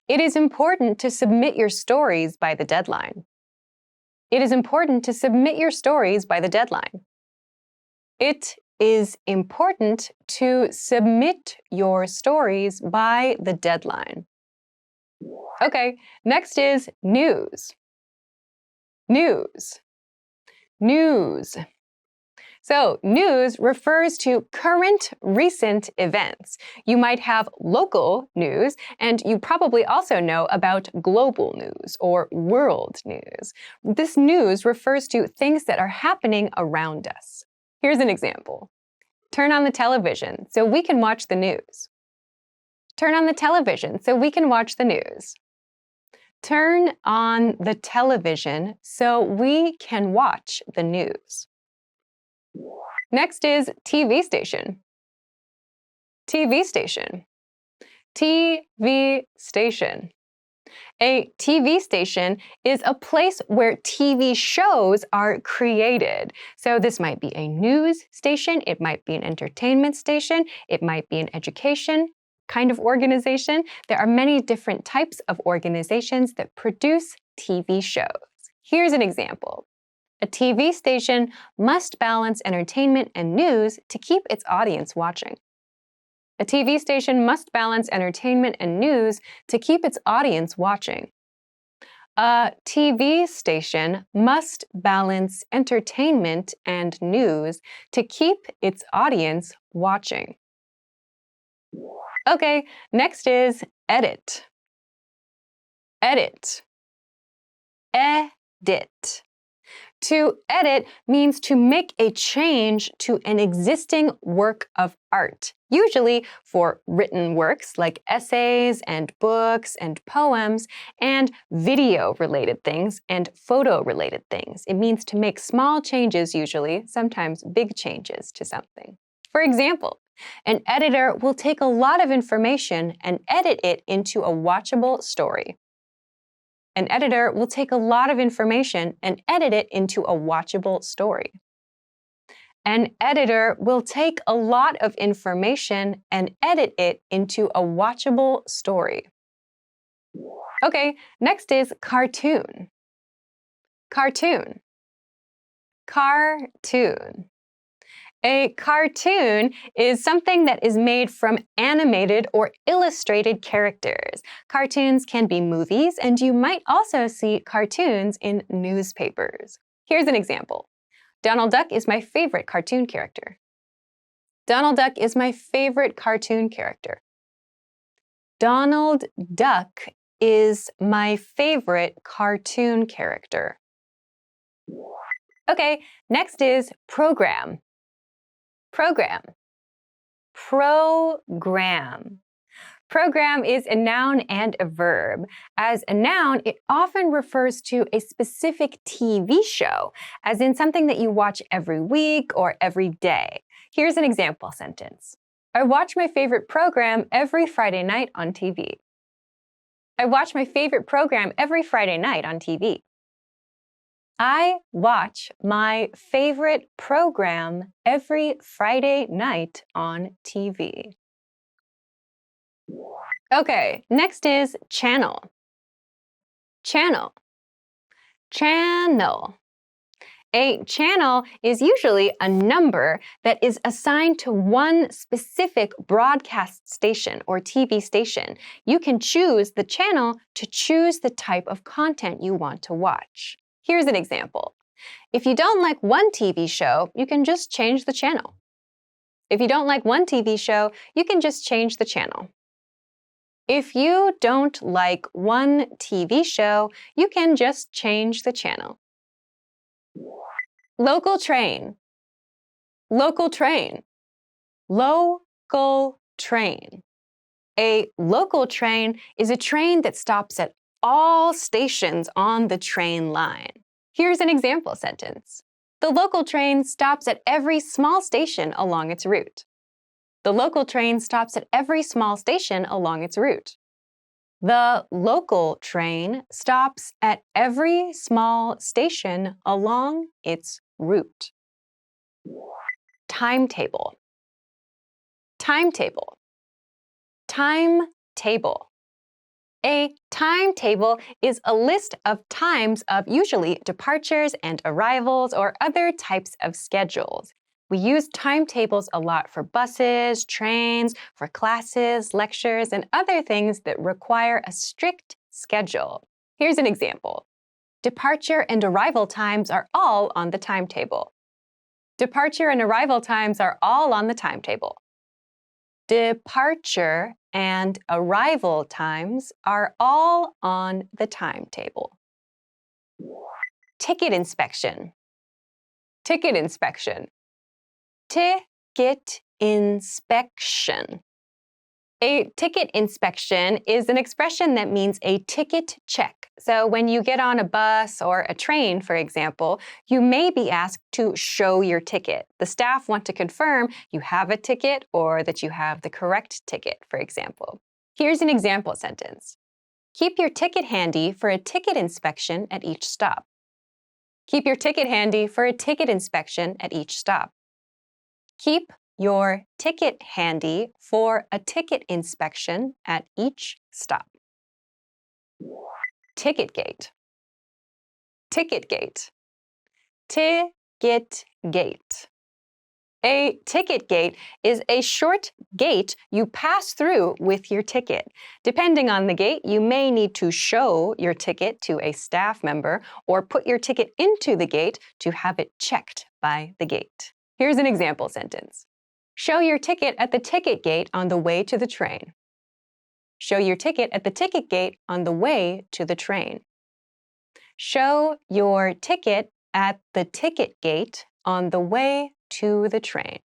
It is important to submit your stories by the deadline. It is important to submit your stories by the deadline. It is important to submit your stories by the deadline. Okay, next is news. News. News. So, news refers to current, recent events. You might have local news, and you probably also know about global news or world news. This news refers to things that are happening around us. Here's an example. Turn on the television so we can watch the news. Turn on the television so we can watch the news. Turn on the television so we can watch the news. Next is TV station. TV station. TV station. A TV station is a place where TV shows are created. So this might be a news station, it might be an entertainment station, it might be an education kind of organization. There are many different types of organizations that produce TV shows. Here's an example. A TV station must balance entertainment and news to keep its audience watching. A TV station must balance entertainment and news to keep its audience watching. A TV station must balance entertainment and news to keep its audience watching. Okay, next is edit. Edit. Edit. To edit means to make a change to an existing work of art, usually for written works like essays and books and poems, and video-related things and photo-related things. It means to make small changes usually, sometimes big changes to something. For example, an editor will take a lot of information and edit it into a watchable story. An editor will take a lot of information and edit it into a watchable story. An editor will take a lot of information and edit it into a watchable story. Okay, next is cartoon. Cartoon. Cartoon. A cartoon is something that is made from animated or illustrated characters. Cartoons can be movies, and you might also see cartoons in newspapers. Here's an example. Donald Duck is my favorite cartoon character. Donald Duck is my favorite cartoon character. Donald Duck is my favorite cartoon character. Okay, next is program. Program. Program. Program is a noun and a verb. As a noun, it often refers to a specific TV show, as in something that you watch every week or every day. Here's an example sentence. I watch my favorite program every Friday night on TV. I watch my favorite program every Friday night on TV. I watch my favorite program every Friday night on TV. Okay, next is channel. Channel. Channel. A channel is usually a number that is assigned to one specific broadcast station or TV station. You can choose the channel to choose the type of content you want to watch. Here's an example. If you don't like one TV show, you can just change the channel. If you don't like one TV show, you can just change the channel. If you don't like one TV show, you can just change the channel. Local train. Local train. Local train. A local train is a train that stops at all stations on the train line. Here's an example sentence. The local train stops at every small station along its route. The local train stops at every small station along its route. The local train stops at every small station along its route. Timetable. Timetable. Timetable. A timetable is a list of times of usually departures and arrivals or other types of schedules. We use timetables a lot for buses, trains, for classes, lectures, and other things that require a strict schedule. Here's an example. Departure and arrival times are all on the timetable. Departure and arrival times are all on the timetable. Departure and arrival times are all on the timetable. Ticket inspection. Ticket inspection. Ticket inspection. A ticket inspection is an expression that means a ticket check. So when you get on a bus or a train, for example, you may be asked to show your ticket. The staff want to confirm you have a ticket or that you have the correct ticket, for example. Here's an example sentence. Keep your ticket handy for a ticket inspection at each stop. Keep your ticket handy for a ticket inspection at each stop. Keep your ticket handy for a ticket inspection at each stop. Ticket gate. Ticket gate. Ticket gate. A ticket gate is a short gate you pass through with your ticket. Depending on the gate, you may need to show your ticket to a staff member or put your ticket into the gate to have it checked by the gate. Here's an example sentence. Show your ticket at the ticket gate on the way to the train. Show your ticket at the ticket gate on the way to the train. Show your ticket at the ticket gate on the way to the train.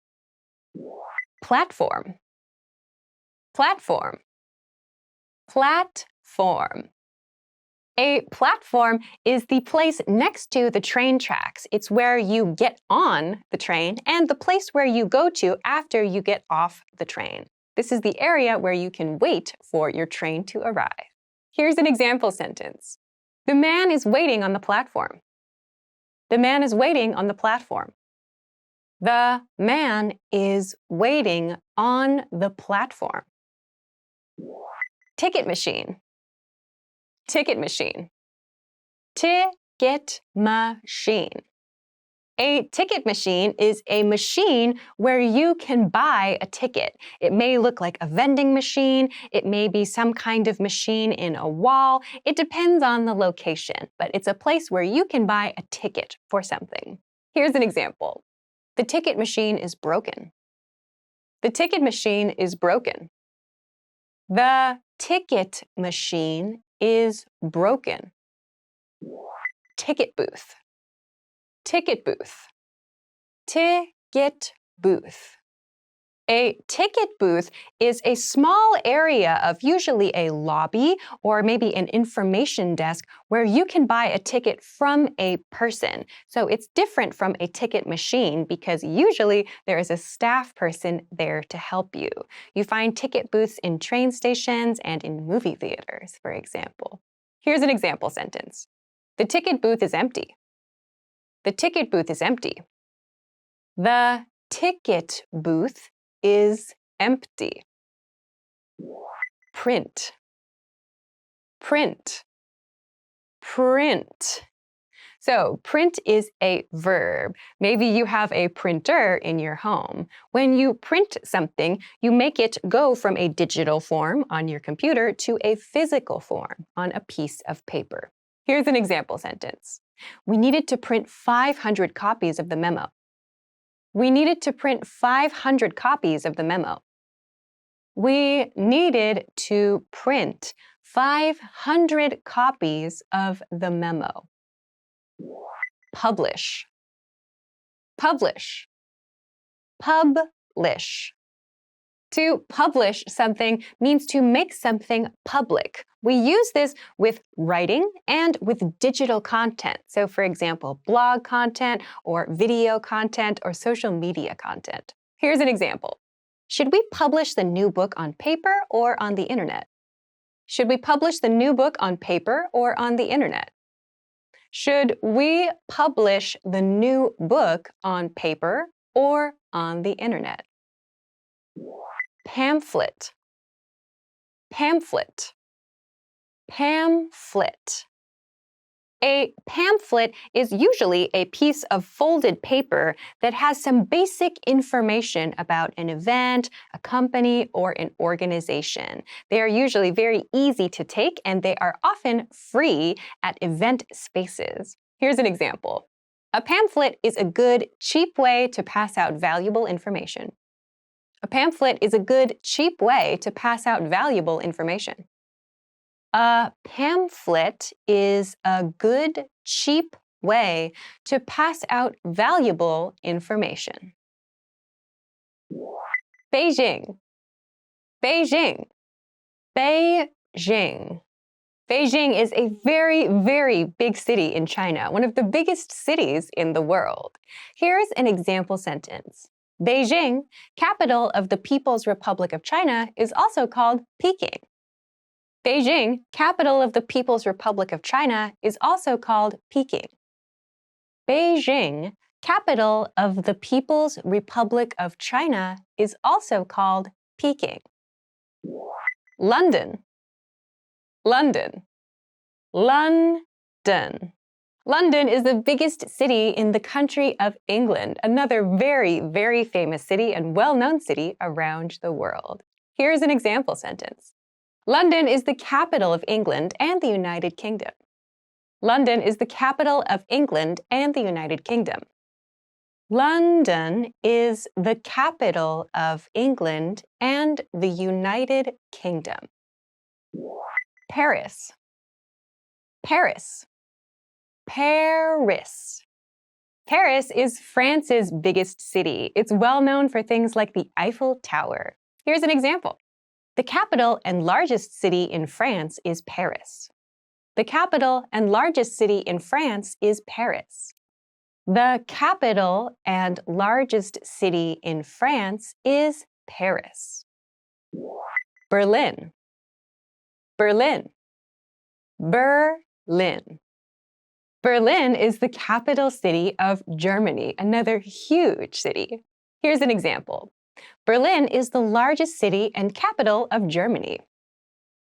Platform. Platform. Platform. A platform is the place next to the train tracks. It's where you get on the train and the place where you go to after you get off the train. This is the area where you can wait for your train to arrive. Here's an example sentence. The man is waiting on the platform. The man is waiting on the platform. The man is waiting on the platform. Ticket machine. Ticket machine. Ticket machine. A ticket machine is a machine where you can buy a ticket. It may look like a vending machine. It may be some kind of machine in a wall. It depends on the location, but it's a place where you can buy a ticket for something. Here's an example. The ticket machine is broken. The ticket machine is broken. The ticket machine is broken. Ticket booth. Ticket booth. Ticket booth. A ticket booth is a small area of usually a lobby or maybe an information desk where you can buy a ticket from a person. So it's different from a ticket machine because usually there is a staff person there to help you. You find ticket booths in train stations and in movie theaters, for example. Here's an example sentence. The ticket booth is empty. The ticket booth is empty. The ticket booth is empty. Print. Print. Print. So, print is a verb. Maybe you have a printer in your home. When you print something, you make it go from a digital form on your computer to a physical form on a piece of paper. Here's an example sentence. We needed to print 500 copies of the memo. We needed to print 500 copies of the memo. We needed to print 500 copies of the memo. Publish. Publish. Publish. To publish something means to make something public. We use this with writing and with digital content. So, for example, blog content or video content or social media content. Here's an example. Should we publish the new book on paper or on the internet? Should we publish the new book on paper or on the internet? Should we publish the new book on paper or on the internet? Pamphlet. Pamphlet. Pamphlet. A pamphlet is usually a piece of folded paper that has some basic information about an event, a company, or an organization. They are usually very easy to take, and they are often free at event spaces. Here's an example. A pamphlet is a good, cheap way to pass out valuable information. A pamphlet is a good, cheap way to pass out valuable information. A pamphlet is a good, cheap way to pass out valuable information. Beijing. Beijing. Beijing. Beijing is a very, very big city in China, one of the biggest cities in the world. Here's an example sentence. Beijing, capital of the People's Republic of China, is also called Peking. Beijing, capital of the People's Republic of China, is also called Peking. Beijing, capital of the People's Republic of China, is also called Peking. London. London. London. London is the biggest city in the country of England, another very, very famous city and well-known city around the world. Here's an example sentence. London is the capital of England and the United Kingdom. London is the capital of England and the United Kingdom. London is the capital of England and the United Kingdom. Paris. Paris. Paris. Paris is France's biggest city. It's well known for things like the Eiffel Tower. Here's an example. The capital and largest city in France is Paris. The capital and largest city in France is Paris. The capital and largest city in France is Paris. Berlin. Berlin. Berlin. Berlin is the capital city of Germany, another huge city. Here's an example. Berlin is the largest city and capital of Germany.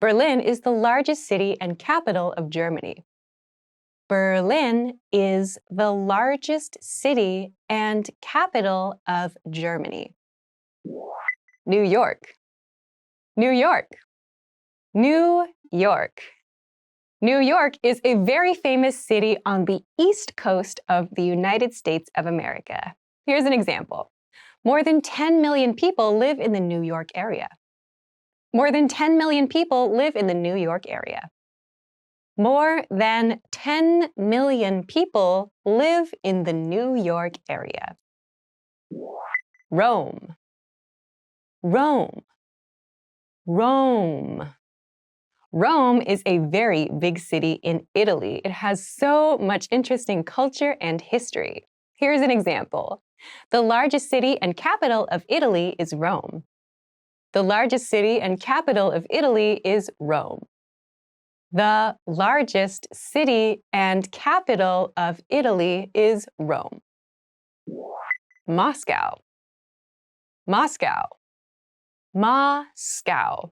Berlin is the largest city and capital of Germany. Berlin is the largest city and capital of Germany. New York. New York. New York. New York is a very famous city on the East Coast of the United States of America. Here's an example. More than 10 million people live in the New York area. More than 10 million people live in the New York area. More than 10 million people live in the New York area. Rome. Rome. Rome. Rome is a very big city in Italy. It has so much interesting culture and history. Here's an example. The largest city and capital of Italy is Rome. The largest city and capital of Italy is Rome. The largest city and capital of Italy is Rome. Moscow. Moscow. Moscow.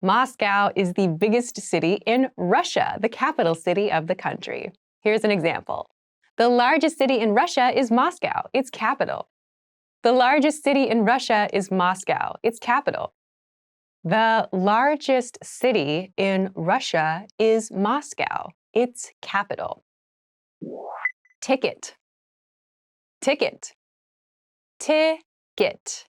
Moscow is the biggest city in Russia, the capital city of the country. Here's an example. The largest city in Russia is Moscow, its capital. The largest city in Russia is Moscow, its capital. The largest city in Russia is Moscow, its capital. Ticket. Ticket. Ticket.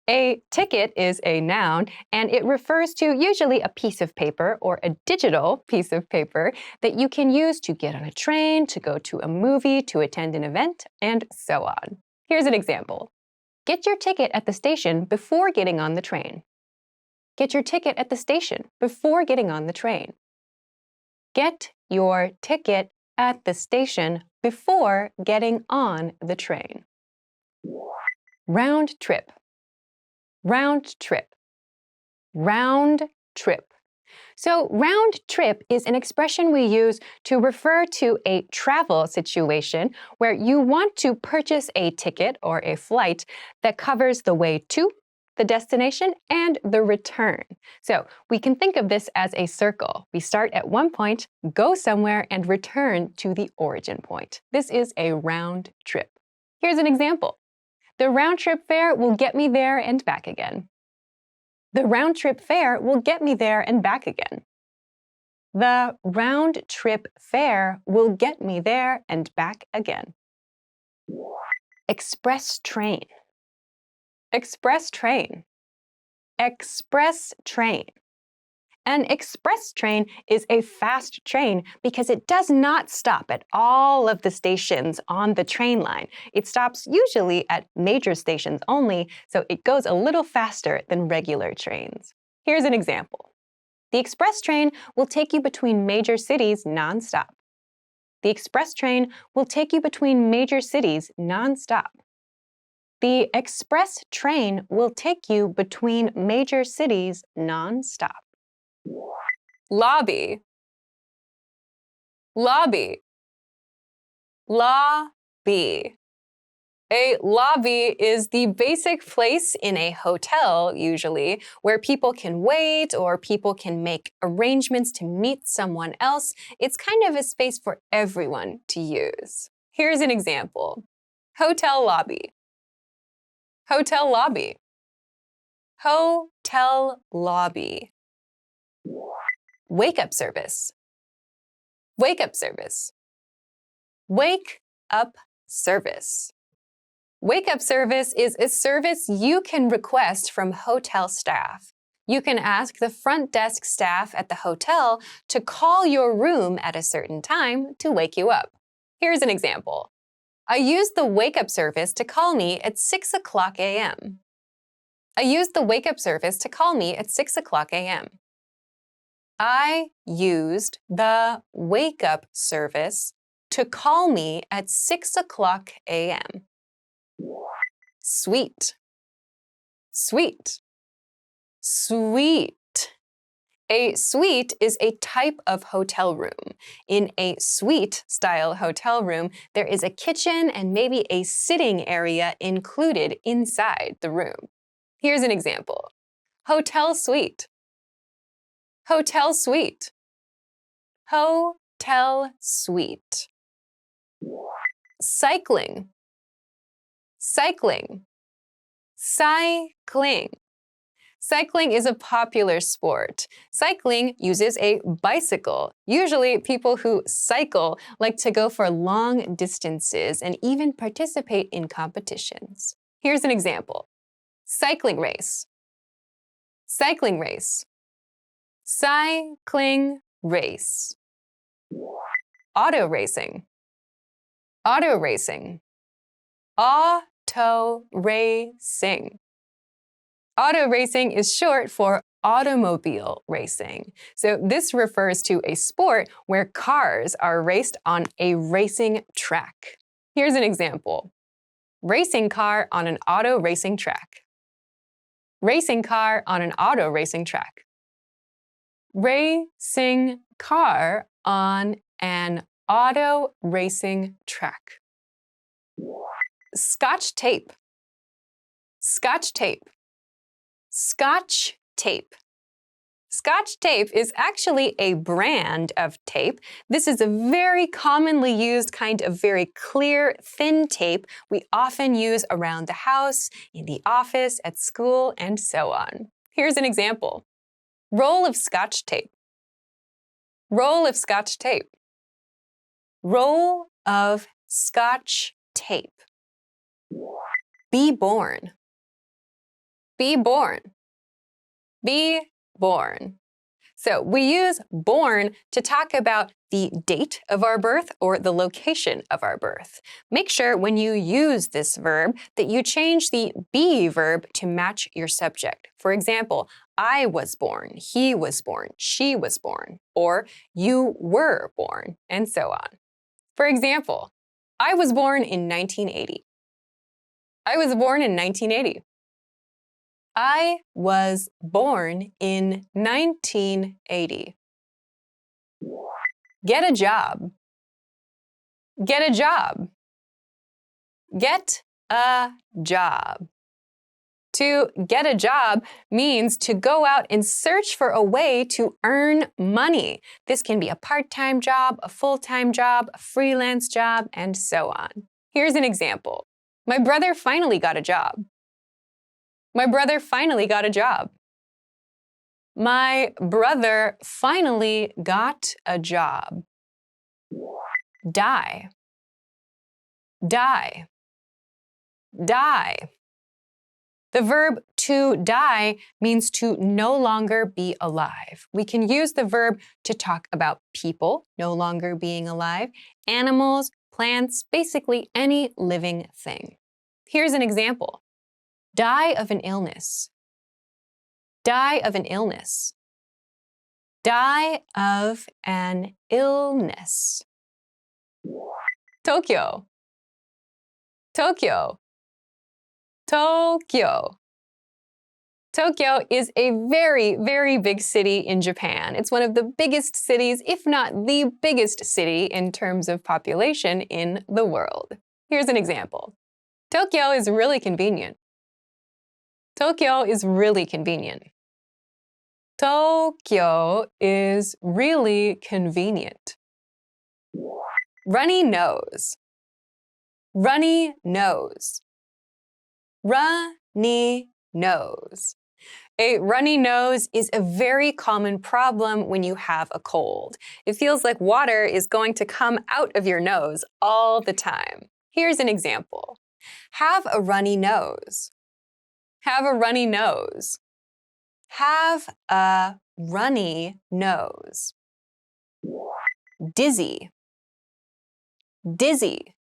A ticket is a noun, and it refers to usually a piece of paper or a digital piece of paper that you can use to get on a train, to go to a movie, to attend an event, and so on. Here's an example. Get your ticket at the station before getting on the train. Get your ticket at the station before getting on the train. Get your ticket at the station before getting on the train. Round trip. Round trip. Round trip. So round trip is an expression we use to refer to a travel situation where you want to purchase a ticket or a flight that covers the way to the destination and the return. So we can think of this as a circle. We start at one point, go somewhere, and return to the origin point. This is a round trip. Here's an example. The round trip fare will get me there and back again. The round trip fare will get me there and back again. The round trip fare will get me there and back again. Express train. Express train. Express train. An express train is a fast train because it does not stop at all of the stations on the train line. It stops usually at major stations only, so it goes a little faster than regular trains. Here's an example. The express train will take you between major cities nonstop. The express train will take you between major cities nonstop. The express train will take you between major cities nonstop. Lobby. Lobby. Lobby. A lobby is the basic place in a hotel, usually, where people can wait or people can make arrangements to meet someone else. It's kind of a space for everyone to use. Here's an example. Hotel lobby. Hotel lobby. Hotel lobby. Wake up service. Wake up service. Wake up service. Wake up service is a service you can request from hotel staff. You can ask the front desk staff at the hotel to call your room at a certain time to wake you up. Here's an example. I used the wake up service to call me at 6 o'clock a.m. I used the wake up service to call me at 6 o'clock a.m. I used the wake up service to call me at 6 o'clock a.m. Suite. Suite. Suite. A suite is a type of hotel room. In a suite-style hotel room, there is a kitchen and maybe a sitting area included inside the room. Here's an example. Hotel suite. Hotel suite. Hotel suite. Cycling. Cycling. Cycling. Cycling is a popular sport. Cycling uses a bicycle. Usually, people who cycle like to go for long distances and even participate in competitions. Here's an example. Cycling race. Cycling race. Cycling race. Auto racing. Auto racing. Auto racing. Auto racing is short for automobile racing. So this refers to a sport where cars are raced on a racing track. Here's an example. Racing car on an auto racing track. Racing car on an auto racing track. Racing car on an auto racing track. Scotch tape. Scotch tape. Scotch tape. Scotch tape is actually a brand of tape. This is a very commonly used kind of very clear, thin tape we often use around the house, in the office, at school, and so on. Here's an example. Roll of Scotch tape. Roll of Scotch tape. Roll of Scotch tape. Be born. Be born. Be born. So we use born to talk about the date of our birth or the location of our birth. Make sure when you use this verb that you change the be verb to match your subject. For example, I was born, he was born, she was born, or you were born, and so on. For example, I was born in 1980. I was born in 1980. I was born in 1980. Get a job. Get a job. Get a job. To get a job means to go out and search for a way to earn money. This can be a part-time job, a full-time job, a freelance job, and so on. Here's an example. My brother finally got a job. My brother finally got a job. My brother finally got a job. Die. Die. Die. The verb to die means to no longer be alive. We can use the verb to talk about people no longer being alive, animals, plants, basically any living thing. Here's an example. Die of an illness. Die of an illness. Die of an illness. Tokyo. Tokyo. Tokyo. Tokyo is a very, very big city in Japan. It's one of the biggest cities, if not the biggest city in terms of population in the world. Here's an example. Tokyo is really convenient. Tokyo is really convenient. Tokyo is really convenient. Runny nose. Runny nose. Runny nose. A runny nose is a very common problem when you have a cold. It feels like water is going to come out of your nose all the time. Here's an example. Have a runny nose. Have a runny nose. Have a runny nose. Dizzy. Dizzy.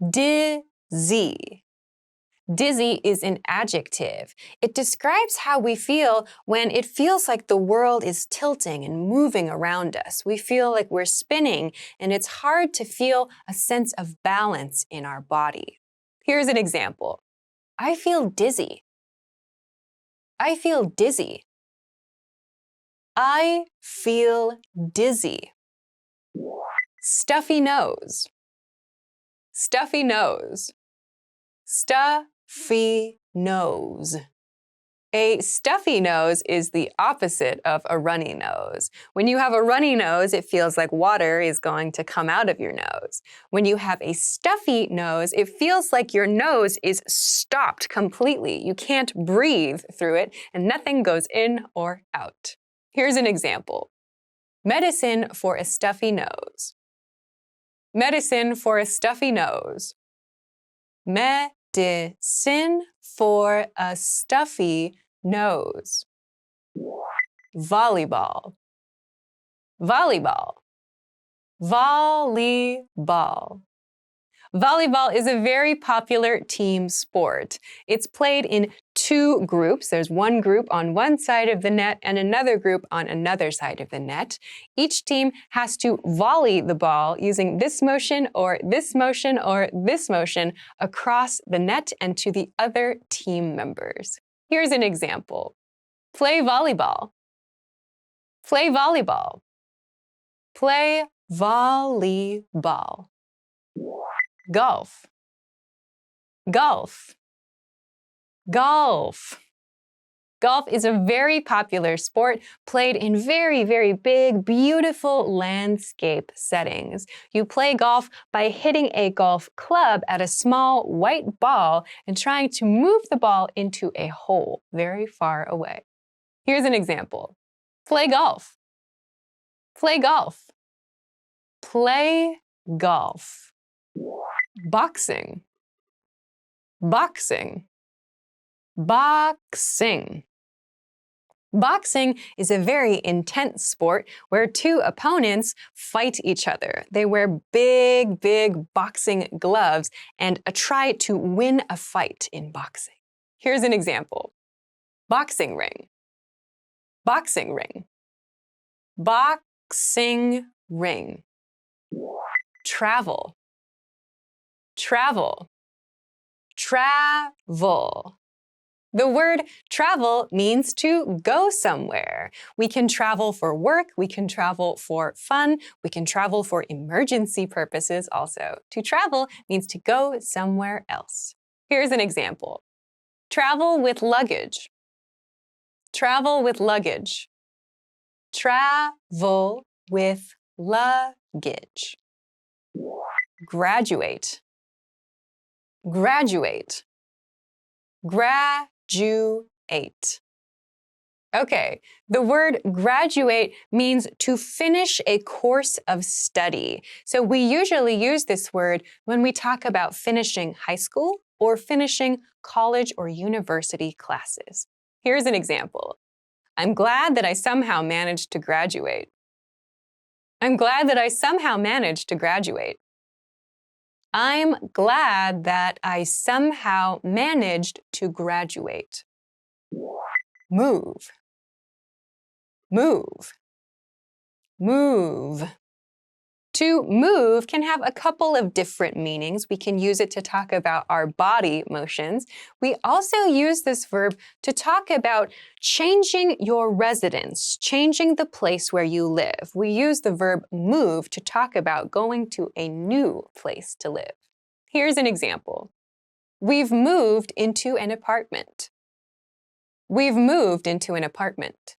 Dizzy. Dizzy is an adjective. It describes how we feel when it feels like the world is tilting and moving around us. We feel like we're spinning, and it's hard to feel a sense of balance in our body. Here's an example. I feel dizzy. I feel dizzy. I feel dizzy. Stuffy nose. Stuffy nose. Stuffy nose. A stuffy nose is the opposite of a runny nose. When you have a runny nose, it feels like water is going to come out of your nose. When you have a stuffy nose, it feels like your nose is stopped completely. You can't breathe through it, and nothing goes in or out. Here's an example. Medicine for a stuffy nose. Medicine for a stuffy nose. Medicine for a stuffy nose. Volleyball. Volleyball. Volleyball. Volleyball is a very popular team sport. It's played in two groups. There's one group on one side of the net and another group on another side of the net. Each team has to volley the ball using this motion or this motion or this motion across the net and to the other team members. Here's an example. Play volleyball. Play volleyball. Play volleyball. Golf. Golf. Golf. Golf is a very popular sport played in very, very big, beautiful landscape settings. You play golf by hitting a golf club at a small white ball and trying to move the ball into a hole very far away. Here's an example. Play golf. Play golf. Play golf. Boxing. Boxing. Boxing. Boxing is a very intense sport where two opponents fight each other. They wear big, big boxing gloves and try to win a fight in boxing. Here's an example. Boxing ring. Boxing ring. Boxing ring. Travel. Travel. Travel. The word travel means to go somewhere. We can travel for work, we can travel for fun, we can travel for emergency purposes also. To travel means to go somewhere else. Here's an example. Travel with luggage. Travel with luggage. Travel with luggage. Graduate. Graduate. Graduate. Okay, the word graduate means to finish a course of study. So we usually use this word when we talk about finishing high school or finishing college or university classes. Here's an example. I'm glad that I somehow managed to graduate. I'm glad that I somehow managed to graduate. I'm glad that I somehow managed to graduate. Move. Move. Move. To move can have a couple of different meanings. We can use it to talk about our body motions. We also use this verb to talk about changing your residence, changing the place where you live. We use the verb move to talk about going to a new place to live. Here's an example. We've moved into an apartment. We've moved into an apartment.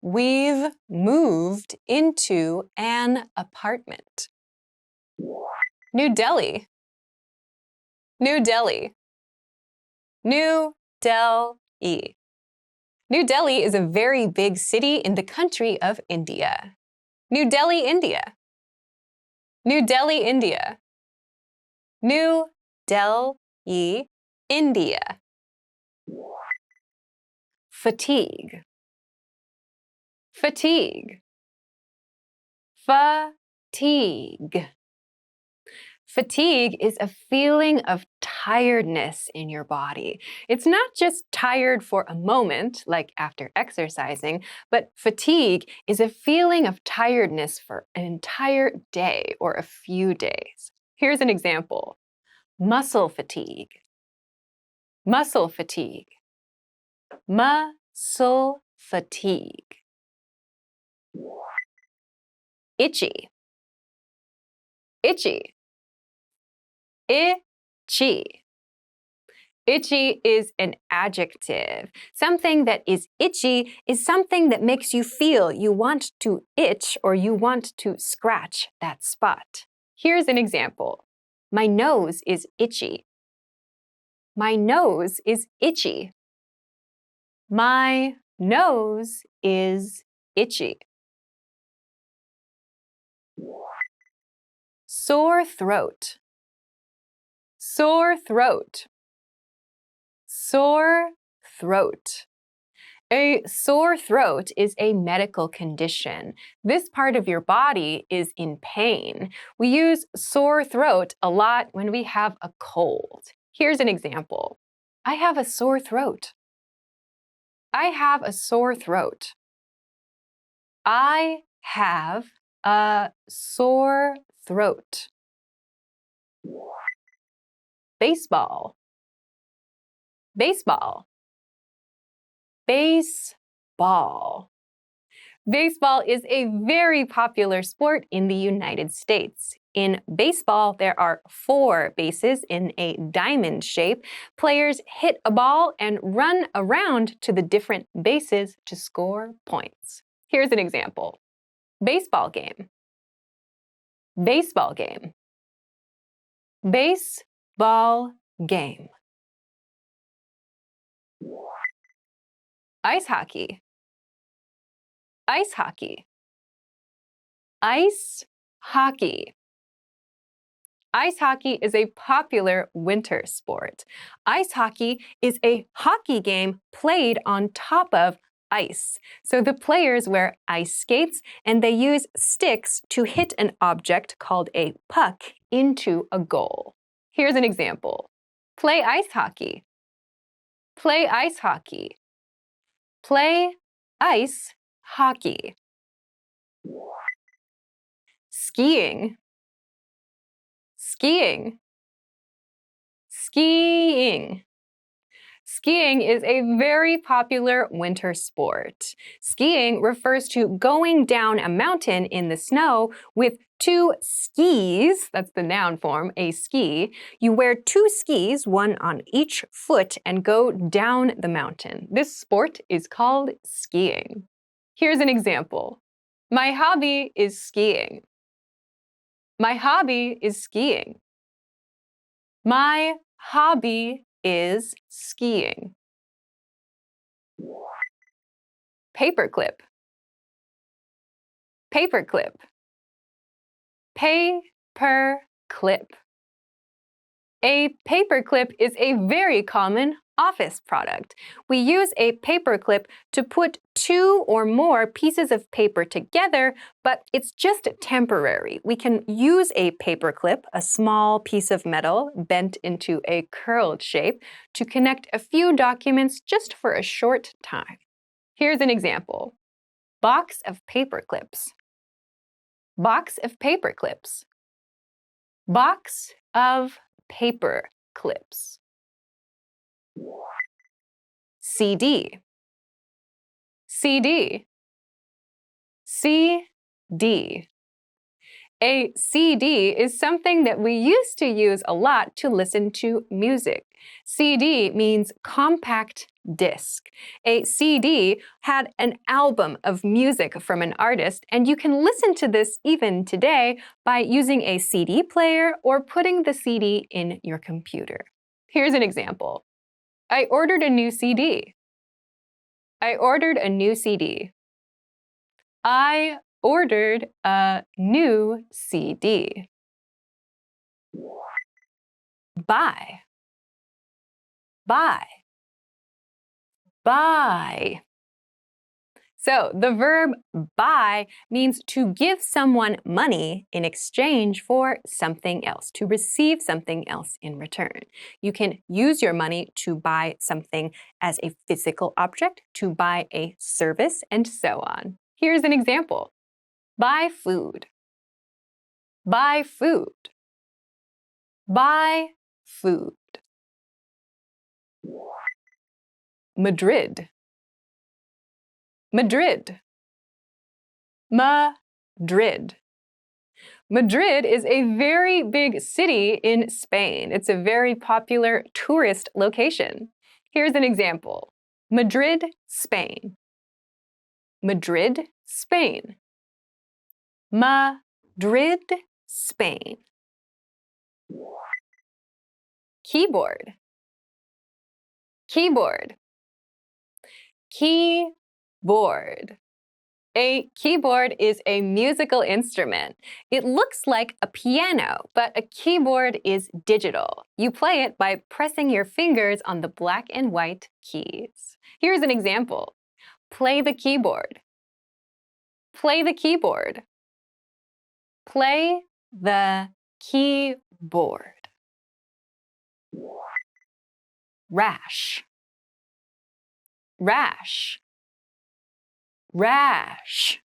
We've moved into an apartment. New Delhi. New Delhi. New Delhi. New Delhi is a very big city in the country of India. New Delhi, India. New Delhi, India. New Delhi, India. Fatigue. Fatigue. Fatigue. Fatigue is a feeling of tiredness in your body. It's not just tired for a moment, like after exercising, but fatigue is a feeling of tiredness for an entire day or a few days. Here's an example. Muscle fatigue. Muscle fatigue. Muscle fatigue. Itchy. Itchy. Itchy. Itchy is an adjective. Something that is itchy is something that makes you feel you want to itch or you want to scratch that spot. Here's an example. My nose is itchy. My nose is itchy. My nose is itchy. Sore throat. Sore throat. Sore throat. A sore throat is a medical condition. This part of your body is in pain. We use sore throat a lot when we have a cold. Here's an example. I have a sore throat. I have a sore throat. I have a sore throat. Baseball. Baseball. Baseball. Baseball is a very popular sport in the United States. In baseball, there are 4 bases in a diamond shape. Players hit a ball and run around to the different bases to score points. Here's an example. Baseball game. Baseball game. Baseball game. Ice hockey. Ice hockey. Ice hockey. Ice hockey is a popular winter sport. Ice hockey is a hockey game played on top of ice. So the players wear ice skates and they use sticks to hit an object called a puck into a goal. Here's an example. Play ice hockey. Play ice hockey. Play ice hockey. Skiing. Skiing. Skiing. Skiing is a very popular winter sport. Skiing refers to going down a mountain in the snow with 2 skis, that's the noun form, a ski. You wear 2 skis, one on each foot, and go down the mountain. This sport is called skiing. Here's an example. My hobby is skiing. My hobby is skiing. My hobby is skiing. Paperclip. Paperclip. Paperclip. A paperclip is a very common office product. We use a paperclip to put 2 or more pieces of paper together, but it's just temporary. We can use a paperclip, a small piece of metal bent into a curled shape, to connect a few documents just for a short time. Here's an example. Box of paperclips. Box of paperclips. Box of paper clips. CD. CD. CD. A CD is something that we used to use a lot to listen to music. CD means compact disc. A CD had an album of music from an artist, and you can listen to this even today by using a CD player or putting the CD in your computer. Here's an example. I ordered a new CD. I ordered a new CD. I ordered a new CD. Buy. Buy. Buy. So the verb buy means to give someone money in exchange for something else, to receive something else in return. You can use your money to buy something as a physical object, to buy a service, and so on. Here's an example. Buy food. Buy food. Buy food. Madrid. Madrid. Madrid. Madrid is a very big city in Spain. It's a very popular tourist location. Here's an example. Madrid, Spain. Madrid, Spain. Madrid, Spain. Keyboard. Keyboard. Keyboard. A keyboard is a musical instrument. It looks like a piano, but a keyboard is digital. You play it by pressing your fingers on the black and white keys. Here's an example. Play the keyboard. Play the keyboard. Play the keyboard. Rash. Rash. Rash.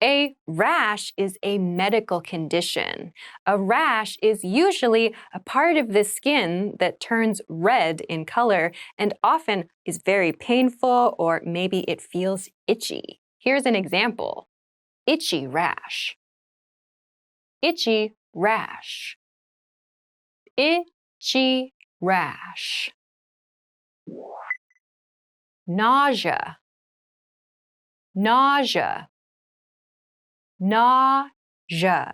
A rash is a medical condition. A rash is usually a part of the skin that turns red in color and often is very painful, or maybe it feels itchy. Here's an example. Itchy rash. itchy rash. Itchy rash. Nausea. Nausea. Nausea.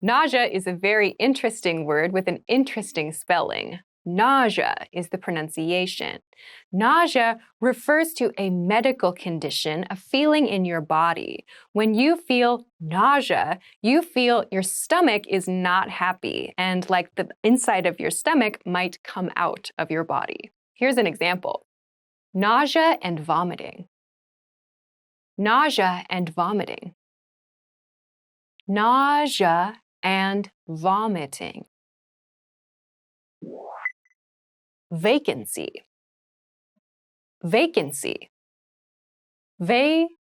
Nausea is a very interesting word with an interesting spelling. Nausea is the pronunciation. Nausea refers to a medical condition, a feeling in your body. When you feel nausea, you feel your stomach is not happy, and like the inside of your stomach might come out of your body. Here's an example. Nausea and vomiting. Nausea and vomiting. Nausea and vomiting. Vacancy. Vacancy. Vacancy.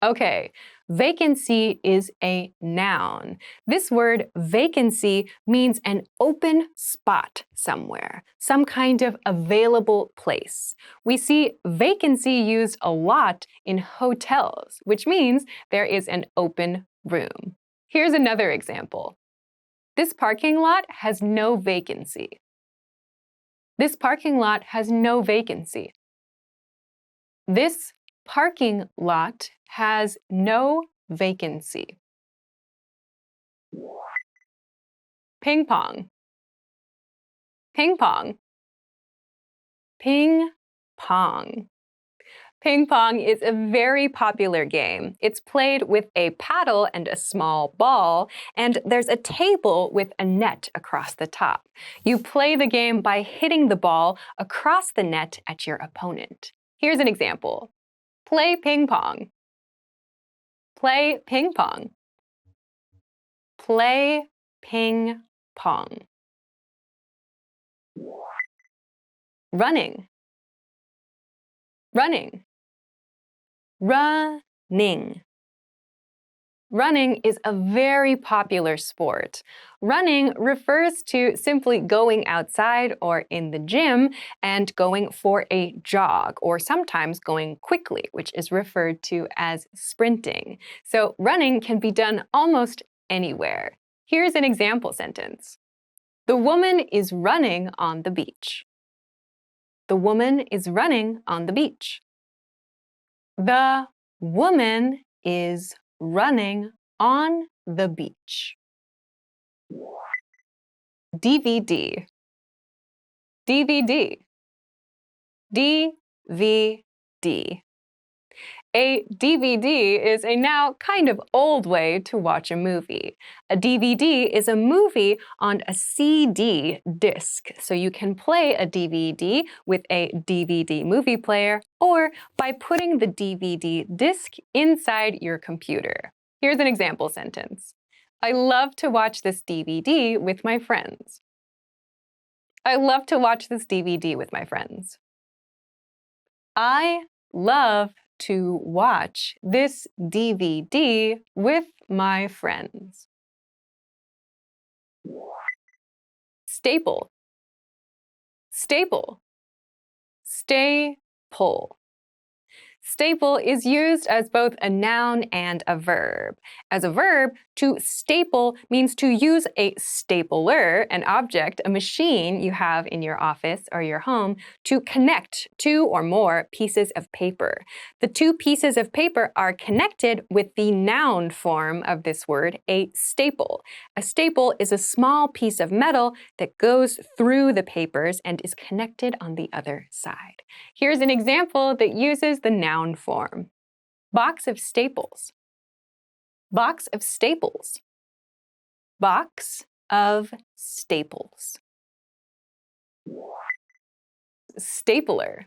Okay, vacancy is a noun. This word vacancy means an open spot somewhere, some kind of available place. We see vacancy used a lot in hotels, which means there is an open room. Here's another example. This parking lot has no vacancy. This parking lot has no vacancy. This parking lot has no vacancy. Ping pong. Ping pong. Ping pong. Ping pong is a very popular game. It's played with a paddle and a small ball, and there's a table with a net across the top. You play the game by hitting the ball across the net at your opponent. Here's an example. Play ping pong. Play ping pong. Play ping pong. Running. Running. Running. Running is a very popular sport. Running refers to simply going outside or in the gym and going for a jog, or sometimes going quickly, which is referred to as sprinting. So running can be done almost anywhere. Here's an example sentence. The woman is running on the beach. The woman is running on the beach. The woman is running on the beach. DVD. DVD. DVD. A DVD is a now kind of old way to watch a movie. A DVD is a movie on a CD disc, so you can play a DVD with a DVD movie player or by putting the DVD disc inside your computer. Here's an example sentence. I love to watch this DVD with my friends. I love to watch this DVD with my friends. I love to watch this DVD with my friends. Staple. Staple. Staple. Staple is used as both a noun and a verb. As a verb, to staple means to use a stapler, an object, a machine you have in your office or your home, to connect two or more pieces of paper. The two pieces of paper are connected with the noun form of this word, a staple. A staple is a small piece of metal that goes through the papers and is connected on the other side. Here's an example that uses the noun form. Box of staples. Box of staples. Box of staples. Stapler.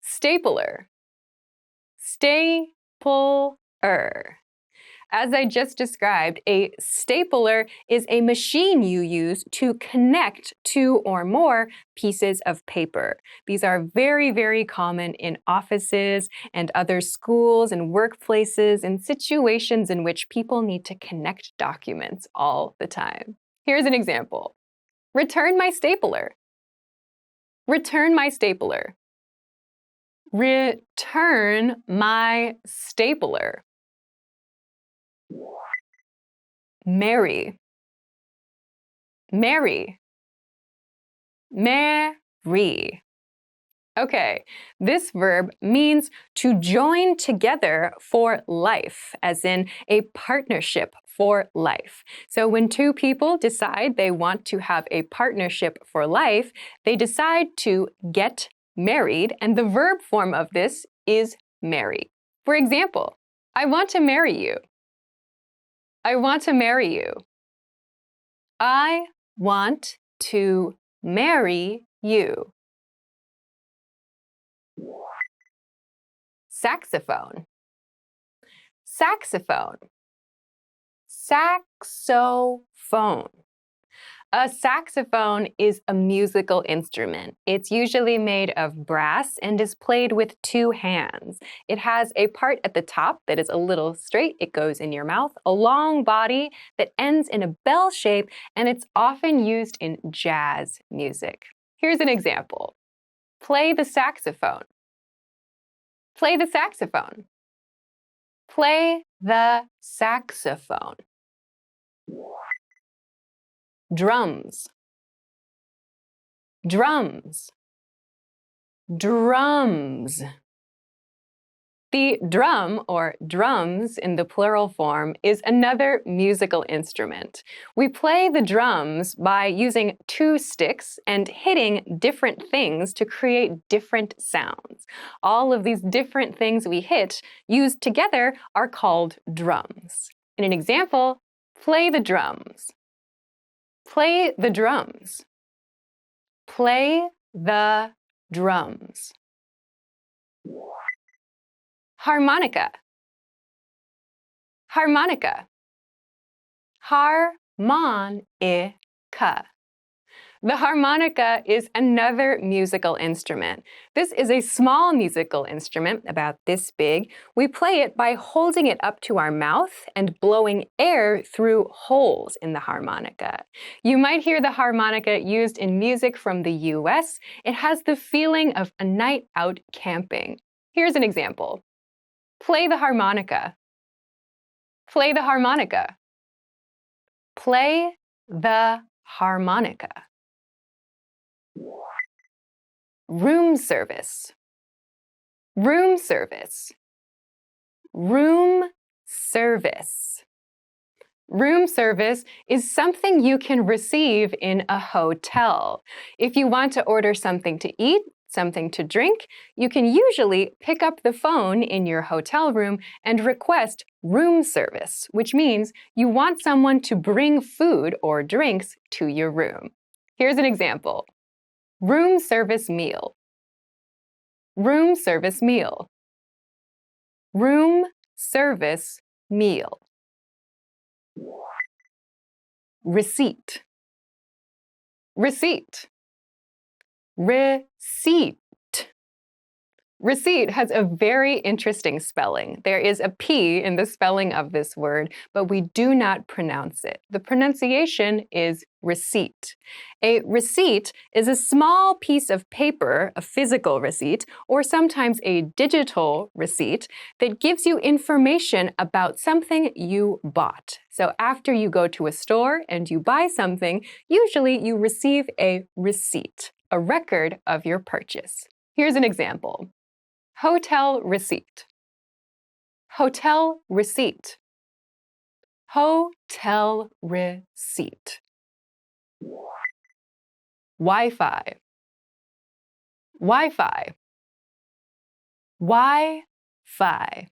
Stapler. Stapler. As I just described, a stapler is a machine you use to connect two or more pieces of paper. These are very, very common in offices and other schools and workplaces and situations in which people need to connect documents all the time. Here's an example. Return my stapler. Return my stapler. Return my stapler. marry, marry, marry. Okay, this verb means to join together for life, as in a partnership for life. So when two people decide they want to have a partnership for life, they decide to get married, and the verb form of this is marry. For example, I want to marry you. I want to marry you. I want to marry you. Saxophone, saxophone, saxophone. A saxophone is a musical instrument. It's usually made of brass and is played with two hands. It has a part at the top that is a little straight. It goes in your mouth, a long body that ends in a bell shape, and it's often used in jazz music. Here's an example. Play the saxophone. Play the saxophone. Play the saxophone. Drums, drums, drums. The drum, or drums in the plural form, is another musical instrument. We play the drums by using two sticks and hitting different things to create different sounds. All of these different things we hit, used together, are called drums. In an example, play the drums. Play the drums. Play the drums. Harmonica, harmonica, harmonica. The harmonica is another musical instrument. This is a small musical instrument, about this big. We play it by holding it up to our mouth and blowing air through holes in the harmonica. You might hear the harmonica used in music from the US. It has the feeling of a night out camping. Here's an example. Play the harmonica. Play the harmonica. Play the harmonica. Room service, room service, room service. Room service is something you can receive in a hotel. If you want to order something to eat, something to drink, you can usually pick up the phone in your hotel room and request room service, which means you want someone to bring food or drinks to your room. Here's an example. Room service meal. Room service meal. Room service meal. Receipt. Receipt. Receipt. Receipt has a very interesting spelling. There is a P in the spelling of this word, but we do not pronounce it. The pronunciation is receipt. A receipt is a small piece of paper, a physical receipt, or sometimes a digital receipt that gives you information about something you bought. So after you go to a store and you buy something, usually you receive a receipt, a record of your purchase. Here's an example. Hotel receipt. Hotel receipt. Hotel receipt. Wi-Fi. Wi-Fi. Wi-Fi.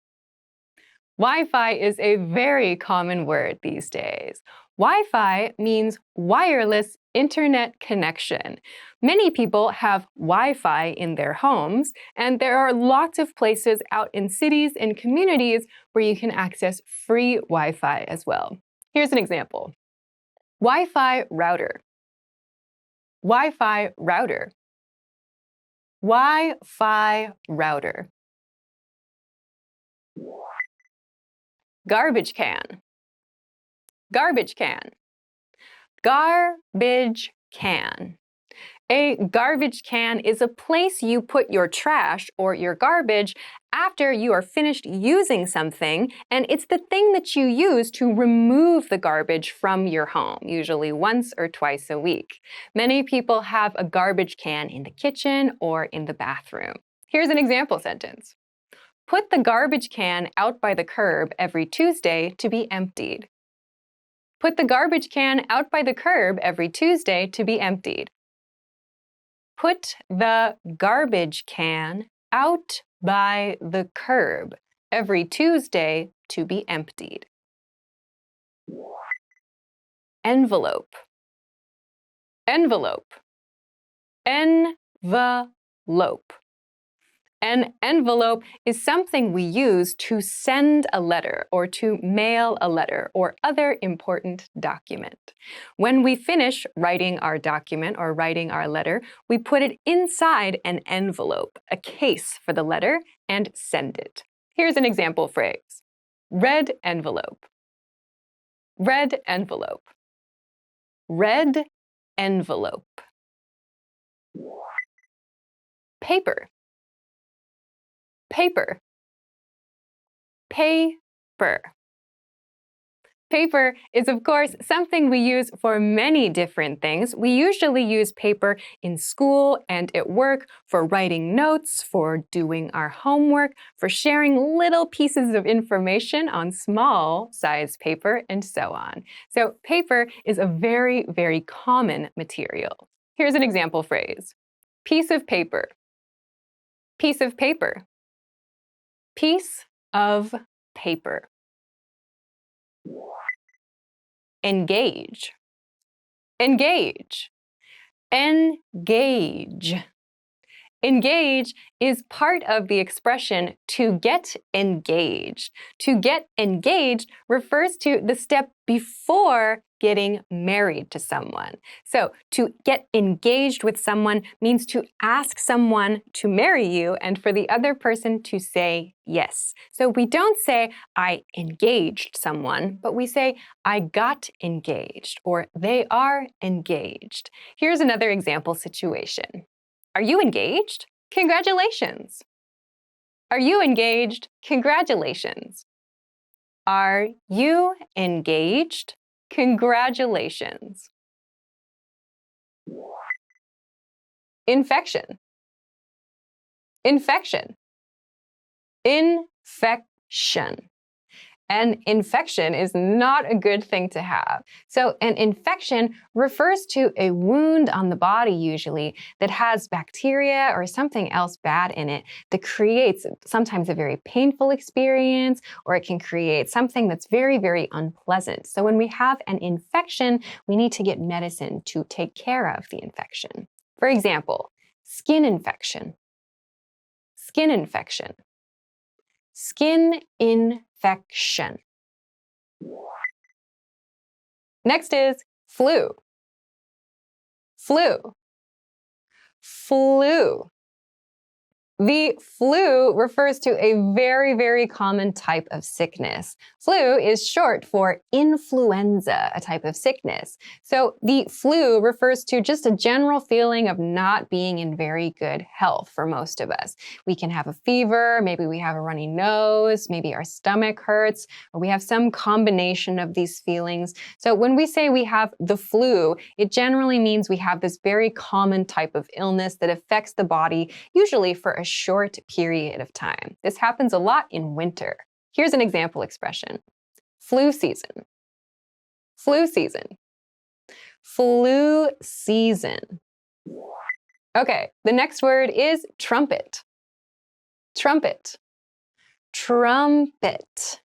Wi-Fi is a very common word these days. Wi-Fi means wireless internet connection. Many people have Wi-Fi in their homes, and there are lots of places out in cities and communities where you can access free Wi-Fi as well. Here's an example. Wi-Fi router. Wi-Fi router. Wi-Fi router. Garbage can. Garbage can. Garbage can. A garbage can is a place you put your trash or your garbage after you are finished using something, and it's the thing that you use to remove the garbage from your home, usually once or twice a week. Many people have a garbage can in the kitchen or in the bathroom. Here's an example sentence. Put the garbage can out by the curb every Tuesday to be emptied. Put the garbage can out by the curb every Tuesday to be emptied. Put the garbage can out by the curb every Tuesday to be emptied. Envelope. Envelope. Envelope. An envelope is something we use to send a letter or to mail a letter or other important document. When we finish writing our document or writing our letter, we put it inside an envelope, a case for the letter, and send it. Here's an example phrase. Red envelope. Red envelope. Red envelope. Paper. Paper. Paper. Paper is, of course, something we use for many different things. We usually use paper in school and at work for writing notes, for doing our homework, for sharing little pieces of information on small-sized paper, and so on. So paper is a very, very common material. Here's an example phrase. Piece of paper. Piece of paper. Piece of paper. Engage. Engage. Engage. Engage is part of the expression to get engaged. To get engaged refers to the step before getting married to someone. So to get engaged with someone means to ask someone to marry you and for the other person to say yes. So we don't say, I engaged someone, but we say, I got engaged, or they are engaged. Here's another example situation. Are you engaged? Congratulations. Are you engaged? Congratulations. Are you engaged? Congratulations. Infection. Infection. Infection. An infection is not a good thing to have. So an infection refers to a wound on the body usually that has bacteria or something else bad in it that creates sometimes a very painful experience, or it can create something that's very, very unpleasant. So when we have an infection, we need to get medicine to take care of the infection. For example, skin infection. Skin infection. Skin infection. Next is flu. Flu. Flu. The flu refers to a very, very common type of sickness. Flu is short for influenza, a type of sickness. So the flu refers to just a general feeling of not being in very good health for most of us. We can have a fever, maybe we have a runny nose, maybe our stomach hurts, or we have some combination of these feelings. So when we say we have the flu, it generally means we have this very common type of illness that affects the body, usually for a short period of time. This happens a lot in winter. Here's an example expression. Flu season. Flu season. Flu season. Okay, the next word is trumpet. Trumpet. Trumpet.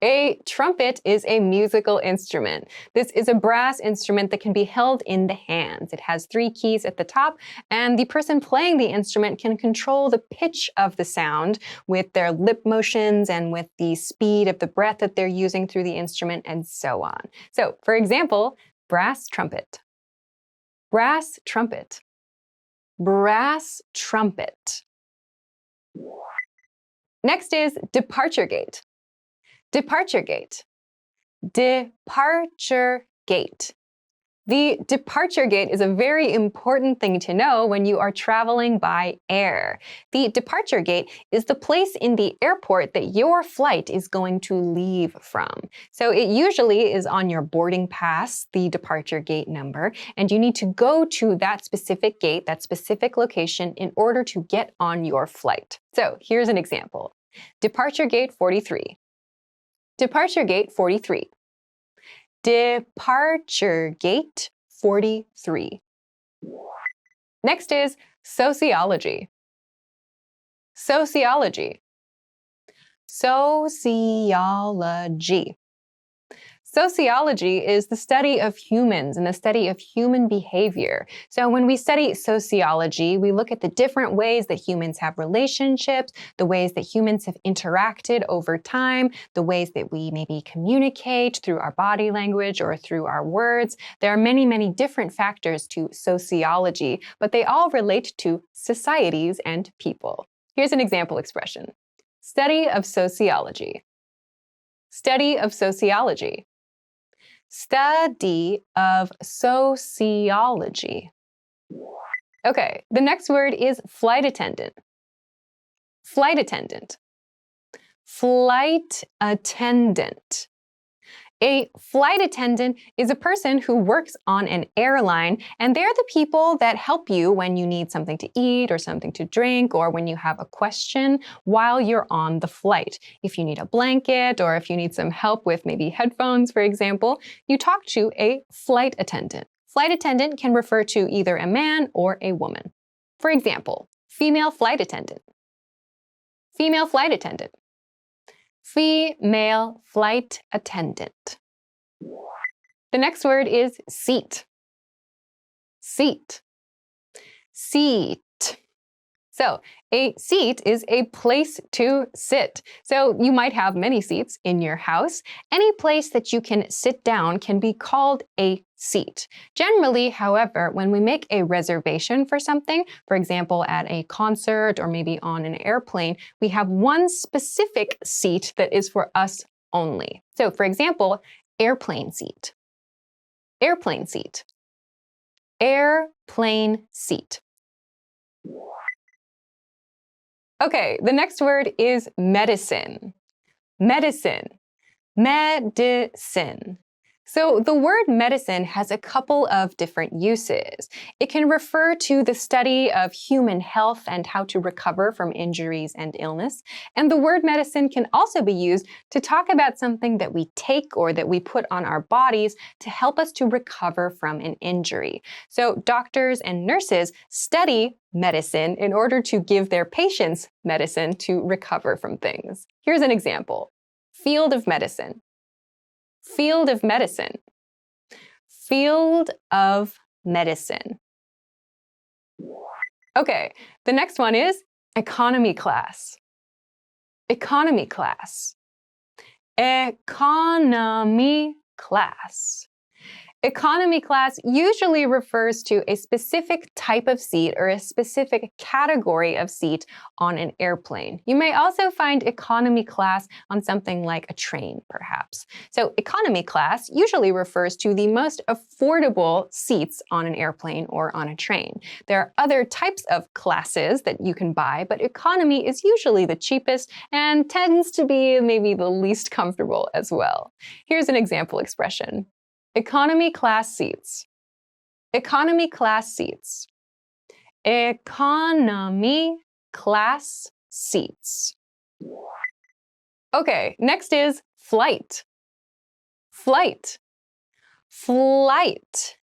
A trumpet is a musical instrument. This is a brass instrument that can be held in the hands. It has 3 keys at the top, and the person playing the instrument can control the pitch of the sound with their lip motions and with the speed of the breath that they're using through the instrument, and so on. So, for example, brass trumpet. Brass trumpet. Brass trumpet. Next is departure gate. Departure gate. Departure gate. The departure gate is a very important thing to know when you are traveling by air. The departure gate is the place in the airport that your flight is going to leave from. So it usually is on your boarding pass, the departure gate number, and you need to go to that specific gate, that specific location, in order to get on your flight. So here's an example. Departure gate 43. Departure gate 43. Departure gate 43. Next is sociology. Sociology. Sociology. Sociology is the study of humans and the study of human behavior. So when we study sociology, we look at the different ways that humans have relationships, the ways that humans have interacted over time, the ways that we maybe communicate through our body language or through our words. There are many, many different factors to sociology, but they all relate to societies and people. Here's an example expression. Study of sociology. Study of sociology. Study of sociology. Okay, the next word is flight attendant. Flight attendant. Flight attendant. A flight attendant is a person who works on an airline, and they're the people that help you when you need something to eat or something to drink, or when you have a question while you're on the flight. If you need a blanket, or if you need some help with maybe headphones, for example, you talk to a flight attendant. Flight attendant can refer to either a man or a woman. For example, female flight attendant. Female flight attendant. Female flight attendant. The next word is seat. Seat. Seat. So, a seat is a place to sit. So, you might have many seats in your house. Any place that you can sit down can be called a seat. Generally, however, when we make a reservation for something, for example, at a concert or maybe on an airplane, we have one specific seat that is for us only. So, for example, airplane seat. Airplane seat. Airplane seat. Okay, the next word is medicine. Medicine. Medicine. So the word medicine has a couple of different uses. It can refer to the study of human health and how to recover from injuries and illness. And the word medicine can also be used to talk about something that we take or that we put on our bodies to help us to recover from an injury. So doctors and nurses study medicine in order to give their patients medicine to recover from things. Here's an example. Field of medicine. Field of medicine. Field of medicine. Okay, the next one is economy class. Economy class. Economy class. Economy class usually refers to a specific type of seat or a specific category of seat on an airplane. You may also find economy class on something like a train, perhaps. So economy class usually refers to the most affordable seats on an airplane or on a train. There are other types of classes that you can buy, but economy is usually the cheapest and tends to be maybe the least comfortable as well. Here's an example expression. Economy class seats. Economy class seats. Economy class seats. Okay, next is flight. Flight. Flight.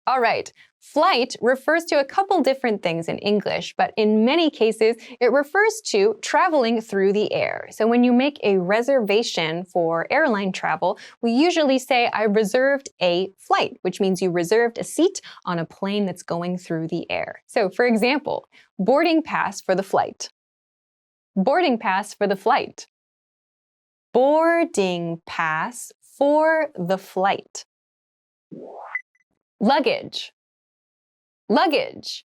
All right. Flight refers to a couple different things in English, but in many cases, it refers to traveling through the air. So when you make a reservation for airline travel, we usually say, I reserved a flight, which means you reserved a seat on a plane that's going through the air. So for example, boarding pass for the flight. Boarding pass for the flight. Boarding pass for the flight. Luggage. Luggage.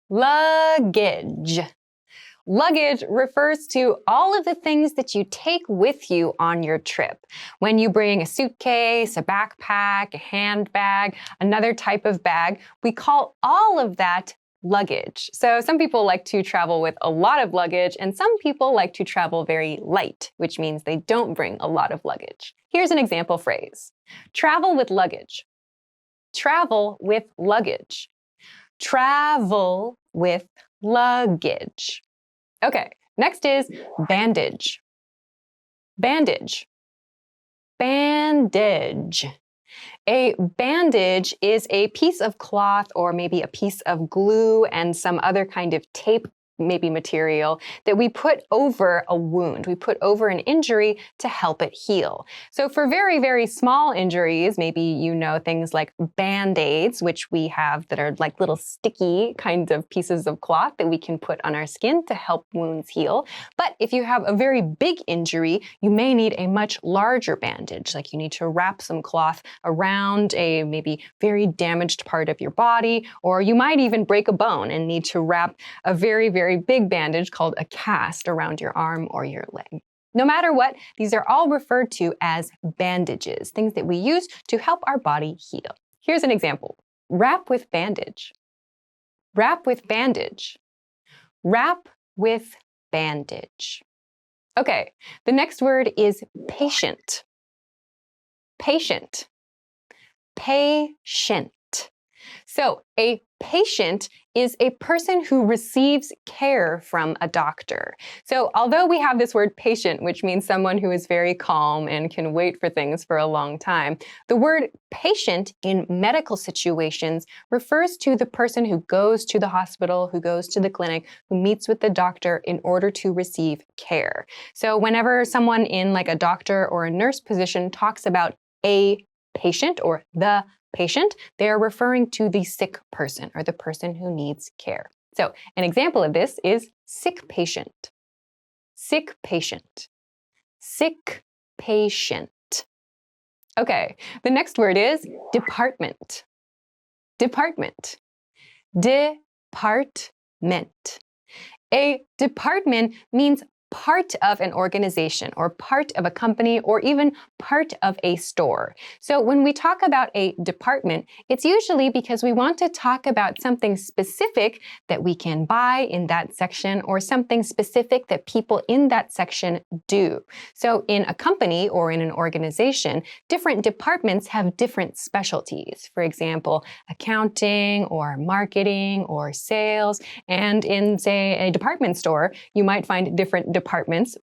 Luggage. Luggage refers to all of the things that you take with you on your trip. When you bring a suitcase, a backpack, a handbag, another type of bag, we call all of that luggage. So some people like to travel with a lot of luggage, and some people like to travel very light, which means they don't bring a lot of luggage. Here's an example phrase. Travel with luggage. Travel with luggage. Travel with luggage. Okay, next is bandage. Bandage. Bandage. A bandage is a piece of cloth or maybe a piece of glue and some other kind of tape, maybe material, that we put over a wound. We put over an injury to help it heal. So for very, very small injuries, maybe you know things like Band-Aids, which we have that are like little sticky kinds of pieces of cloth that we can put on our skin to help wounds heal. But if you have a very big injury, you may need a much larger bandage, like you need to wrap some cloth around a maybe very damaged part of your body, or you might even break a bone and need to wrap a very, very big bandage called a cast around your arm or your leg. No matter what, these are all referred to as bandages, things that we use to help our body heal. Here's an example. Wrap with bandage. Wrap with bandage. Wrap with bandage. Okay, the next word is patient. Patient. Patient. So a patient is a person who receives care from a doctor. So although we have this word patient, which means someone who is very calm and can wait for things for a long time, the word patient in medical situations refers to the person who goes to the hospital, who goes to the clinic, who meets with the doctor in order to receive care. So whenever someone in like a doctor or a nurse position talks about a patient or the patient, they are referring to the sick person or the person who needs care. So an example of this is sick patient. Sick patient. Sick patient. Okay, the next word is department. Department. Department. A department means part of an organization or part of a company or even part of a store. So when we talk about a department, it's usually because we want to talk about something specific that we can buy in that section or something specific that people in that section do. So in a company or in an organization, different departments have different specialties. For example, accounting or marketing or sales. And in, say, a department store, you might find different departments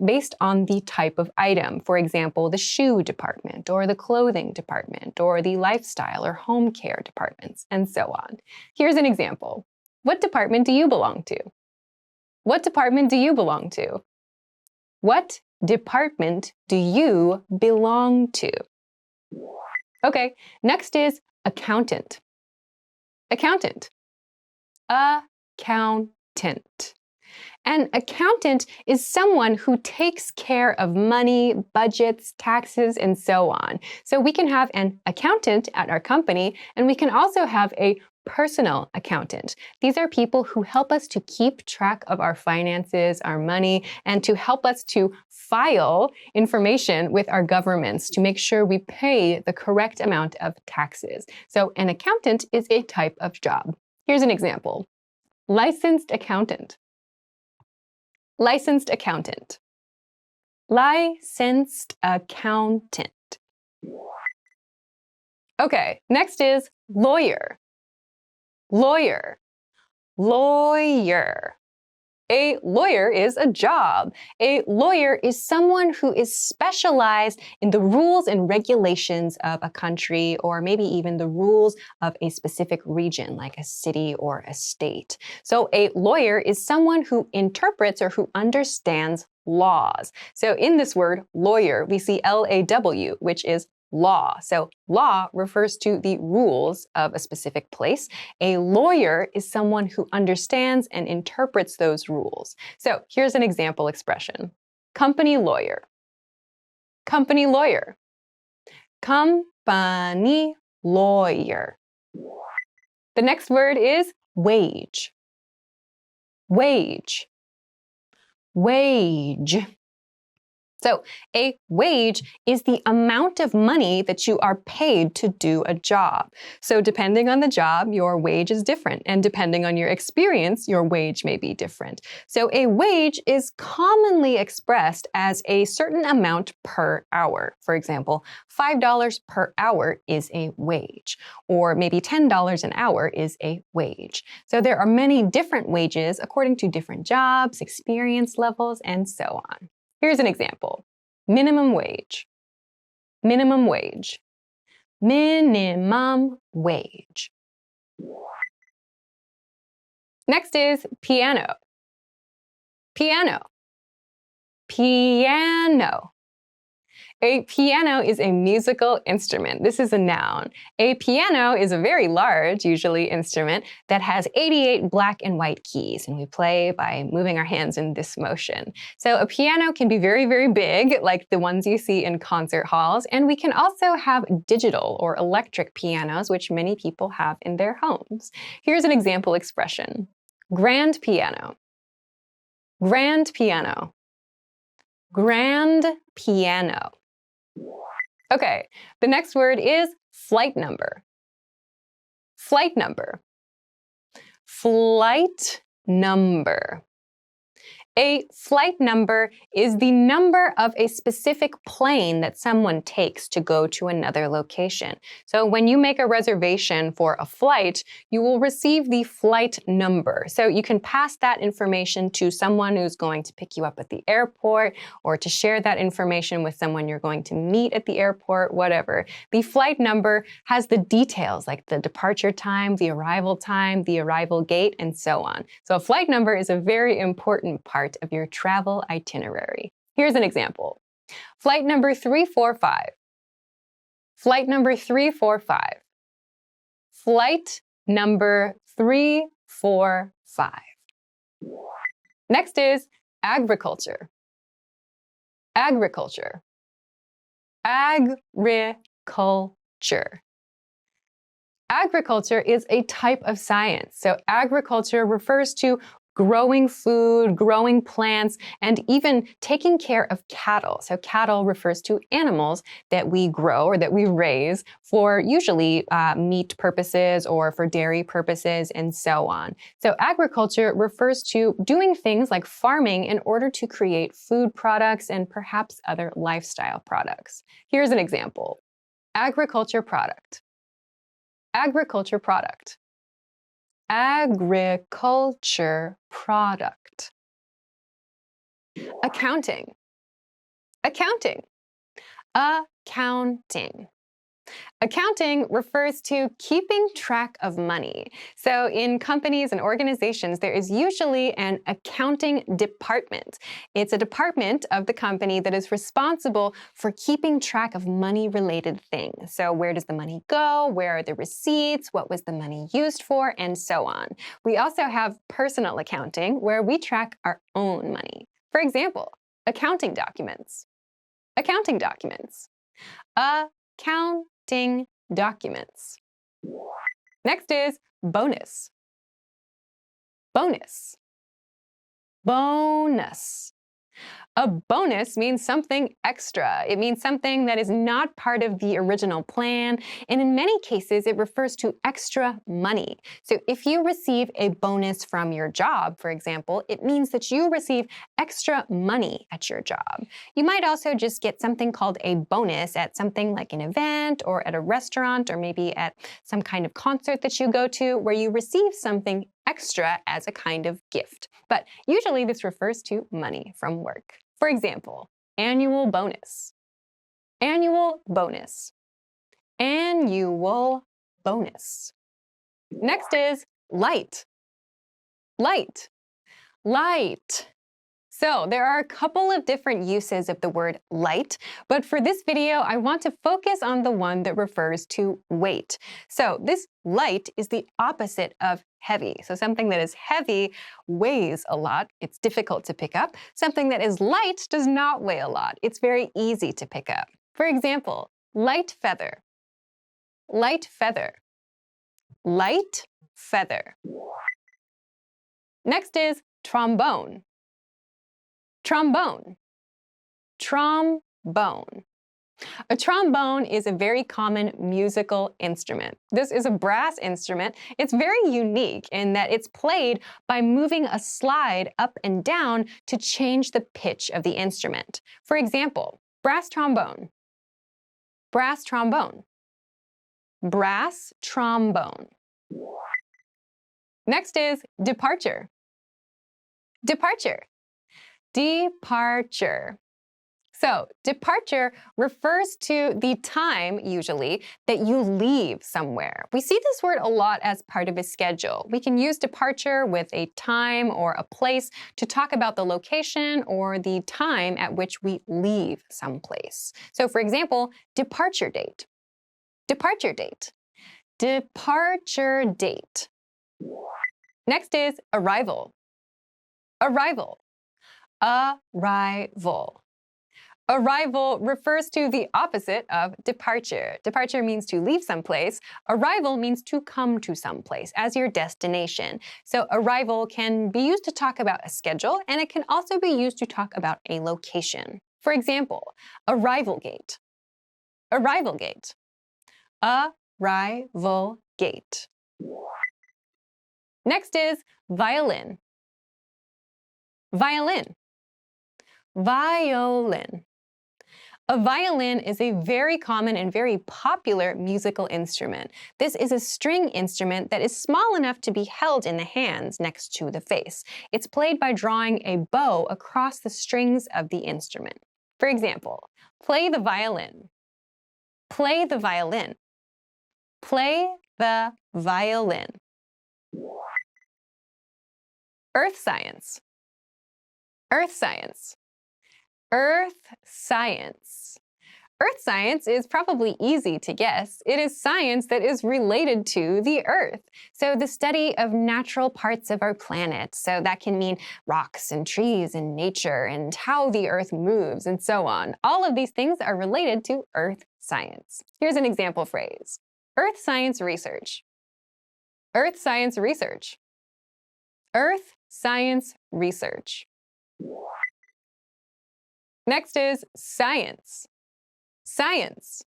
based on the type of item. For example, the shoe department or the clothing department or the lifestyle or home care departments, and so on. Here's an example. What department do you belong to? What department do you belong to? What department do you belong to? Okay, next is accountant. Accountant. Accountant. An accountant is someone who takes care of money, budgets, taxes, and so on. So we can have an accountant at our company, and we can also have a personal accountant. These are people who help us to keep track of our finances, our money, and to help us to file information with our governments to make sure we pay the correct amount of taxes. So an accountant is a type of job. Here's an example. Licensed accountant. Licensed accountant. Licensed accountant. Okay, next is lawyer. Lawyer. Lawyer. A lawyer is a job. A lawyer is someone who is specialized in the rules and regulations of a country or maybe even the rules of a specific region like a city or a state. So a lawyer is someone who interprets or who understands laws. So in this word, lawyer, we see L-A-W, which is law. So law refers to the rules of a specific place. A lawyer is someone who understands and interprets those rules. So here's an example expression. Company lawyer. Company lawyer. Company lawyer. The next word is wage. Wage. wage. So a wage is the amount of money that you are paid to do a job. So depending on the job, your wage is different. And depending on your experience, your wage may be different. So a wage is commonly expressed as a certain amount per hour. For example, $5 per hour is a wage. Or maybe $10 an hour is a wage. So there are many different wages according to different jobs, experience levels, and so on. Here's an example. Minimum wage. Minimum wage. Minimum wage. Next is piano. Piano. Piano. A piano is a musical instrument. This is a noun. A piano is a very large, usually, instrument that has 88 black and white keys, and we play by moving our hands in this motion. So a piano can be very, very big, like the ones you see in concert halls, and we can also have digital or electric pianos, which many people have in their homes. Here's an example expression. Grand piano. Grand piano. Grand piano. Okay, the next word is flight number. Flight number. Flight number. A flight number is the number of a specific plane that someone takes to go to another location. So when you make a reservation for a flight, you will receive the flight number. So you can pass that information to someone who's going to pick you up at the airport or to share that information with someone you're going to meet at the airport, whatever. The flight number has the details like the departure time, the arrival gate, and so on. So a flight number is a very important part of your travel itinerary. Here's an example. Flight number 345. Flight number 345. Flight number 345. Next is agriculture. Agriculture. Agriculture. Agriculture is a type of science. So agriculture refers to growing food, growing plants, and even taking care of cattle. So cattle refers to animals that we grow or that we raise for usually meat purposes or for dairy purposes and so on. So agriculture refers to doing things like farming in order to create food products and perhaps other lifestyle products. Here's an example. Agriculture product. Agriculture product. Agriculture product. Accounting. Accounting. Accounting. Accounting refers to keeping track of money. So in companies and organizations, there is usually an accounting department. It's a department of the company that is responsible for keeping track of money-related things. So where does the money go? Where are the receipts? What was the money used for? And so on. We also have personal accounting, where we track our own money. For example, accounting documents. Accounting documents. Accounting documents. Next is bonus. Bonus. Bonus. A bonus means something extra. It means something that is not part of the original plan, and in many cases, it refers to extra money. So if you receive a bonus from your job, for example, it means that you receive extra money at your job. You might also just get something called a bonus at something like an event or at a restaurant or maybe at some kind of concert that you go to where you receive something extra as a kind of gift. But usually this refers to money from work. For example, annual bonus. Annual bonus. Annual bonus. Next is light. Light. Light. So there are a couple of different uses of the word light, but for this video, I want to focus on the one that refers to weight. So this light is the opposite of heavy. So something that is heavy weighs a lot. It's difficult to pick up. Something that is light does not weigh a lot. It's very easy to pick up. For example, light feather. Light feather. Light feather. Next is trombone. Trombone. Trombone. A trombone is a very common musical instrument. This is a brass instrument. It's very unique in that it's played by moving a slide up and down to change the pitch of the instrument. For example, brass trombone. Brass trombone. Brass trombone. Next is departure. Departure. Departure. So, departure refers to the time, usually, that you leave somewhere. We see this word a lot as part of a schedule. We can use departure with a time or a place to talk about the location or the time at which we leave someplace. So, for example, departure date. Departure date. Departure date. Next is arrival. Arrival. Arrival. Arrival refers to the opposite of departure. Departure means to leave someplace. Arrival means to come to someplace as your destination. So arrival can be used to talk about a schedule, and it can also be used to talk about a location. For example, arrival gate. Arrival gate. Arrival gate. Next is violin. Violin. Violin. A violin is a very common and very popular musical instrument. This is a string instrument that is small enough to be held in the hands next to the face. It's played by drawing a bow across the strings of the instrument. For example, play the violin. Play the violin. Play the violin. Earth science. Earth science. Earth science. Earth science is probably easy to guess. It is science that is related to the Earth. So the study of natural parts of our planet. So that can mean rocks and trees and nature and how the Earth moves and so on. All of these things are related to Earth science. Here's an example phrase. Earth science research. Earth science research. Earth science research. Next is science. Science.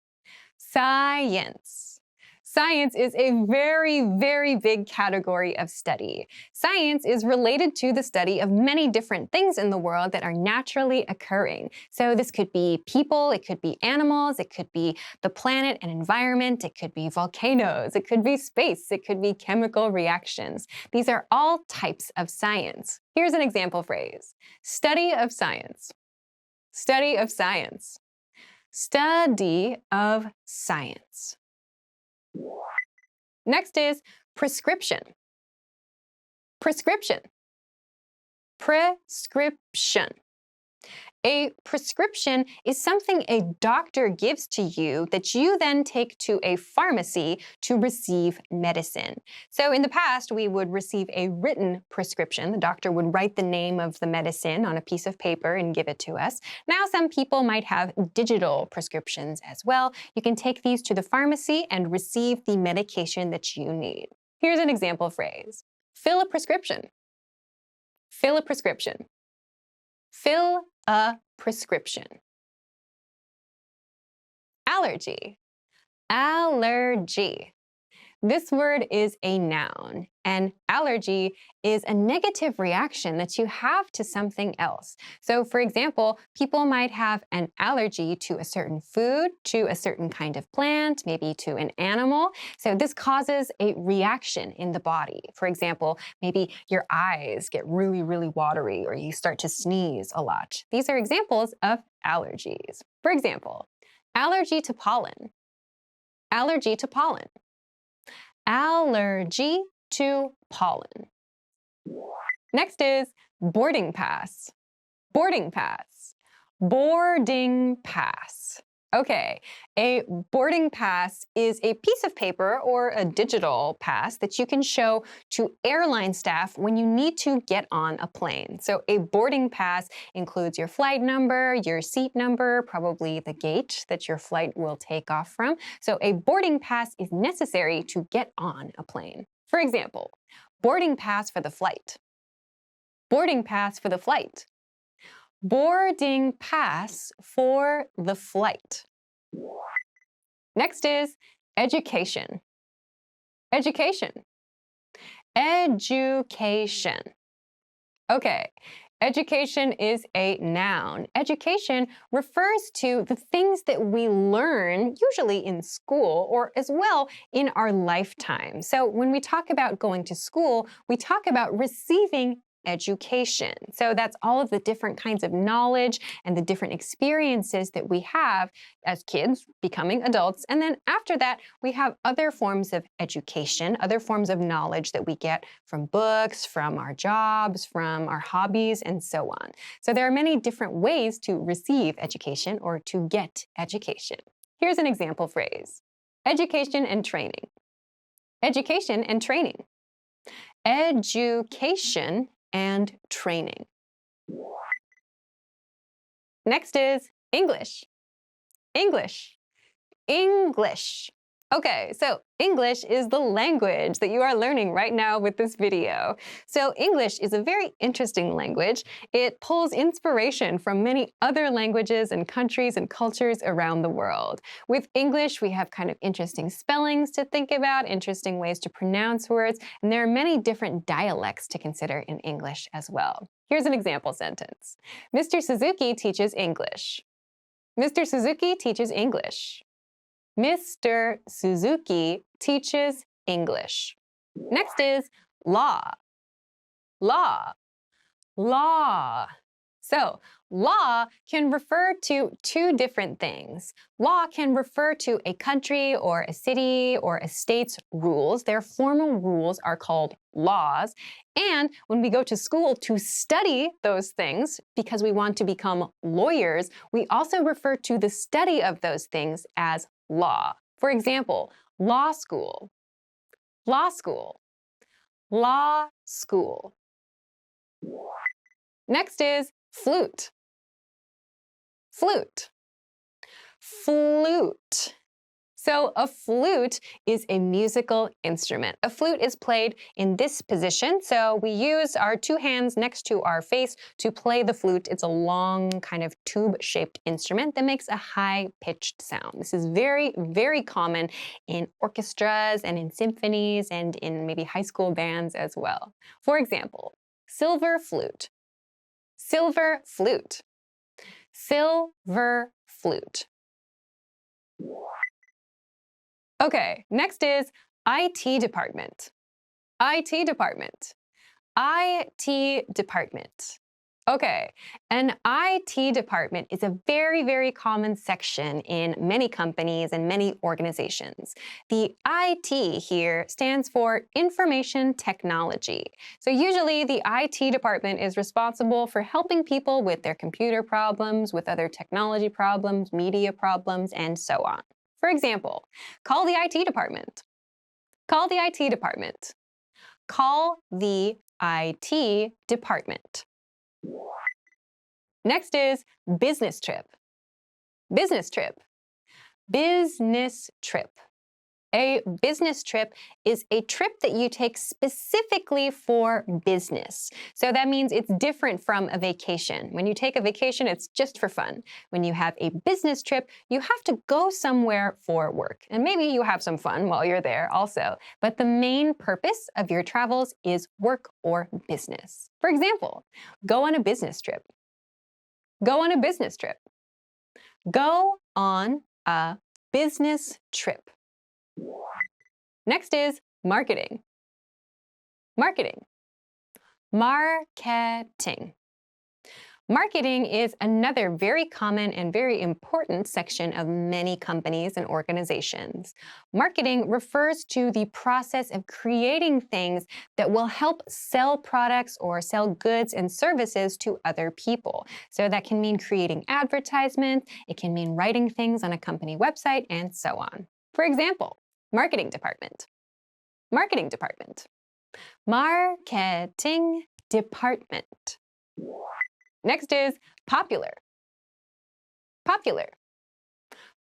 Science. Science is a very, very big category of study. Science is related to the study of many different things in the world that are naturally occurring. So this could be people, it could be animals, it could be the planet and environment, it could be volcanoes, it could be space, it could be chemical reactions. These are all types of science. Here's an example phrase. Study of science. Study of science. Study of science. Next is prescription. Prescription. Prescription. A prescription is something a doctor gives to you that you then take to a pharmacy to receive medicine. So in the past, we would receive a written prescription. The doctor would write the name of the medicine on a piece of paper and give it to us. Now some people might have digital prescriptions as well. You can take these to the pharmacy and receive the medication that you need. Here's an example phrase. Fill a prescription. Fill a prescription. Fill a prescription. Allergy. Allergy. This word is a noun, and allergy is a negative reaction that you have to something else. So, for example, people might have an allergy to a certain food, to a certain kind of plant, maybe to an animal. So this causes a reaction in the body. For example, maybe your eyes get really, really watery, or you start to sneeze a lot. These are examples of allergies. For example, allergy to pollen. Allergy to pollen. Allergy to pollen. Next is boarding pass. Boarding pass. Boarding pass. Okay, a boarding pass is a piece of paper or a digital pass that you can show to airline staff when you need to get on a plane. So a boarding pass includes your flight number, your seat number, probably the gate that your flight will take off from. So a boarding pass is necessary to get on a plane. For example, boarding pass for the flight. Boarding pass for the flight. boarding pass for the flight. Next is education. Education. Education. Okay, education is a noun. Education refers to the things that we learn, usually in school or as well in our lifetime. So when we talk about going to school, we talk about receiving education. So that's all of the different kinds of knowledge and the different experiences that we have as kids becoming adults. And then after that, we have other forms of education, other forms of knowledge that we get from books, from our jobs, from our hobbies, and so on. So there are many different ways to receive education or to get education. Here's an example phrase. Education and training. Education and training. Education and training. Next is English. English. English. Okay, so English is the language that you are learning right now with this video. So English is a very interesting language. It pulls inspiration from many other languages and countries and cultures around the world. With English, we have kind of interesting spellings to think about, interesting ways to pronounce words, and there are many different dialects to consider in English as well. Here's an example sentence. Mr. Suzuki teaches English. Mr. Suzuki teaches English. Mr. Suzuki teaches English. Next is law. Law. Law. So, law can refer to two different things. Law can refer to a country or a city or a state's rules. Their formal rules are called laws. And when we go to school to study those things, because we want to become lawyers, we also refer to the study of those things as law. For example, law school, law school, law school. Next is flute, flute, flute. So a flute is a musical instrument. A flute is played in this position. So we use our two hands next to our face to play the flute. It's a long kind of tube-shaped instrument that makes a high-pitched sound. This is very, very common in orchestras and in symphonies and in maybe high school bands as well. For example, silver flute, silver flute, silver flute. Okay, next is IT department. IT department. IT department. Okay, an IT department is a very, very common section in many companies and many organizations. The IT here stands for information technology. So usually the IT department is responsible for helping people with their computer problems, with other technology problems, media problems, and so on. For example, call the IT department. Call the IT department. Call the IT department. Next is business trip. Business trip. Business trip. A business trip is a trip that you take specifically for business. So that means it's different from a vacation. When you take a vacation, it's just for fun. When you have a business trip, you have to go somewhere for work. And maybe you have some fun while you're there also. But the main purpose of your travels is work or business. For example, go on a business trip. Go on a business trip. Go on a business trip. Next is marketing. Marketing. Marketing. Marketing is another very common and very important section of many companies and organizations. Marketing refers to the process of creating things that will help sell products or sell goods and services to other people. So that can mean creating advertisements, it can mean writing things on a company website, and so on. For example, marketing department. Marketing department. Marketing department. Next is popular. Popular.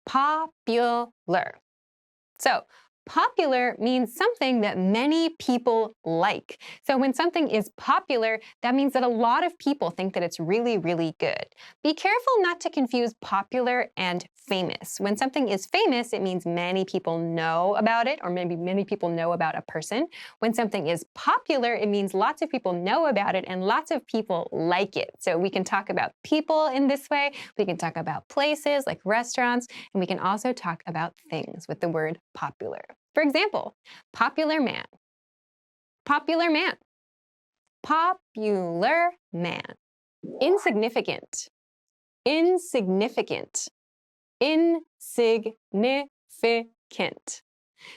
Popular. So, Popular means something that many people like. So when something is popular, that means that a lot of people think that it's really, really good. Be careful not to confuse popular and famous. When something is famous, it means many people know about it, or maybe many people know about a person. When something is popular, it means lots of people know about it and lots of people like it. So we can talk about people in this way. We can talk about places like restaurants, and we can also talk about things with the word popular. For example, popular man, popular man, popular man. Insignificant, insignificant, insignificant.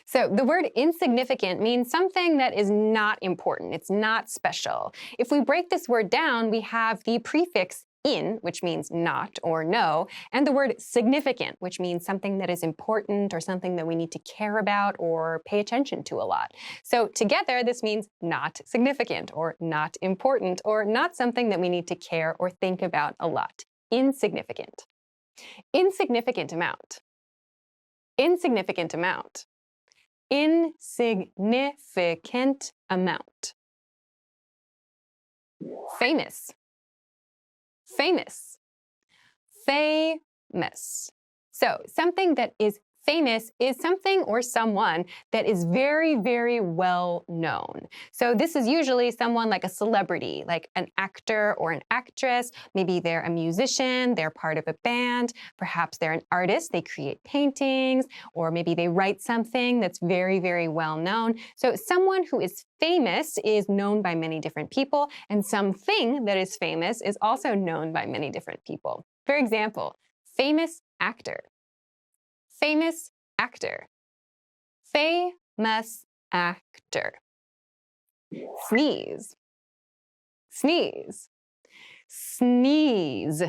So the word insignificant means something that is not important. It's not special. If we break this word down, we have the prefix in, which means not or no, and the word significant, which means something that is important or something that we need to care about or pay attention to a lot. So together, this means not significant or not important or not something that we need to care or think about a lot. Insignificant. Insignificant amount. Insignificant amount. Insignificant amount. Famous. Famous. Famous. So something that is famous is something or someone that is very, very well known. So this is usually someone like a celebrity, like an actor or an actress. Maybe they're a musician, they're part of a band. Perhaps they're an artist, they create paintings, or maybe they write something that's very, very well known. So someone who is famous is known by many different people, and something that is famous is also known by many different people. For example, famous actor. Famous actor. Famous actor. Sneeze. Sneeze. Sneeze.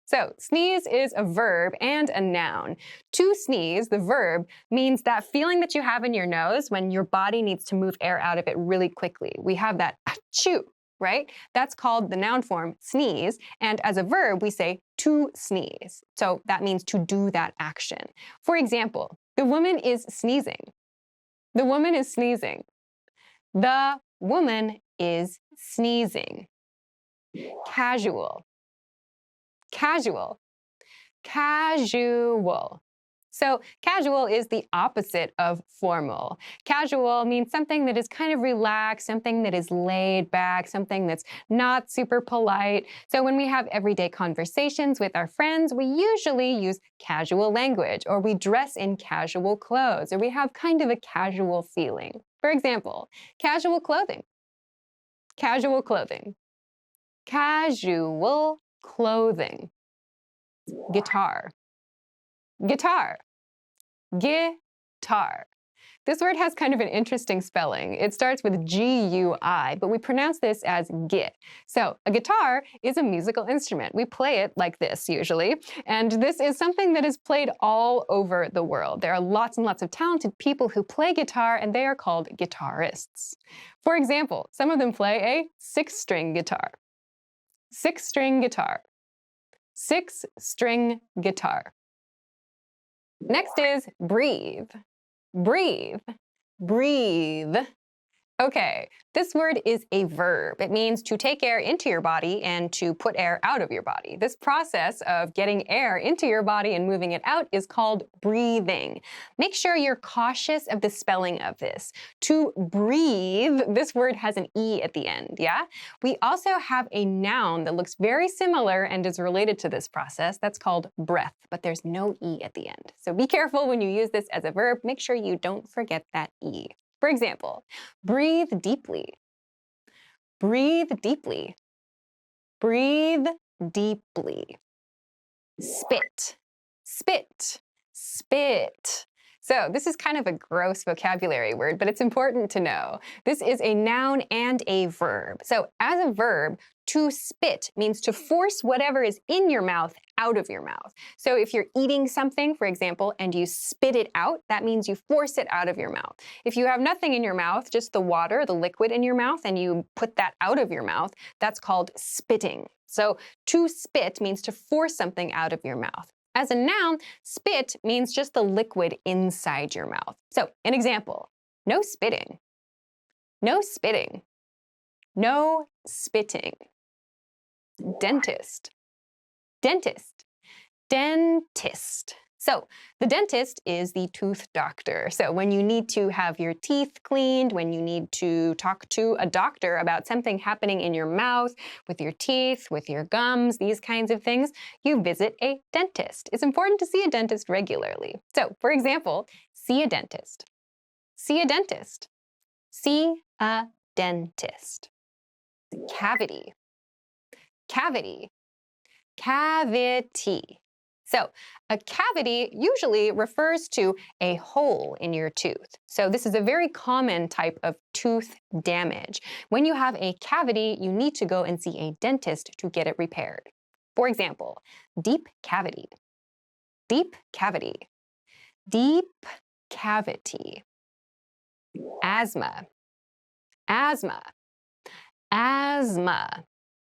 So sneeze is a verb and a noun. To sneeze, the verb, means that feeling that you have in your nose when your body needs to move air out of it really quickly. We have that achoo, right? That's called the noun form sneeze. And as a verb, we say to sneeze. So that means to do that action. For example, the woman is sneezing. The woman is sneezing. The woman is sneezing. Casual. Casual. Casual. So casual is the opposite of formal. Casual means something that is kind of relaxed, something that is laid back, something that's not super polite. So when we have everyday conversations with our friends, we usually use casual language, or we dress in casual clothes, or we have kind of a casual feeling. For example, casual clothing. Casual clothing. Casual clothing. Guitar. Guitar. Guitar. This word has kind of an interesting spelling. It starts with G-U-I, but we pronounce this as git. So a guitar is a musical instrument. We play it like this usually, and this is something that is played all over the world. There are lots and lots of talented people who play guitar, and they are called guitarists. For example, some of them play a six-string guitar. Six-string guitar. Six-string guitar. Next is breathe. Breathe. Breathe. Okay, this word is a verb. It means to take air into your body and to put air out of your body. This process of getting air into your body and moving it out is called breathing. Make sure you're cautious of the spelling of this. To breathe, this word has an E at the end, yeah? We also have a noun that looks very similar and is related to this process. That's called breath, but there's no E at the end. So be careful when you use this as a verb. Make sure you don't forget that E. For example, breathe deeply. Breathe deeply. Breathe deeply. Spit. Spit. Spit. So this is kind of a gross vocabulary word, but it's important to know. This is a noun and a verb. So as a verb, to spit means to force whatever is in your mouth out of your mouth. So if you're eating something, for example, and you spit it out, that means you force it out of your mouth. If you have nothing in your mouth, just the water, the liquid in your mouth, and you put that out of your mouth, that's called spitting. So to spit means to force something out of your mouth. As a noun, spit means just the liquid inside your mouth. So, an example, no spitting, no spitting, no spitting. Dentist, dentist, dentist. So, the dentist is the tooth doctor. So, when you need to have your teeth cleaned, when you need to talk to a doctor about something happening in your mouth, with your teeth, with your gums, these kinds of things, you visit a dentist. It's important to see a dentist regularly. So, for example, see a dentist. See a dentist. See a dentist. Cavity. Cavity. Cavity. So, a cavity usually refers to a hole in your tooth. So, this is a very common type of tooth damage. When you have a cavity, you need to go and see a dentist to get it repaired. For example, deep cavity, deep cavity, deep cavity. Asthma, asthma, asthma.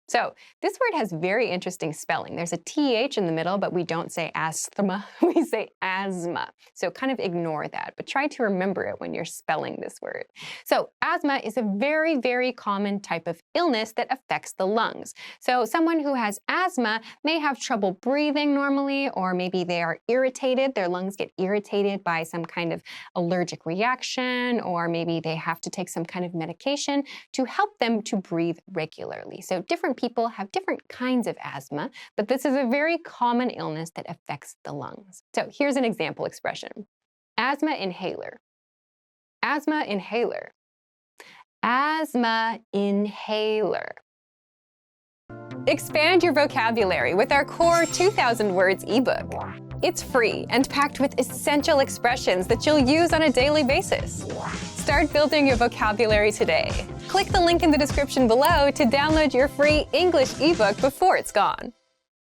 So this word has very interesting spelling. There's a TH in the middle, but we don't say asthma, we say asthma. So kind of ignore that, but try to remember it when you're spelling this word. So asthma is a very, very common type of illness that affects the lungs. So someone who has asthma may have trouble breathing normally, or maybe they are irritated, their lungs get irritated by some kind of allergic reaction, or maybe they have to take some kind of medication to help them to breathe regularly. So different people have different kinds of asthma, but this is a very common illness that affects the lungs. So here's an example expression. Asthma inhaler. Asthma inhaler. Asthma inhaler. Expand your vocabulary with our core 2,000 words ebook. It's free and packed with essential expressions that you'll use on a daily basis. Start building your vocabulary today. Click the link in the description below to download your free English ebook before it's gone.